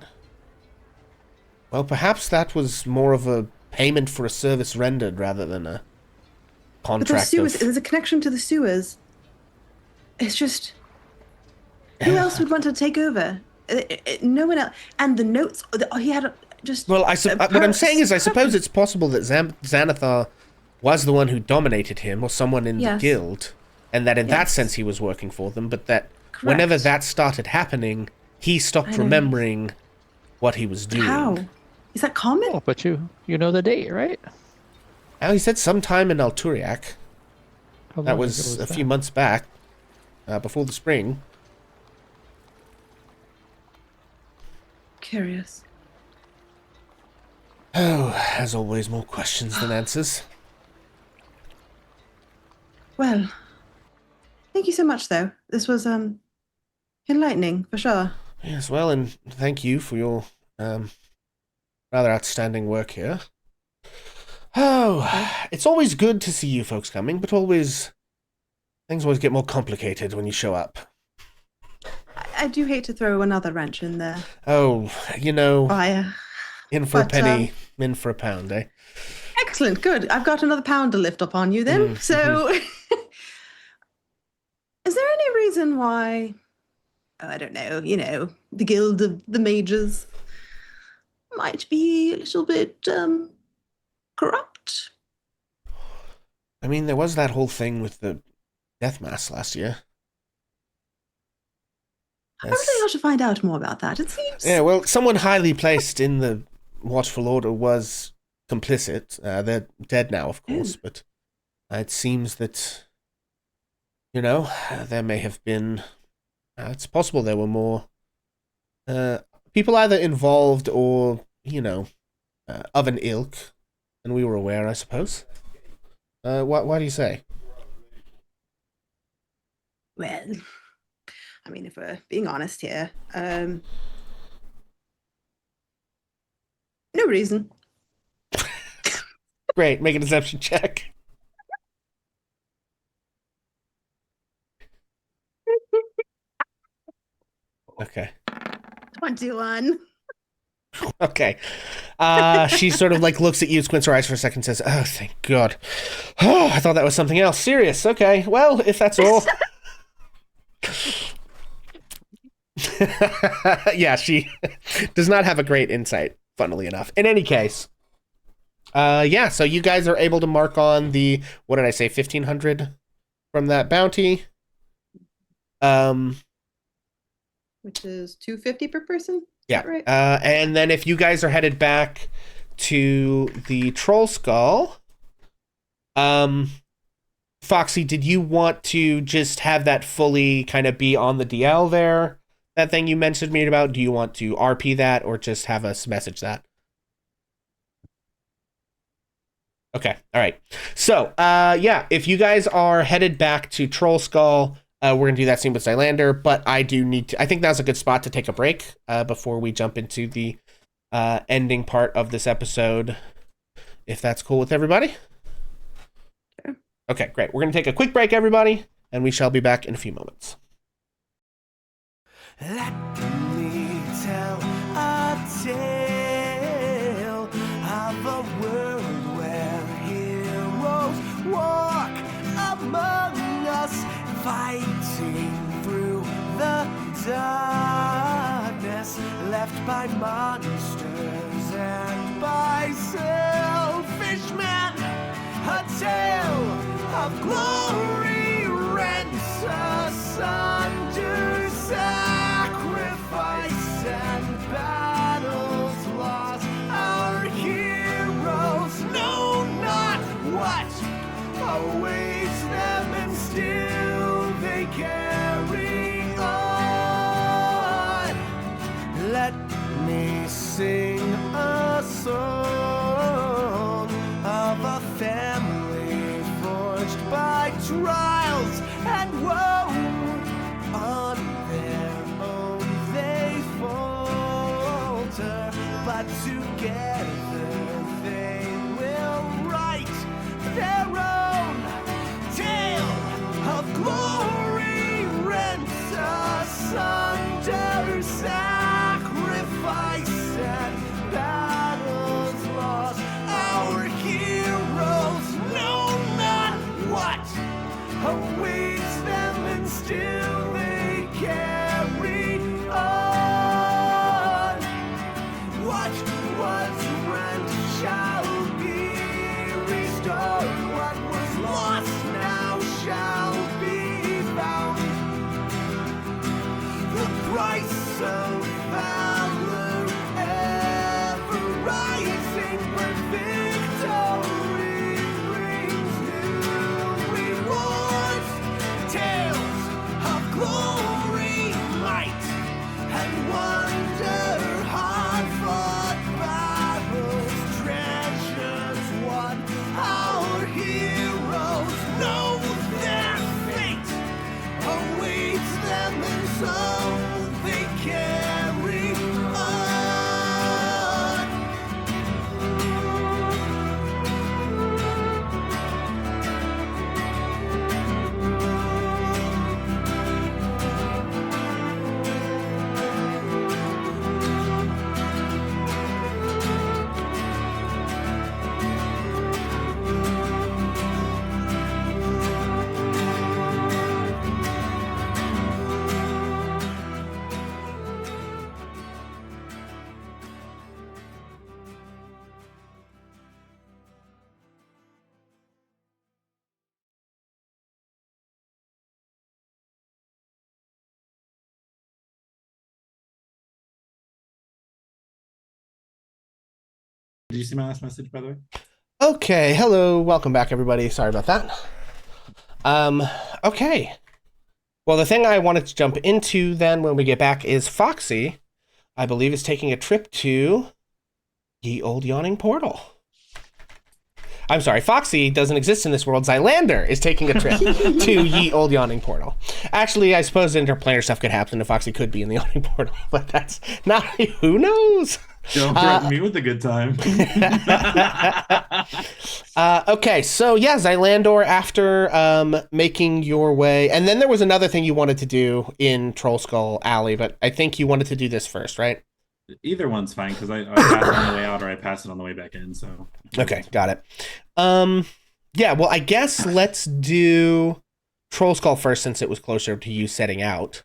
Well, perhaps that was more of a payment for a service rendered rather than a But those contract sewers, of... there's a connection to the sewers. It's just, who else would want to take over? No one else. And the notes, he had just. Well, what I'm saying is I suppose it's possible that Xanathar was the one who dominated him, or someone in the Yes. guild, and that in that Yes. sense he was working for them, but that whenever Correct. that started happening, he stopped I know. remembering what he was doing. How? Is that common? Oh, but you know the date, right? Well, he said sometime in Alturiac. How That long was ago a few that? months back, before the spring. Curious. Oh, as always, more questions than answers. Well, thank you so much, though. This was enlightening for sure. Yes, well, and thank you for your rather outstanding work here. Oh, it's always good to see you folks coming, but things always get more complicated when you show up. I do hate to throw another wrench in there. Oh, you know, Fire. in for a but, penny, in for a pound, eh? Excellent. Good. I've got another pound to lift up on you then. So, is there any reason why? Oh, I don't know. You know, the Guild of the Mages might be a little bit corrupt. I mean, there was that whole thing with the death mass last year. I really ought to find out more about that. It seems. Yeah, well, someone highly placed in the Watchful Order was complicit. They're dead now, of course, but it seems that, you know, there may have been... it's possible there were more people either involved or, you know, of an ilk and we were aware, I suppose. What do you say? Well, I mean, if we're being honest here, no reason. Great, make a deception check. Okay. 21. Okay. She sort of like looks at you, squints her eyes for a second, says, "Oh, thank God. Oh, I thought that was something else. Serious. Okay. Well, if that's all." Yeah, she does not have a great insight, funnily enough. In any case, yeah, so you guys are able to mark on the, what did I say, 1,500 from that bounty. Which is 250 per person? Yeah. Right. And then if you guys are headed back to the Troll Skull, Foxy, did you want to just have that fully kind of be on the DL there? That thing you mentioned me about? Do you want to RP that or just have us message that? Okay. All right. So, yeah, if you guys are headed back to Troll Skull, we're going to do that scene with Zylander, but I do need to, I think that's a good spot to take a break before we jump into the ending part of this episode, if that's cool with everybody. Sure. Okay, great. We're going to take a quick break, everybody, and we shall be back in a few moments. Let me tell a tale of a world where heroes walk among us, fighting through the darkness left by monsters and by selfish men. A tale of glory rents asunder, sacrifice and battles lost. Our heroes know not what awaits them, and still they carry on. Let me sing a song of a family forged by trials and woe. On their own they falter, but together they will write their own tale of glory, rents asunder, sacrifice and battles lost. Our heroes know not what awaits them, and still they carry on. What was rent shall be restored. What was lost now shall be found. The price of valor ever rising, but victory brings new rewards. Tales of glory, might, and wonder, hard-fought battles, treasures won. Our heroes know their fate awaits them, and so they carry on. Did you see my last message, by the way? Okay, hello, welcome back, everybody. Sorry about that. Okay. Well, the thing I wanted to jump into then when we get back is Foxy, I believe, is taking a trip to Ye Old Yawning Portal. I'm sorry, Foxy doesn't exist in this world. Zylander is taking a trip to Ye Old Yawning Portal. Actually, I suppose interplanar stuff could happen, and Foxy could be in the Yawning Portal, but that's not. Who knows? Don't threaten me with a good time. Okay, so yeah, Zylandor, after making your way, and then there was another thing you wanted to do in Troll Skull Alley, but I think you wanted to do this first, right? Either one's fine because I pass it on the way out or I pass it on the way back in. So Okay, got it. Yeah, well, I guess let's do Troll Skull first since it was closer to you setting out.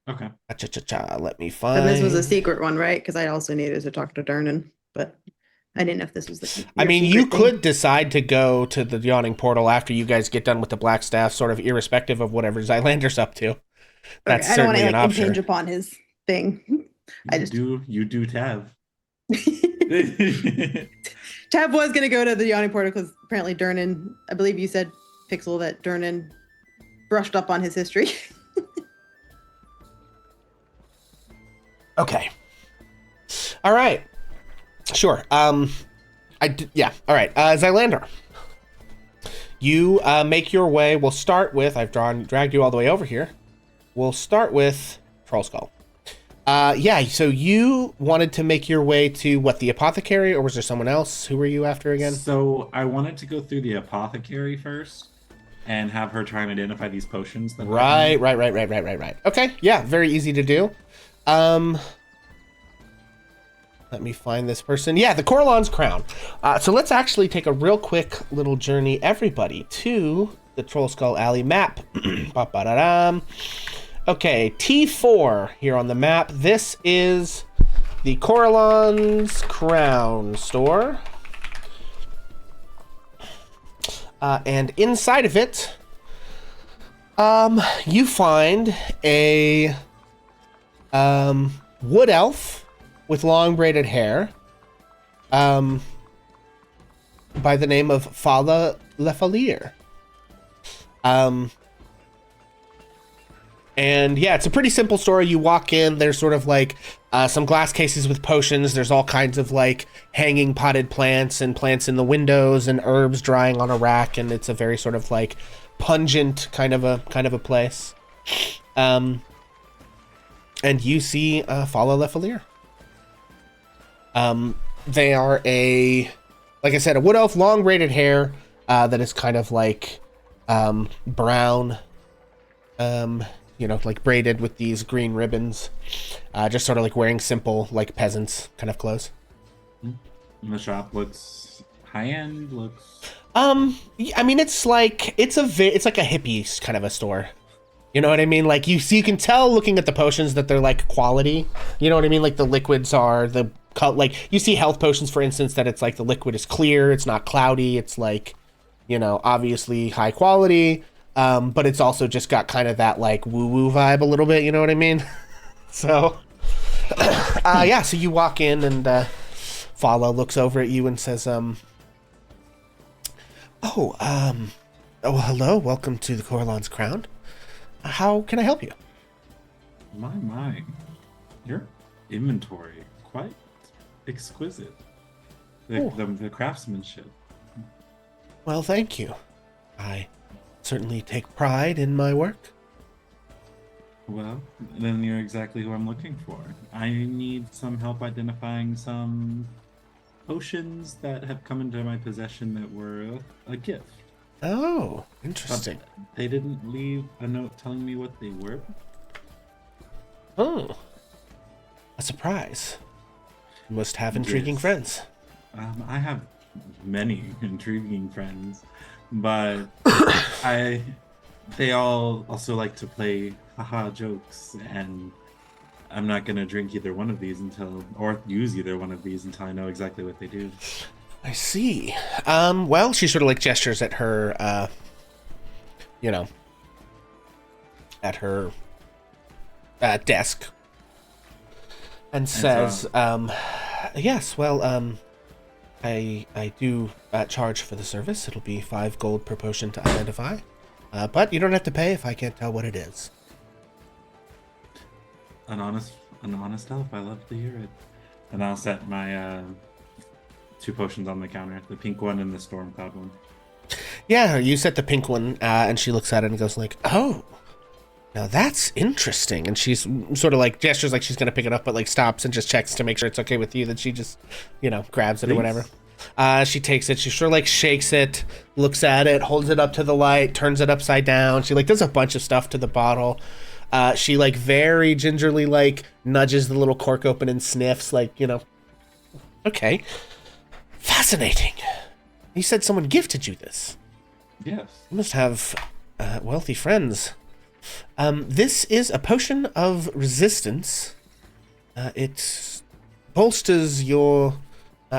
okay. Cha-cha-cha, let me find. And this was a secret one, right? Because I also needed to talk to Durnan, but I didn't know if this was the. I mean, you could decide to go to the Yawning Portal after you guys get done with the Black Staff, sort of irrespective of whatever Zylander's up to. That's I don't want certainly to an option. impinge upon his thing. You do Tav. Tab was going to go to the Yawning Portal because apparently Durnan, I believe you said, Pixel, that Durnan brushed up on his history. Okay. All right. Sure. Yeah. All right. Zylander. You make your way. We'll start with. I've dragged you all the way over here. We'll start with Troll Skull. Yeah. So you wanted to make your way to what, the apothecary, or was there someone else? Who were you after again? So I wanted to go through the apothecary first and have her try and identify these potions. That Right. Okay. Yeah. Very easy to do. Let me find this person. Yeah, the Coralon's Crown. So let's actually take a real quick little journey, everybody, to the Troll Skull Alley map. Ba-ba-da-dam. Okay, T4 here on the map. This is the Coralon's Crown store. And inside of it, you find a wood elf with long braided hair, by the name of Fala Lefalier. And yeah, it's a pretty simple story. You walk in, there's sort of like some glass cases with potions. There's all kinds of like hanging potted plants and plants in the windows and herbs drying on a rack, and it's a very sort of like pungent kind of a place. And you see Fala Lefalier. They are like I said, a wood elf, long braided hair that is kind of like brown, like braided with these green ribbons, just sort of like wearing simple, like peasants kind of clothes. And the shop looks high end. I mean, it's like it's like a hippie kind of a store. You know what I mean? Like you can tell looking at the potions that they're like quality. You know what I mean? Like the liquids are like you see health potions, for instance, that it's like the liquid is clear, it's not cloudy, it's like, obviously high quality. But it's also just got kind of that like woo-woo vibe a little bit, you know what I mean? So, yeah, so you walk in and Fala looks over at you and says, oh, hello, welcome to the Coralon's Crown. How can I help you? My, your inventory, quite exquisite. The craftsmanship. Well, thank you. I certainly take pride in my work. Well, then you're exactly who I'm looking for. I need some help identifying some potions that have come into my possession that were a gift. Oh, interesting. They didn't leave a note telling me what they were. Oh, a surprise. You must have intriguing friends. I have many intriguing friends, but they all also like to play haha jokes, and I'm not gonna drink either one of these or use either one of these until I know exactly what they do. I see. Well, she sort of like gestures at her, at her desk and says, yes, well, I do charge for the service. It'll be 5 gold per potion to identify. But you don't have to pay if I can't tell what it is. An honest elf. I love to hear it. And I'll set my two potions on the counter, the pink one and the storm cloud one. Yeah, you set the pink one, and she looks at it and goes like, "Oh, now that's interesting." And she's sort of like gestures like she's gonna pick it up, but like stops and just checks to make sure it's okay with you. That she just, grabs it or whatever. She takes it. She sort of like shakes it, looks at it, holds it up to the light, turns it upside down. She like does a bunch of stuff to the bottle. She like very gingerly like nudges the little cork open and sniffs like, okay, fascinating. You said someone gifted you this. Yes. You must have wealthy friends. This is a potion of resistance. It bolsters your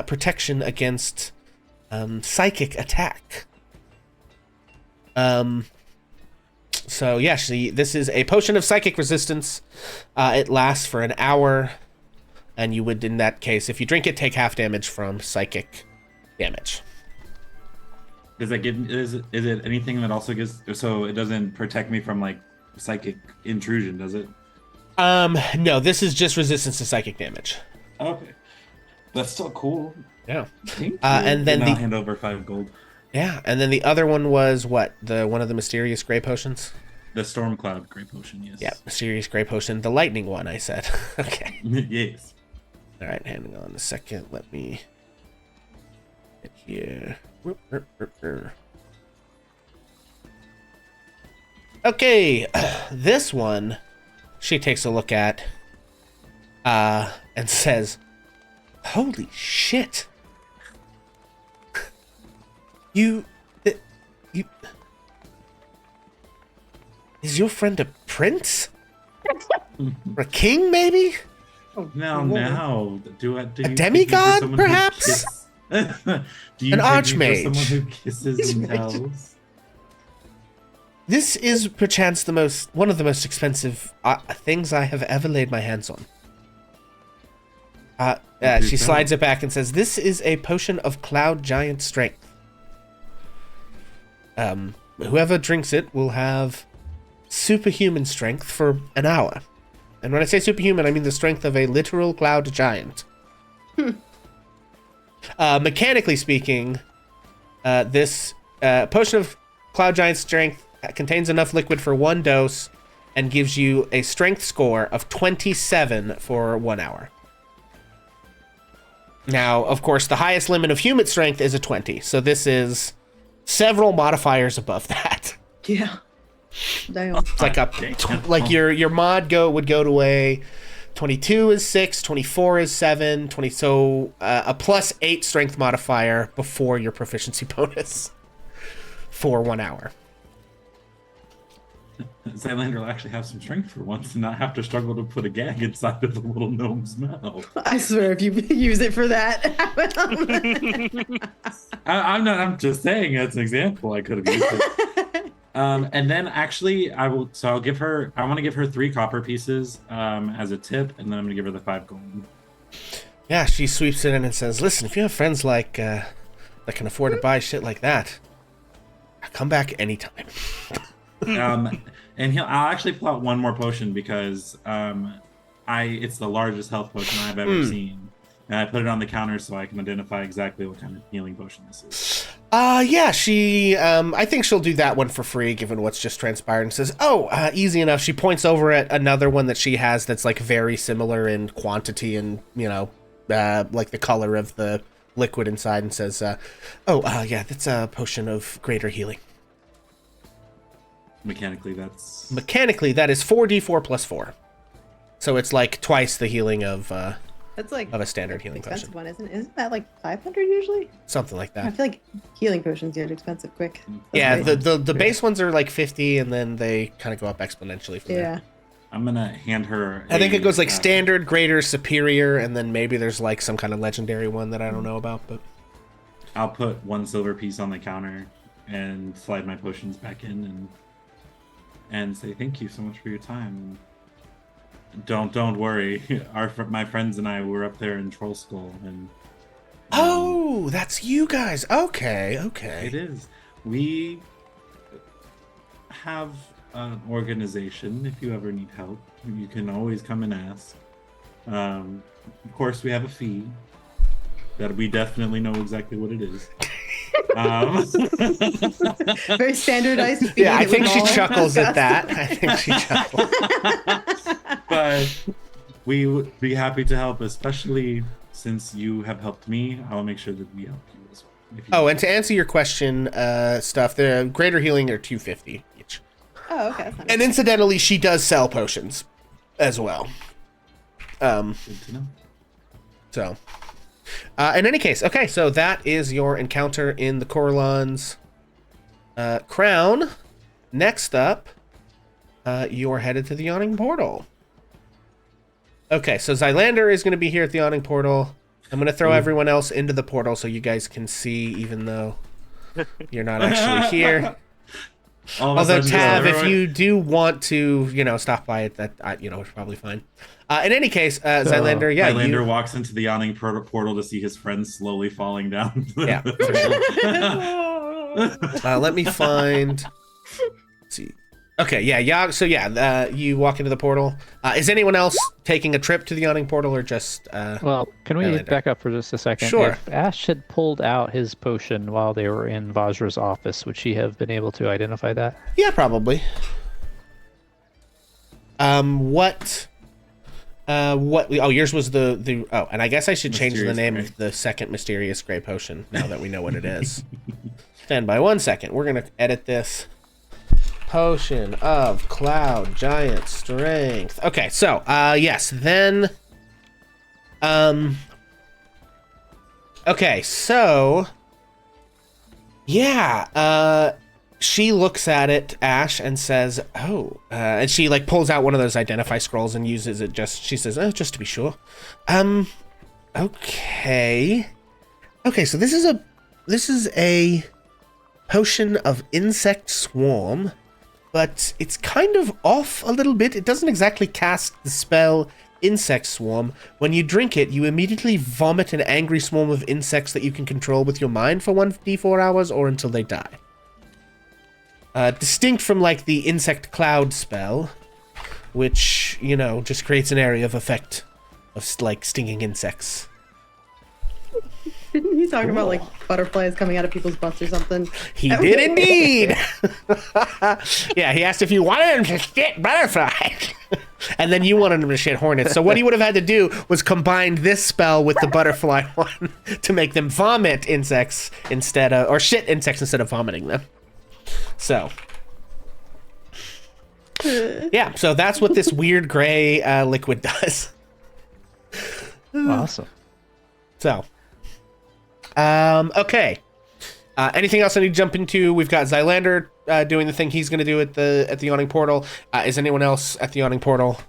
protection against psychic attack. So yeah, this is a potion of psychic resistance. It lasts for an hour, and you would, in that case, if you drink it, take half damage from psychic damage. Does that give? Is it anything that also gives? So it doesn't protect me from like psychic intrusion, does it? No. This is just resistance to psychic damage. Okay, that's still cool. Yeah. Thank you. And then I'll hand over 5 gold. Yeah, and then the other one was what? One of the mysterious gray potions? The storm cloud gray potion. Yes. Yeah, mysterious gray potion. The lightning one, I said. Okay. Yes. All right, hang on a second. Let me get here. Okay, this one, she takes a look at, and says, "Holy shit! You, is your friend a prince? Or a king, maybe? Now, do a demigod, perhaps? Do you An take me archmage. for someone who kisses and tells? This is perchance one of the most expensive things I have ever laid my hands on." She slides it back and says, "This is a potion of cloud giant strength. Whoever drinks it will have superhuman strength for an hour. And when I say superhuman, I mean the strength of a literal cloud giant." Mechanically speaking, this potion of cloud giant strength contains enough liquid for 1 dose and gives you a strength score of 27 for 1 hour. Now, of course, the highest limit of human strength is a 20, so this is several modifiers above that. Yeah. Damn. It's like your mod would go to a 22 is 6, 24 is 7, 20, so a plus 8 strength modifier before your proficiency bonus for 1 hour. Zylander will actually have some strength for once and not have to struggle to put a gag inside of the little gnome's mouth. I swear, if you use it for that. I'm just saying that's an example. I could have used it. And then actually I want to give her 3 copper pieces as a tip, and then I'm gonna give her the 5 gold. Yeah, she sweeps it in and says, "Listen, if you have friends like that can afford to buy shit like that, come back anytime." And I'll actually pull out 1 more potion because it's the largest health potion I've ever seen. And I put it on the counter so I can identify exactly what kind of healing potion this is. Yeah, she, I think she'll do that one for free, given what's just transpired, and says, easy enough. She points over at another one that she has that's, like, very similar in quantity and, like the color of the liquid inside, and says, yeah, that's a potion of greater healing. Mechanically, that is 4d4 plus 4. So it's, like, twice the healing of That's like a standard healing expensive potion. one, isn't that like 500 usually? Something like I that. feel like healing potions get expensive quick. Yeah, the base ones are like 50, and then they kind of go up exponentially from there. I'm gonna hand her. I think it goes like standard, greater, superior, and then maybe there's like some kind of legendary one that I don't know about. But I'll put 1 silver piece on the counter and slide my potions back in and say thank you so much for your time. Don't worry. My friends and I were up there in Troll Skull, and oh, that's you guys. Okay. it is. We have an organization. If you ever need help, you can always come and ask. Of course, we have a fee. that we definitely know exactly what it is. Very standardized feed. Yeah, I think she with all chuckles at mascots. that. I think she chuckles. But we would be happy to help, especially since you have helped me. I'll make sure that we help you as well. if you Oh, need. and to answer your question, stuff, the greater healing are $250 each. Oh, okay. That's not And incidentally, she does sell potions as well. Good to know. So, in any case, okay, so that is your encounter in the Corlon's crown. Next up, you're headed to the Yawning Portal. Okay, so Zylander is going to be here at the Yawning Portal. I'm going to throw everyone else into the portal so you guys can see, even though you're not actually here. All of a Although, sudden, Tav, if everyone- you do want to, stop by it, that, it's probably fine. In any case, Zylander, yeah, Highlander walks into the yawning portal to see his friends slowly falling down. Yeah, for let me find. Let's see. Okay, yeah. So you walk into the portal. Is anyone else taking a trip to the Yawning Portal, or just? Well, can we Highlander. back up for just a second? Sure. If Ash had pulled out his potion while they were in Vajra's office, would she have been able to identify that? Yeah, probably. What? Oh, yours was the. Oh, and I guess I should change the Mysterious name Gray. of the second mysterious gray potion now that we know what it is. Stand by 1 second. We're gonna edit this. Potion of Cloud Giant Strength. Okay, so yes, then. Okay, so. Yeah. She looks at it, Ash, and says, "Oh," and she pulls out one of those identify scrolls and uses it. She says, "Oh, just to be sure." Okay. Okay, so this is a potion of insect swarm, but it's kind of off a little bit. It doesn't exactly cast the spell insect swarm. When you drink it, you immediately vomit an angry swarm of insects that you can control with your mind for 1d4 hours or until they die. Distinct from the insect cloud spell, which, just creates an area of effect of stinging insects. Didn't he talk about butterflies coming out of people's butts or something? He did indeed! Yeah, he asked if you wanted him to shit butterflies. And then you wanted him to shit hornets. So what he would have had to do was combine this spell with the butterfly one to make them vomit insects instead of, or shit insects instead of vomiting them. So, yeah, so that's what this weird gray liquid does. Awesome. So, okay. Anything else I need to jump into? We've got Zylander doing the thing he's going to do at the Yawning Portal. Is anyone else at the Yawning Portal?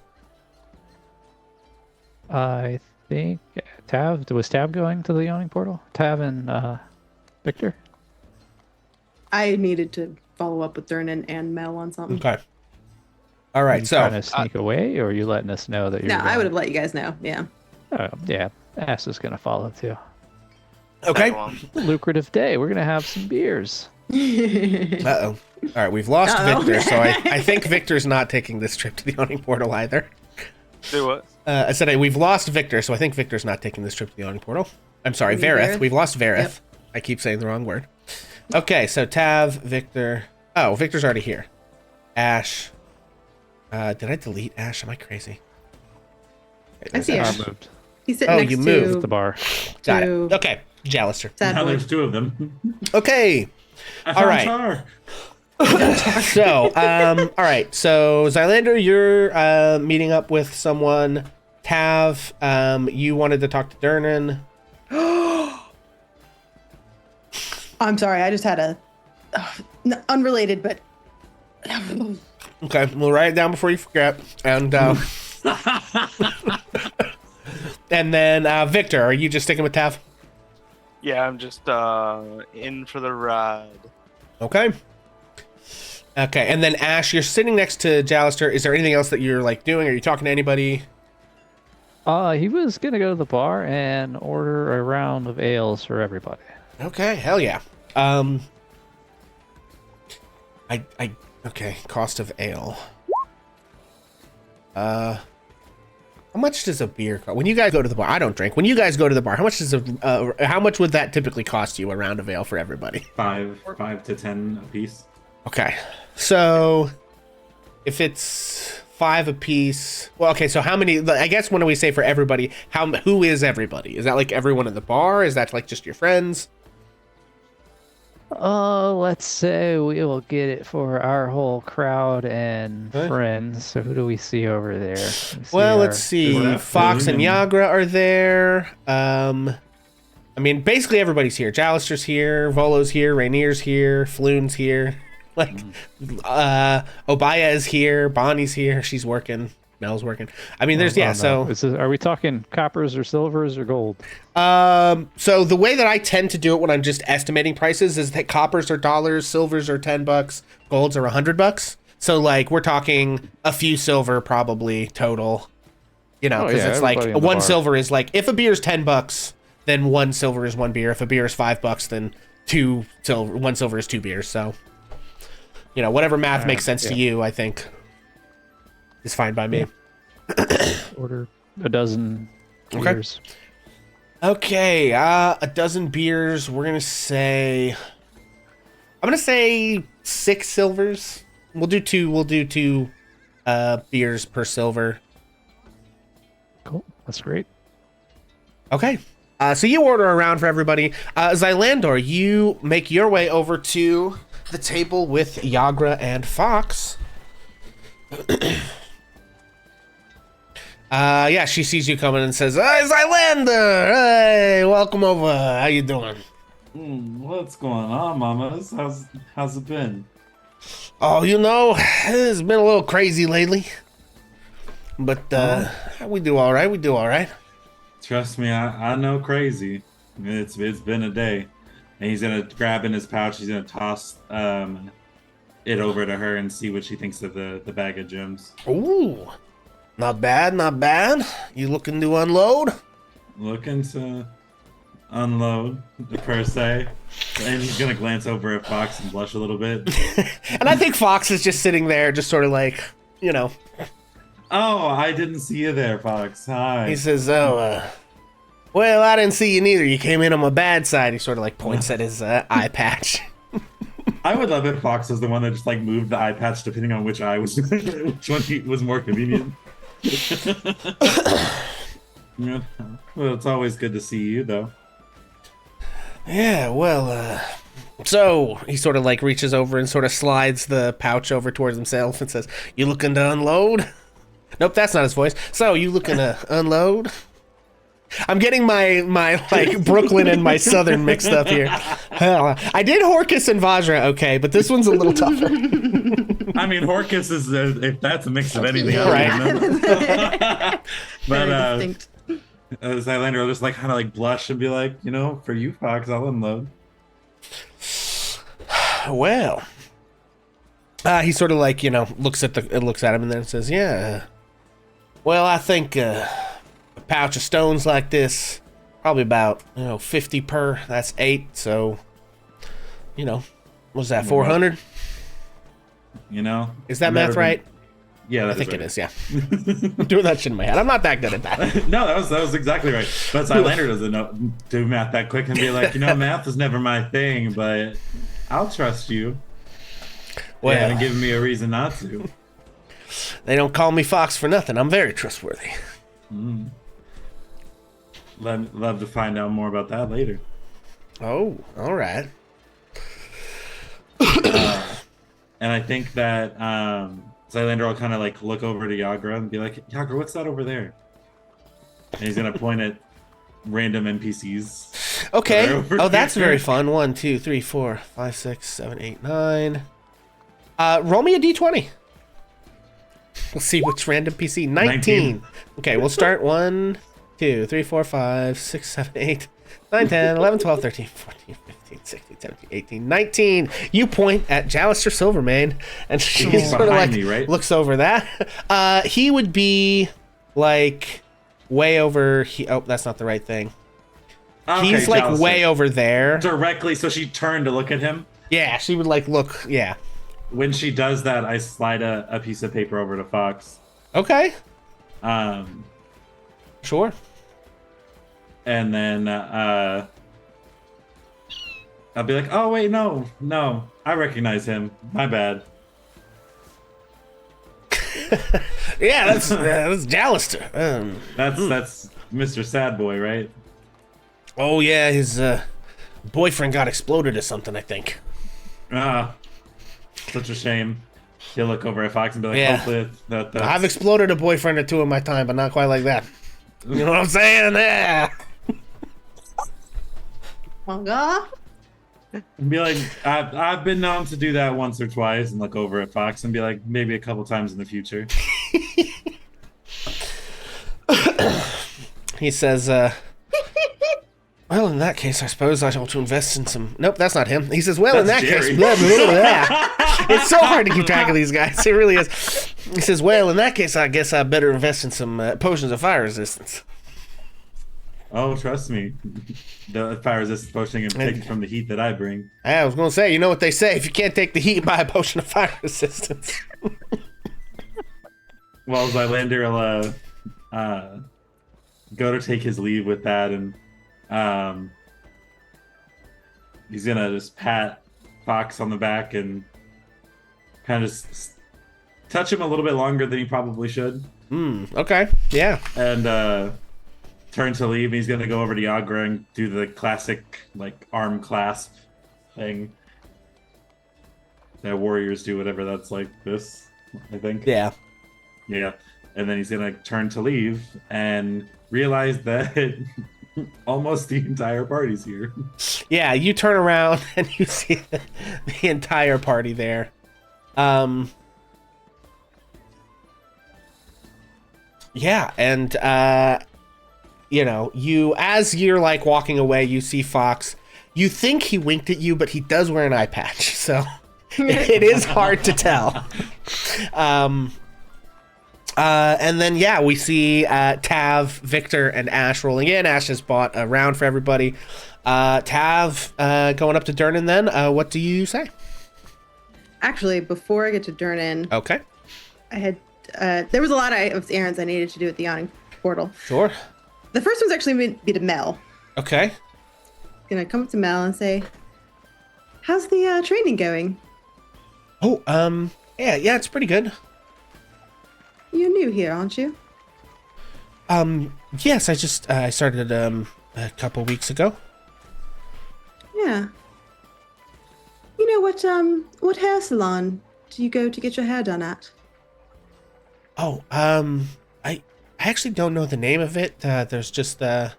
I think was Tav going to the Yawning Portal? Tav and Victor? I needed to follow up with Durnan and Mel on something. Okay. All right, You so trying to sneak away, or are you letting us know that you're No, going? I would have let you guys know. Yeah. Oh, yeah, Ash is going to follow too. okay. Lucrative day. We're going to have some beers. Uh-oh. All right, we've lost Uh-oh. Victor, so I think Victor's not taking this trip to the Yawning Portal either. Do what? I said we've lost Victor, so I think Victor's not taking this trip to the Yawning Portal. I'm sorry, Vareth. Vareth? We've lost Vareth. Yep. I keep saying the wrong word. Okay, so Tav, Victor. Oh, Victor's already here. Ash. Did I delete Ash? Am I crazy? Okay, I there's see Ash. Ash. Moved He's sitting Oh, next you to moved the bar. Got it. to Okay, Jalister. Sad Now Boy. there's two of them. Okay. I All found right. Char. So, all right. So, Zylander, you're meeting up with someone. Tav, you wanted to talk to Durnan. I'm sorry. I just had a unrelated, but Okay, we'll write it down before you forget. And and then Victor, are you just sticking with Tav? Yeah, I'm just in for the ride. Okay. Okay, and then Ash, you're sitting next to Jalister. Is there anything else that you're doing? Are you talking to anybody? He was going to go to the bar and order a round of ales for everybody. Okay, hell yeah. Okay, cost of ale. How much does a beer cost? When you guys go to the bar, I don't drink. When you guys go to the bar, how much would that typically cost you a round of ale for everybody? 5 to 10 a piece. Okay. So if it's 5 a piece, well, okay, so how many, I guess when we say for everybody, who is everybody? Is that like everyone at the bar? Is that like just your friends? Let's say we will get it for our whole crowd and Okay. friends. So who do we see over there? Well, let's see. Is that Fox and Floon Yagra are there. I mean, basically everybody's here. Jalister's here. Volo's here. Rainier's here. Floon's here. Like, Obaya is here. Bonnie's here. She's working. Mel's working. I mean, there's, yeah, so. Are we talking coppers or silvers or gold? So the way that I tend to do it when I'm just estimating prices is that coppers are dollars, silvers are $10, golds are $100. So like we're talking a few silver probably total, you know, because it's like everybody in the one bar. silver is like if a beer is $10, then one silver is one beer. If a beer is $5, then one silver is 2 beers. So, you know, whatever math makes sense to you, I think, is fine by me. Order a dozen Okay. beers. Okay, a dozen beers. I'm gonna say 6 silvers. We'll do 2. We'll do 2 beers per silver. Cool. That's great. Okay. So you order around for everybody. Xylandor, you make your way over to the table with Yagra and Fox. Yeah, she sees you coming and says, "Hey, Xylander! Hey, welcome over. How you doing?" What's going on, mamas? How's it been? Oh, you know, it's been a little crazy lately. But we do all right. We do all right. Trust me, I know crazy. It's been a day. And he's gonna grab in his pouch. He's gonna toss it over to her and see what she thinks of the bag of gems. Ooh, not bad, not bad. You looking to unload? Looking to unload per se. And he's gonna glance over at Fox and blush a little bit. And I think Fox is just sitting there, just sort of like, you know. Oh, I didn't see you there, Fox. Hi. He says, "Oh, well, I didn't see you neither. You came in on my bad side." He sort of like points at his eye patch. I would love if Fox was the one that just like moved the eye patch depending on which eye was which one was more convenient. Yeah. Well, it's always good to see you, though. Yeah, well, so he sort of like reaches over and sort of slides the pouch over towards himself and says, "You looking to unload?" Nope, that's not his voice. "So, you looking to unload?" I'm getting my like Brooklyn and my Southern mixed up here. I did Horcus and Vajra, okay, but this one's a little tougher. I mean, Horcus is if that's a mix of anything, Right. I don't know. But Very distinct. Zylander will just like kind of like blush and be like, you know, for you, Fox, I'll unload. Well, he sort of like, you know, looks at him and then says, "Yeah, well, I think a pouch of stones like this, probably about, 50 per. That's 8, so, what's that, 400? You know, Is that math right? Yeah, I think it is. Yeah, I'm doing that shit in my head. I'm not that good at that. No, that was exactly right. But Zylander doesn't do math that quick and be like, math is never my thing, but I'll trust you. Well, You haven't given me a reason not to. They don't call me Fox for nothing. I'm very trustworthy. Love to find out more about that later. Oh, all right. And I think that Zylander will kind of like look over to Yagra and be like, "Yagra, what's that over there?" And he's gonna point at random NPCs. Okay. that are over Oh, that's here. very fun. 1, 2, 3, 4, 5, 6, 7, 8, 9. Roll me a d20. We'll see which random PC. 19. Okay, we'll start 1, 2, 3, 4, 5, 6, 7, 8, 9, 10, 11, 12, 13, 14, 15, 16, 17, 18, 19. You point at Jalister Silvermane, and she He's sort of behind like me, right? looks over that. He would be like way over. Oh, that's not the right thing. Okay, He's like Jalister. way over there. Directly, so she turned to look at him. Yeah, she would like look. Yeah. When she does that, I slide a piece of paper over to Fox. Okay. And Sure. And then I'll be like, oh wait, no, I recognize him. My bad. Yeah, that's Jallister. That's Mr. Sad Boy, right? Oh yeah, his boyfriend got exploded or something, I think. Such a shame. He'll look over at Fox and be like, Yeah. hopefully that's... I've exploded a boyfriend or two in my time, but not quite like that. You know what I'm saying? Yeah. Manga. And be like, I've been known to do that once or twice, and look over at Fox and be like, maybe a couple times in the future. He says, well, in that case, I suppose I ought to invest in some... Nope, that's not him. He says, well, in that That's case... Jerry. Blah, blah, blah. It's so hard to keep track of these guys. It really is. He says, well, in that case, I guess I better invest in some potions of fire resistance. Oh, trust me. The fire resistance potion can take from the heat that I bring. I was going to say, you know what they say, if you can't take the heat, buy a potion of fire resistance. Well, Zylander will go to take his leave with that, and he's gonna just pat Fox on the back and kind of just touch him a little bit longer than he probably should, Okay, yeah. and turn to leave. He's gonna go over to Yagra and do the classic like arm clasp thing that warriors do, whatever that's like this, I think. Yeah. Yeah, and then he's gonna turn to leave and realize that almost the entire party's here. Yeah, you turn around and you see the entire party there. Yeah, and you know, as you're like walking away, you see Fox. You think he winked at you, but he does wear an eye patch, so it is hard to tell. And then, yeah, we see Tav, Victor, and Ash rolling in. Ash has bought a round for everybody. Tav, going up to Durnan then. What do you say? Actually, before I get to Durnan, Okay. I had there was a lot of errands I needed to do at the Yawning Portal. Sure. The first one's actually going to be to Mel. Okay. Gonna come up to Mel and say, "How's the training going? Oh, yeah, it's pretty good. You're new here, aren't you?" Yes, I started a couple weeks ago. Yeah. You know what hair salon do you go to get your hair done at? Oh, I actually don't know the name of it. There's just a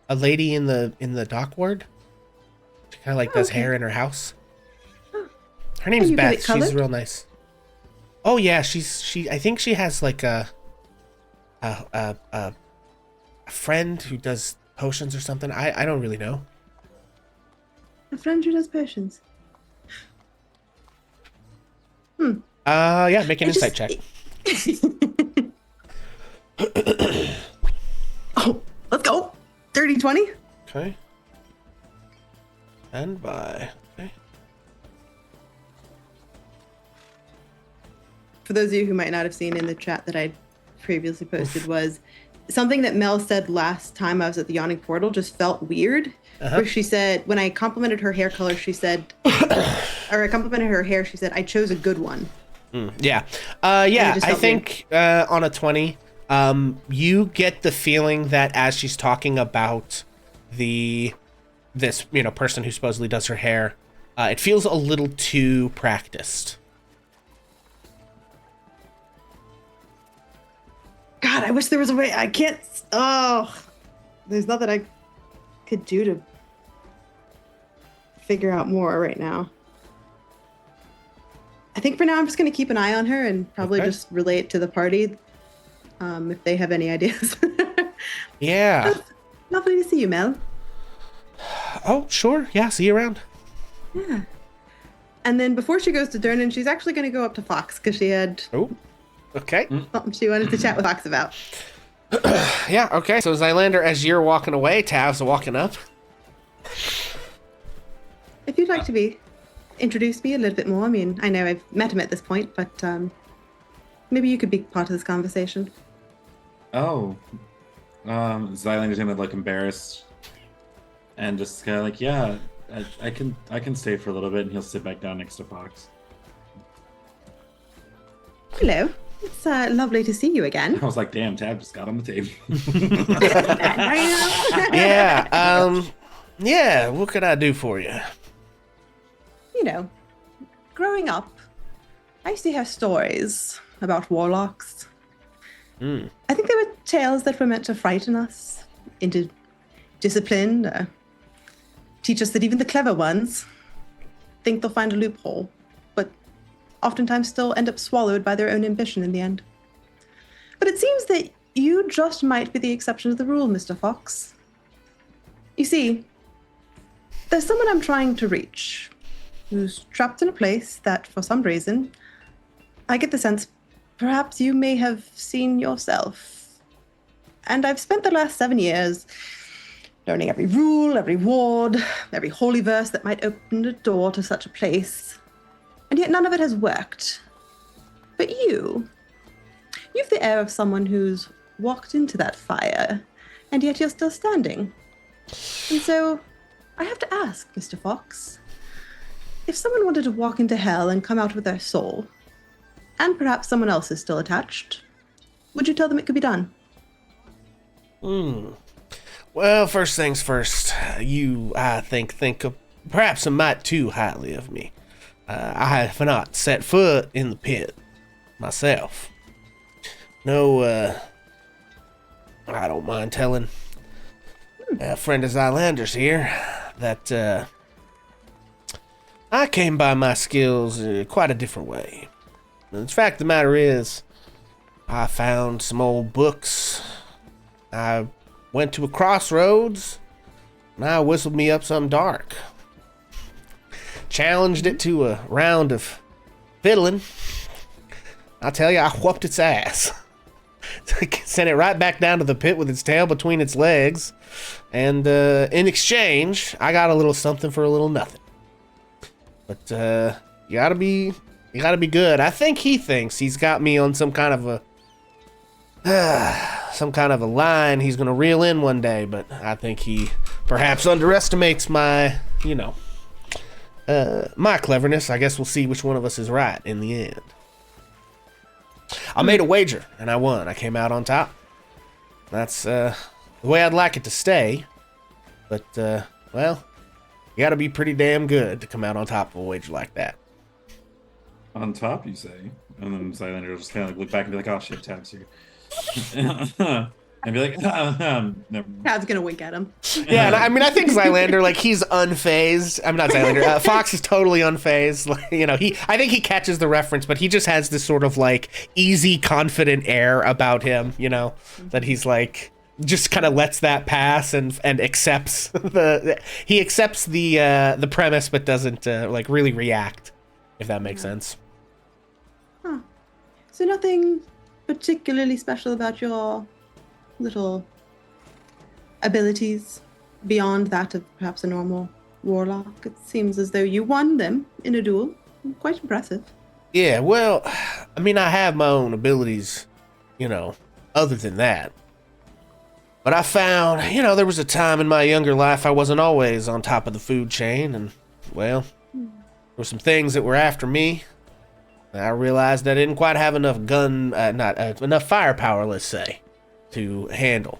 lady in the dock ward. She kind of like does okay. hair in her house. Oh. Her name's you get Beth. it She's colored? real nice. Oh yeah, I think she has like a friend who does potions or something. I don't really know. A friend who does potions. Yeah, make an insight check. Oh, let's go. 30-20. Okay. And by. Okay. For those of you who might not have seen in the chat that I previously posted was something that Mel said last time I was at the Yawning Portal just felt weird. Where she said, when I complimented her hair color, she said, or I complimented her hair, she said, I chose a good one. Yeah. it just I felt think on a 20, you get the feeling that as she's talking about this person who supposedly does her hair, it feels a little too practiced. God, I wish there was a way. I can't. Oh, there's nothing I could do to figure out more right now. I think for now I'm just going to keep an eye on her and probably Okay. just relay it to the party if they have any ideas. Yeah. Lovely to see you, Mel. Oh, sure. Yeah, see you around. Yeah. And then before she goes to Durnan, she's actually going to go up to Fox because she had Oh, okay. something she wanted to chat with Fox about. Yeah, okay. So Zylander, as you're walking away, Tav's walking up. If you'd like to introduce me a little bit more. I mean, I know I've met him at this point, but maybe you could be part of this conversation. Oh, Zylander's gonna look embarrassed and just kind of like, yeah, I can stay for a little bit, and he'll sit back down next to Fox. Hello. It's lovely to see you again. I was like, damn, Tab just got on the table. Yeah, what could I do for you? You know, growing up, I used to hear stories about warlocks. I think they were tales that were meant to frighten us into discipline, teach us that even the clever ones think they'll find a loophole, but oftentimes still end up swallowed by their own ambition in the end. But it seems that you just might be the exception to the rule, Mr. Fox. You see, there's someone I'm trying to reach who's trapped in a place that, for some reason, I get the sense perhaps you may have seen yourself. And I've spent the last 7 years learning every rule, every ward, every holy verse that might open a door to such a place. And yet none of it has worked. But you've the air of someone who's walked into that fire, and yet you're still standing. And so, I have to ask, Mr. Fox, if someone wanted to walk into hell and come out with their soul, and perhaps someone else is still attached, would you tell them it could be done? Well, first things first, you, I think perhaps a mite too highly of me. I have not set foot in the pit myself. No, I don't mind telling a friend of Zylander's here that I came by my skills quite a different way. In fact, the matter is, I found some old books. I went to a crossroads, and I whistled me up something dark. Challenged it to a round of fiddling. I'll tell you, I whooped its ass. Sent it right back down to the pit with its tail between its legs. And in exchange, I got a little something for a little nothing. But you gotta be good. I think he thinks he's got me on some kind of a line he's gonna reel in one day, but I think he perhaps underestimates my, my cleverness. I guess we'll see which one of us is right in the end. I made a wager, and I won. I came out on top. That's the way I'd like it to stay. But, well, you gotta be pretty damn good to come out on top of a wager like that. On top, you say? And then Zylander will just kind of like look back and be like, oh shit, Tab's here. And be like, never mind. Tad's gonna wink at him. Yeah, I mean, I think Zylander, he's unfazed. I'm not Zylander. Fox is totally unfazed. I think he catches the reference, but he just has this sort of easy, confident air about him. That he's just kind of lets that pass and accepts the premise, but doesn't really react. If that makes sense. Huh. So nothing particularly special about your little abilities beyond that of perhaps a normal warlock. It seems as though you won them in a duel. Quite impressive. Yeah, well, I mean, I have my own abilities, other than that. But I found, there was a time in my younger life I wasn't always on top of the food chain, and, well, there were some things that were after me. I realized I didn't quite have enough enough firepower, let's say, to handle.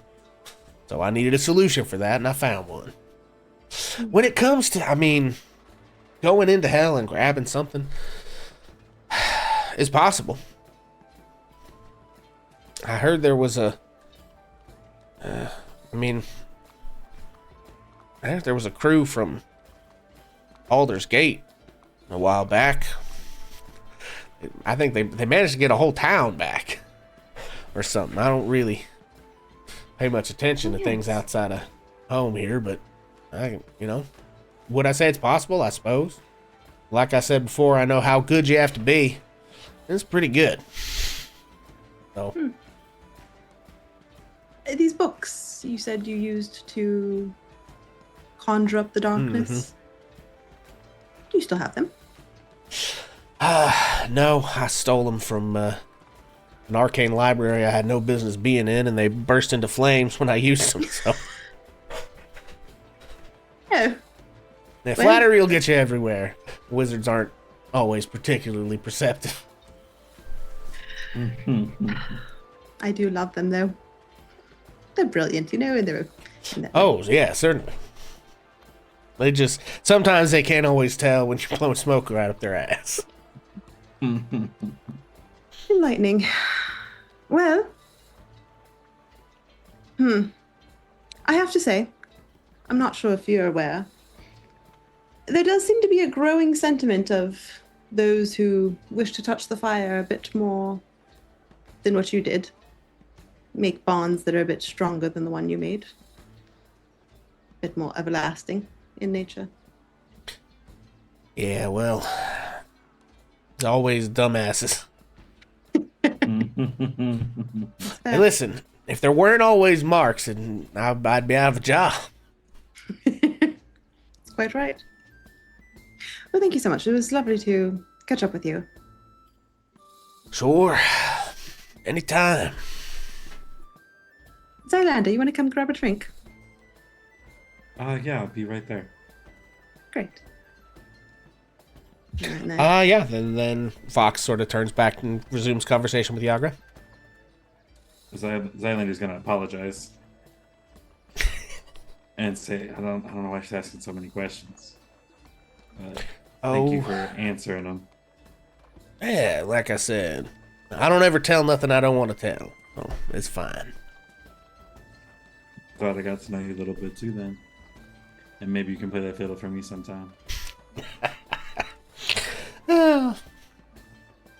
So I needed a solution for that, and I found one. When it comes to, going into hell and grabbing something is possible. I heard there was I heard there was a crew from Alder's Gate a while back. I think they managed to get a whole town back or something. I don't really pay much attention to things outside of home here, but would I say it's possible? I suppose. Like I said before, I know how good you have to be. It's pretty good. So. These books you said you used to conjure up the darkness. Do you still have them? No, I stole them from an arcane library I had no business being in, and they burst into flames when I used them. So, Yeah. yeah, flattery will get you everywhere. Wizards aren't always particularly perceptive. I do love them, though. They're brilliant, you know, and they're... Oh, yeah, certainly. They just, sometimes they can't always tell when you're blowing smoke right up their ass. Enlightening. Well, I have to say, I'm not sure if you're aware, there does seem to be a growing sentiment of those who wish to touch the fire a bit more than what you did. Make bonds that are a bit stronger than the one you made. A bit more everlasting in nature. Yeah, well, it's always dumbasses. Hey, listen, if there weren't always marks, then I'd be out of a job. That's quite right. Well, thank you so much. It was lovely to catch up with you. Sure. Anytime. Zylander, you want to come grab a drink? Yeah, I'll be right there. Great. And then- Yeah, then Fox sort of turns back and resumes conversation with Yagra. Zylander's gonna apologize and say, I don't know why she's asking so many questions. Thank you for answering them. Yeah, like I said, I don't ever tell nothing I don't want to tell. Oh, it's fine. Glad I got to know you a little bit too then. And maybe you can play that fiddle for me sometime.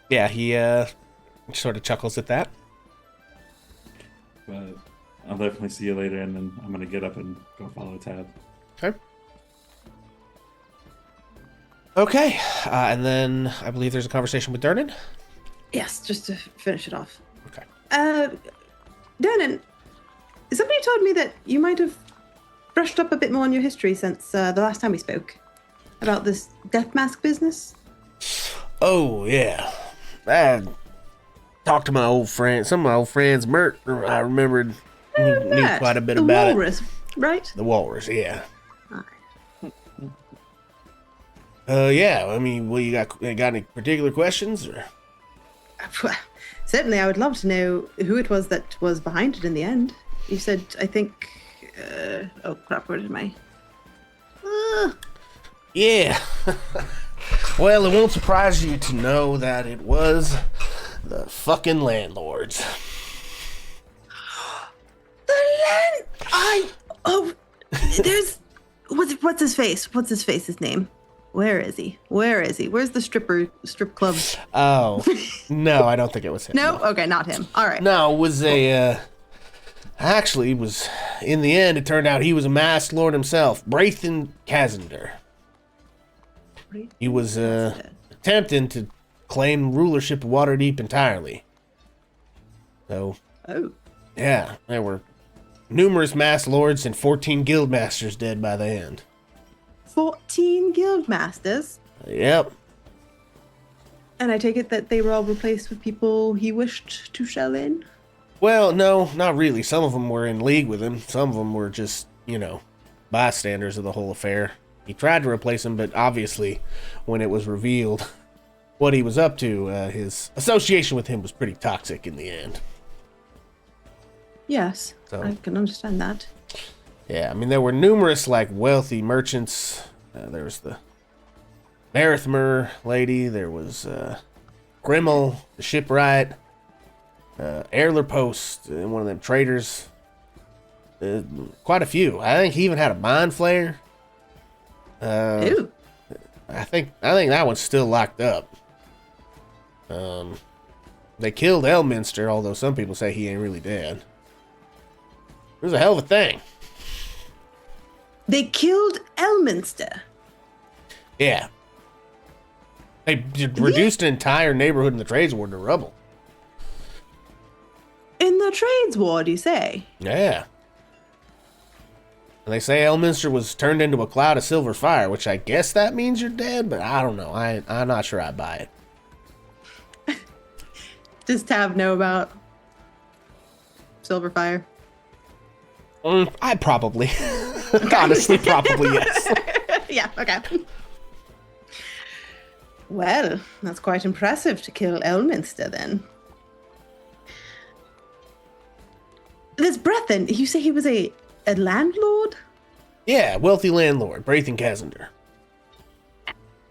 Yeah, he sort of chuckles at that. But I'll definitely see you later, and then I'm gonna get up and go follow Tab. Okay, and then I believe there's a conversation with Dernan. Yes, just to finish it off. Okay. Dernan, somebody told me that you might have brushed up a bit more on your history since the last time we spoke. About this death mask business. Oh, yeah. I talked to my old friend, some of my old friends, Mert. I remembered knew quite a bit about the walrus, right? The walrus, yeah. Aye. Yeah, I mean, well, you got any particular questions? Or? Certainly, I would love to know who it was that was behind it in the end. You said, I think... oh, crap, where did my... Yeah. Well, it won't surprise you to know that it was the fucking landlords. There's... What's his face? What's his name? Where is he? Where's the strip club? Oh, no, I don't think it was him. No? Okay, not him. All right. No, it was actually, was, in the end, it turned out he was a masked lord himself, Braithen Kazender. He was attempting to claim rulership of Waterdeep entirely. So, yeah, there were numerous masked lords and 14 guild masters dead by the end. 14 guild masters? Yep. And I take it that they were all replaced with people he wished to shell in? Well, no, not really. Some of them were in league with him. Some of them were just, bystanders of the whole affair. He tried to replace him, but obviously, when it was revealed what he was up to, his association with him was pretty toxic in the end. Yes, So- I can understand that. Yeah, I mean, there were numerous, wealthy merchants. There was the Marithmer lady. There was Grimmel, the shipwright. Erler Post, one of them traders. Quite a few. I think he even had a mind flayer. Ooh. I think that one's still locked up. They killed Elminster, although some people say he ain't really dead. It was a hell of a thing. They killed Elminster. Yeah. They reduced an entire neighborhood in the trades ward to rubble. In the trades ward, you say? Yeah. And they say Elminster was turned into a cloud of silver fire, which I guess that means you're dead, but I don't know. I'm not sure I buy it. Does Tav know about Silverfire? I probably. Honestly, probably, yes. Yeah, okay. Well, that's quite impressive to kill Elminster, then. This Brethren, you say he was a landlord? Yeah, wealthy landlord, Braithen Cassander.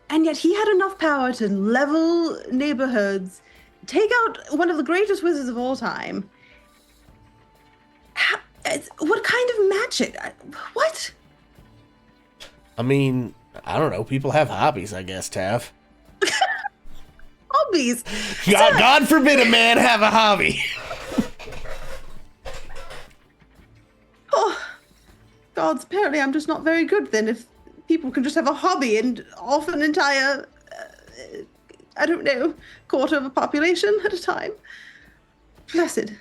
And yet he had enough power to level neighborhoods, take out one of the greatest wizards of all time. What kind of magic? What? I mean, I don't know. People have hobbies, I guess, Tav. Hobbies? God forbid a man have a hobby. Oh, gods, apparently I'm just not very good then if people can just have a hobby and off an entire, I don't know, quarter of a population at a time. Blessed.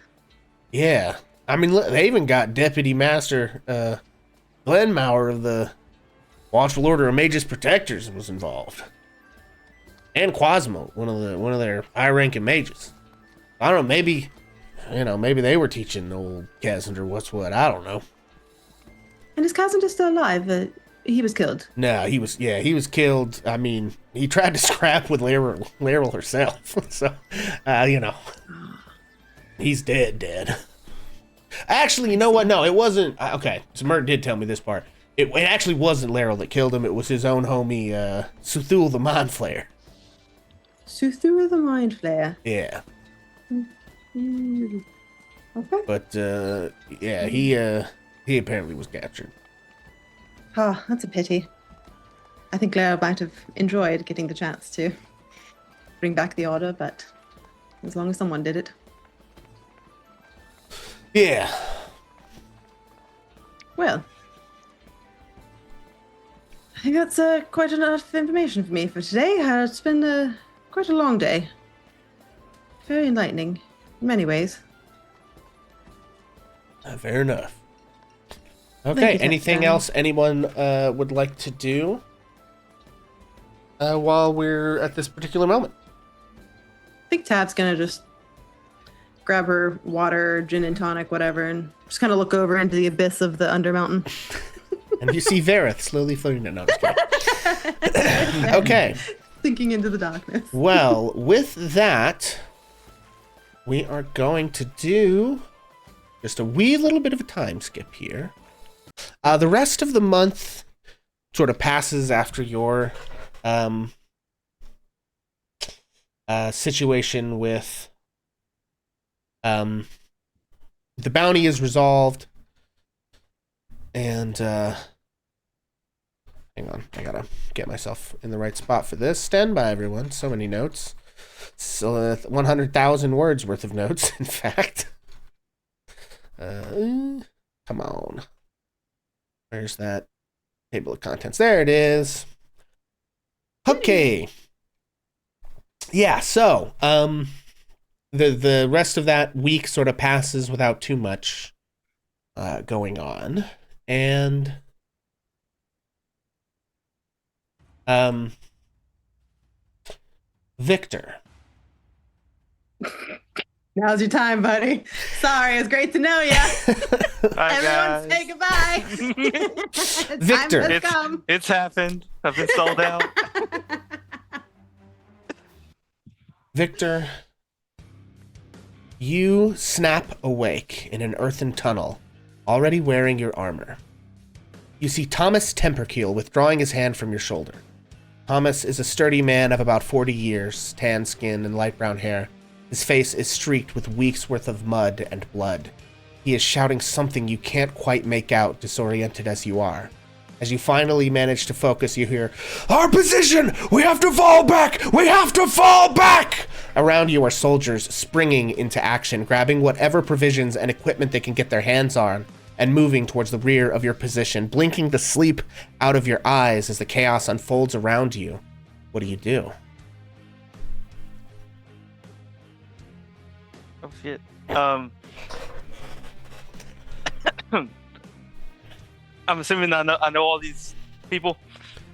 Yeah. I mean, look, they even got Deputy Master Glenmauer of the Watchful Order of Mages Protectors was involved. And Quasmo, one of their high-ranking mages. I don't know, maybe they were teaching old Cassander what's what. I don't know. And is Cassander still alive? He was killed. No, he was killed. I mean, he tried to scrap with Laryl herself. So, he's dead. Actually, you know what? No, it wasn't. Okay, so Mert did tell me this part. It actually wasn't Laryl that killed him. It was his own homie, Suthul the Mind Flayer. Suthul the Mind Flayer? Yeah. Okay. But, yeah, he apparently was captured. Oh, that's a pity. I think Laryl might have enjoyed getting the chance to bring back the order, but as long as someone did it. Yeah. Well, I think that's quite enough information for me for today. It's been quite a long day. Very enlightening in many ways. Fair enough. Thank Okay, you, anything Tech else anyone would like to do while we're at this particular moment? I think Tav's gonna just grab her water, gin and tonic, whatever, and just kind of look over into the abyss of the Undermountain. And you see Vareth slowly floating down. No, just kidding. Okay. Sinking into the darkness. Well, with that, we are going to do just a wee little bit of a time skip here. The rest of the month sort of passes after your situation with the bounty is resolved, and hang on, I gotta get myself in the right spot for this. Stand by, everyone. So many notes. So 100,000 words worth of notes, in fact. Come on. Where's that table of contents? There it is. Okay. Yeah, so the rest of that week sort of passes without too much going on, and Victor. Now's your time, buddy. Sorry, it's great to know you. Bye, Everyone guys. say goodbye. Victor. Time has come. It's happened. I've been sold out. Victor, you snap awake in an earthen tunnel, already wearing your armor. You see Thomas Temperkeel withdrawing his hand from your shoulder. Thomas is a sturdy man of about 40 years, tan skin and light brown hair. His face is streaked with weeks' worth of mud and blood. He is shouting something you can't quite make out, disoriented as you are. As you finally manage to focus, you hear, "Our position! We have to fall back! We have to fall back!" Around you are soldiers springing into action, grabbing whatever provisions and equipment they can get their hands on, and moving towards the rear of your position, blinking the sleep out of your eyes as the chaos unfolds around you. What do you do? Oh shit. I'm assuming I know all these people.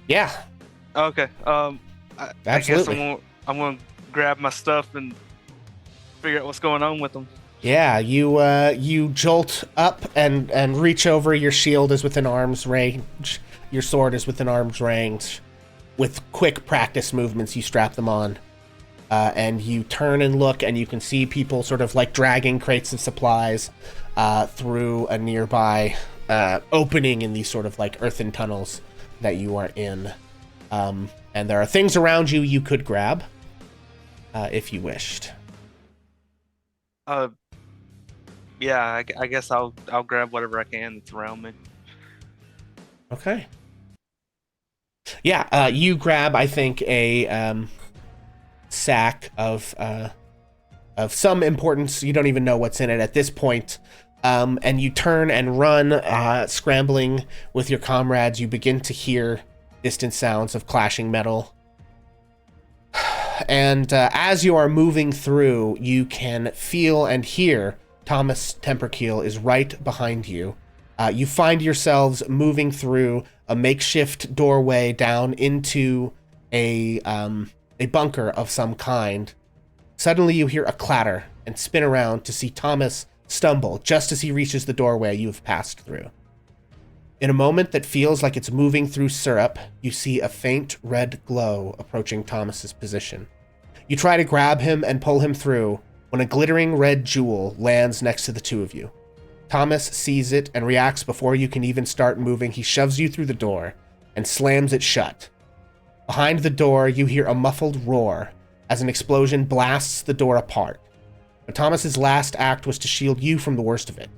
Yeah, Okay. I guess absolutely. I'm gonna grab my stuff and figure out what's going on with them. Yeah, you jolt up and reach over. Your shield is within arm's range. Your sword is within arm's range. With quick practice movements, you strap them on. And you turn and look, and you can see people sort of like dragging crates of supplies through a nearby opening in these sort of like earthen tunnels that you are in. And there are things around you you could grab if you wished. Yeah, I guess I'll grab whatever I can that's around me. Okay. Yeah, you grab, I think, a sack of some importance. You don't even know what's in it at this point. And you turn and run, scrambling with your comrades. You begin to hear distant sounds of clashing metal. And as you are moving through, you can feel and hear Thomas Temperkeel is right behind you. You find yourselves moving through a makeshift doorway down into a bunker of some kind. Suddenly you hear a clatter and spin around to see Thomas stumble just as he reaches the doorway you have passed through. In a moment that feels like it's moving through syrup, you see a faint red glow approaching Thomas's position. You try to grab him and pull him through when a glittering red jewel lands next to the two of you. Thomas sees it and reacts before you can even start moving. He shoves you through the door and slams it shut. Behind the door, you hear a muffled roar as an explosion blasts the door apart. But Thomas's last act was to shield you from the worst of it.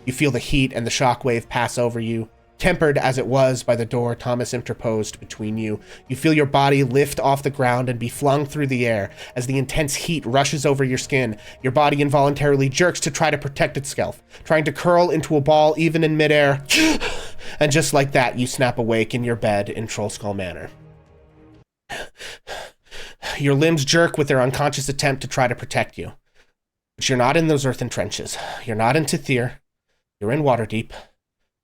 You feel the heat and the shockwave pass over you. Tempered as it was by the door Thomas interposed between you, you feel your body lift off the ground and be flung through the air as the intense heat rushes over your skin. Your body involuntarily jerks to try to protect itself, trying to curl into a ball even in midair. And just like that, you snap awake in your bed in Trollskull Manor. Your limbs jerk with their unconscious attempt to try to protect you. But you're not in those earthen trenches. You're not in Tythir. You're in Waterdeep.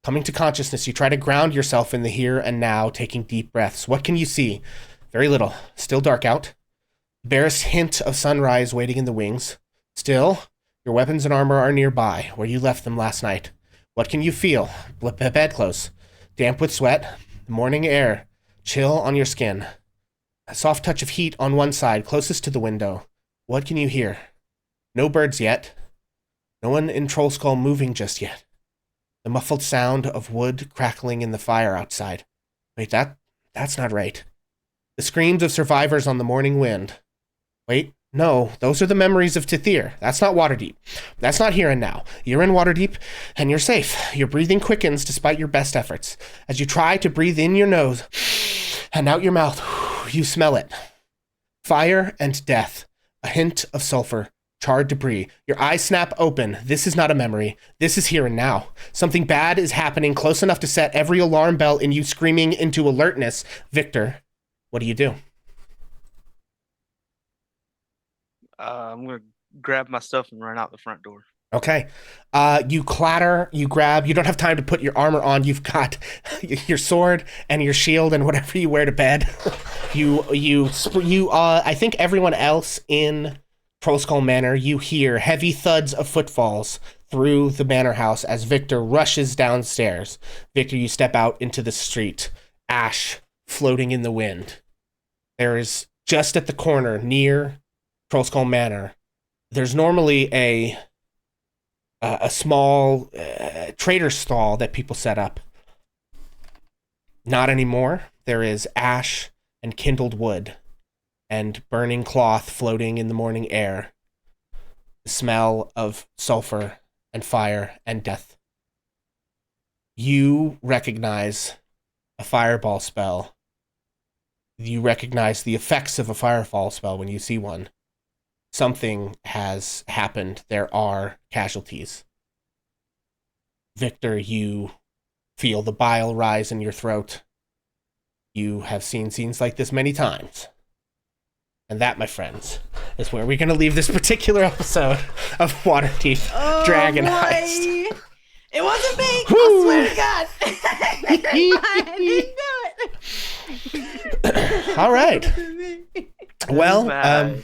Coming to consciousness, you try to ground yourself in the here and now, taking deep breaths. What can you see? Very little. Still dark out. Barest hint of sunrise waiting in the wings. Still, your weapons and armor are nearby, where you left them last night. What can you feel? Bedclothes. Damp with sweat. The morning air. Chill on your skin. A soft touch of heat on one side, closest to the window. What can you hear? No birds yet. No one in Trollskull moving just yet. The muffled sound of wood crackling in the fire outside. Wait, that's not right. The screams of survivors on the morning wind. Wait, no, those are the memories of Tythir. That's not Waterdeep. That's not here and now. You're in Waterdeep, and you're safe. Your breathing quickens despite your best efforts. As you try to breathe in your nose and out your mouth, you smell it. Fire and death. A hint of sulfur. Charred debris. Your eyes snap open. This is not a memory. This is here and now. Something bad is happening, close enough to set every alarm bell in you screaming into alertness. Victor, what do you do? I'm going to grab my stuff and run out the front door. Okay. You clatter, you grab, you don't have time to put your armor on. You've got your sword and your shield and whatever you wear to bed. I think everyone else in Trollskull Manor, you hear heavy thuds of footfalls through the manor house as Victor rushes downstairs. Victor, you step out into the street. Ash floating in the wind. There is, just at the corner near Trollskull Manor, there's normally a small trader's stall that people set up. Not anymore. There is ash and kindled wood and burning cloth floating in the morning air. The smell of sulfur and fire and death. You recognize a fireball spell. You recognize the effects of a fireball spell when you see one. Something has happened. There are casualties. Victor, you feel the bile rise in your throat. You have seen scenes like this many times. And that, my friends, is where we're going to leave this particular episode of Waterdeep Dragon Heist. It wasn't me. Woo! I swear to God. I didn't do it. All right. Well,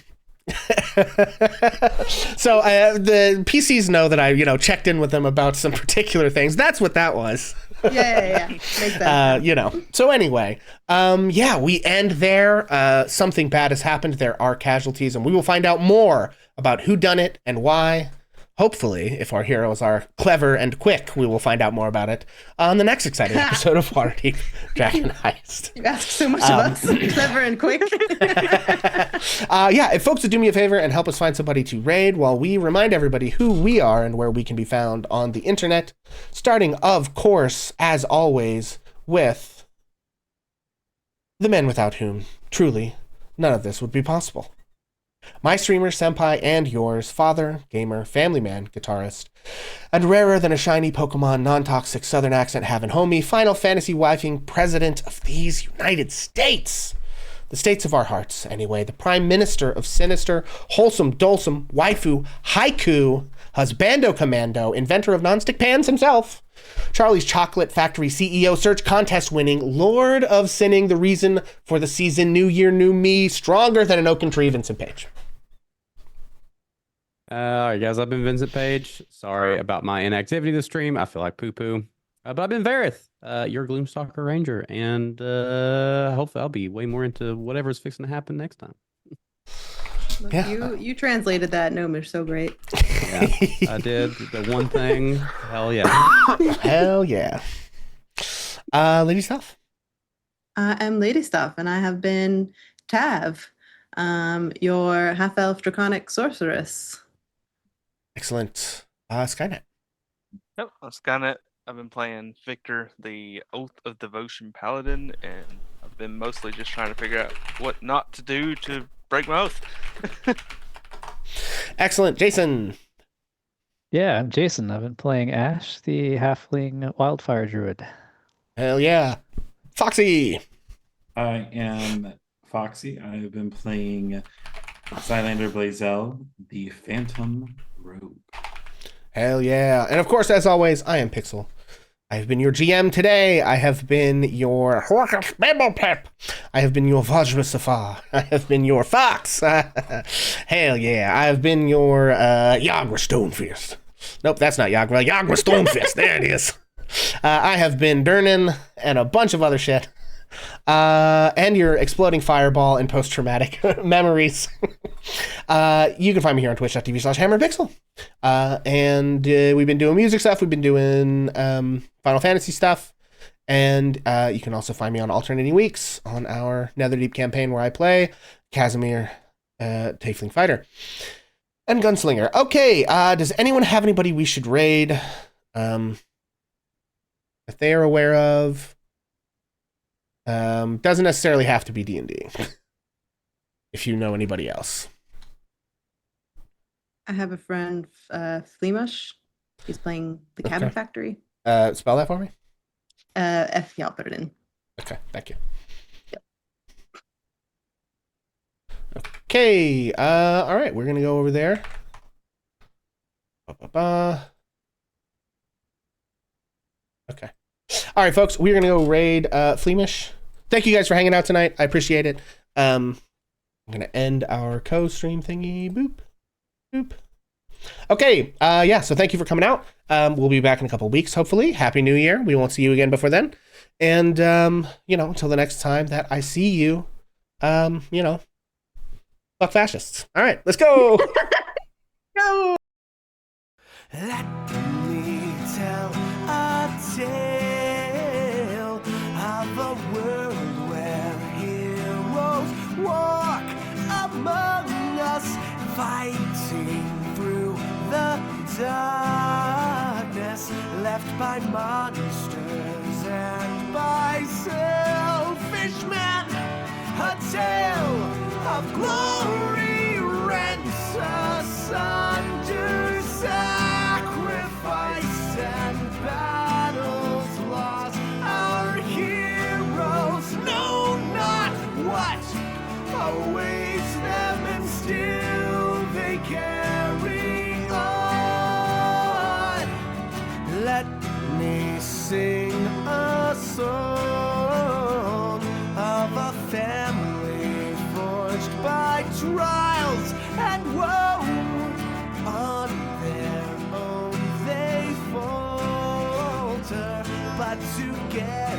So the PCs know that I, checked in with them about some particular things. That's what that was. Yeah. Makes sense. So anyway, we end there. Something bad has happened. There are casualties, and we will find out more about who done it and why. Hopefully, if our heroes are clever and quick, we will find out more about it on the next exciting episode of Waterdeep Dragon Heist. You ask so much of us. Clever and quick. If folks would do me a favor and help us find somebody to raid while we remind everybody who we are and where we can be found on the internet, starting, of course, as always, with the men without whom, truly, none of this would be possible. My streamer, senpai, and yours, father, gamer, family man, guitarist, and rarer than a shiny Pokemon, non-toxic southern accent having homie, Final Fantasy wifing president of these United States. The states of our hearts, anyway. The prime minister of sinister, wholesome, dulsome, waifu, haiku, husbando commando, inventor of nonstick pans himself, Charlie's Chocolate Factory CEO, search contest winning, Lord of Sinning, the reason for the season, new year, new me, stronger than an oaken tree, Vincent Page. All right, guys, I've been Vincent Page. Sorry about my inactivity this stream. I feel like poo-poo. But I've been Vareth, your Gloomstalker Ranger, and hopefully I'll be way more into whatever's fixing to happen next time. Look, you translated that gnomish so great. Yeah, I did. The one thing. Hell yeah. Hell yeah. Lady Stuff. I'm Lady Stuff, and I have been Tav, your half-elf draconic sorceress. Excellent. Skynet. Yep, I'm Skynet. I've been playing Victor, the Oath of Devotion Paladin, and I've been mostly just trying to figure out what not to do to break my oath. Excellent. Jason. Yeah, I'm Jason. I've been playing Ash, the halfling wildfire druid. Hell yeah. Foxy. I am Foxy. I've been playing Cylander Blazel, the Phantom Rogue. Hell yeah. And of course, as always, I am Pixel. I've been your GM today. I have been your Pep. I have been your Vajra Safar. I have been your Fox. Hell yeah. I have been your Yagra Stonefist. Nope, that's not Yagra. Yagra Stonefist. There it is. I have been Durnan and a bunch of other shit. And your exploding fireball and post-traumatic memories. You can find me here on twitch.tv/HammerPixel. And we've been doing music stuff. We've been doing Final Fantasy stuff. And you can also find me on alternating weeks on our Netherdeep campaign where I play Casimir, Tiefling Fighter, and Gunslinger. Okay, does anyone have anybody we should raid that they are aware of? Doesn't necessarily have to be D&D. If you know anybody else. I have a friend, Fleamush. He's playing the Cabin Factory. Spell that for me? Yeah, I'll put it in. Okay, thank you. Yep. Okay, all right, we're gonna go over there. Okay. All right, folks, we're gonna go raid Fleamish. Thank you guys for hanging out tonight. I appreciate it. I'm gonna end our co-stream thingy. Boop. Boop. Okay, so thank you for coming out. We'll be back in a couple weeks, hopefully. Happy New Year. We won't see you again before then. And, until the next time that I see you, fuck fascists. All right, let's go. Go! Let me tell a tale of a world where heroes walk among us, fighting through the darkness left by monsters and by selfish men. A tale of glory rents asunder, sacrifice and battles lost. Our heroes know not what awaits them, and still they carry on. Let me sing a song of a family for punched by trials and woe. On their own they falter, but together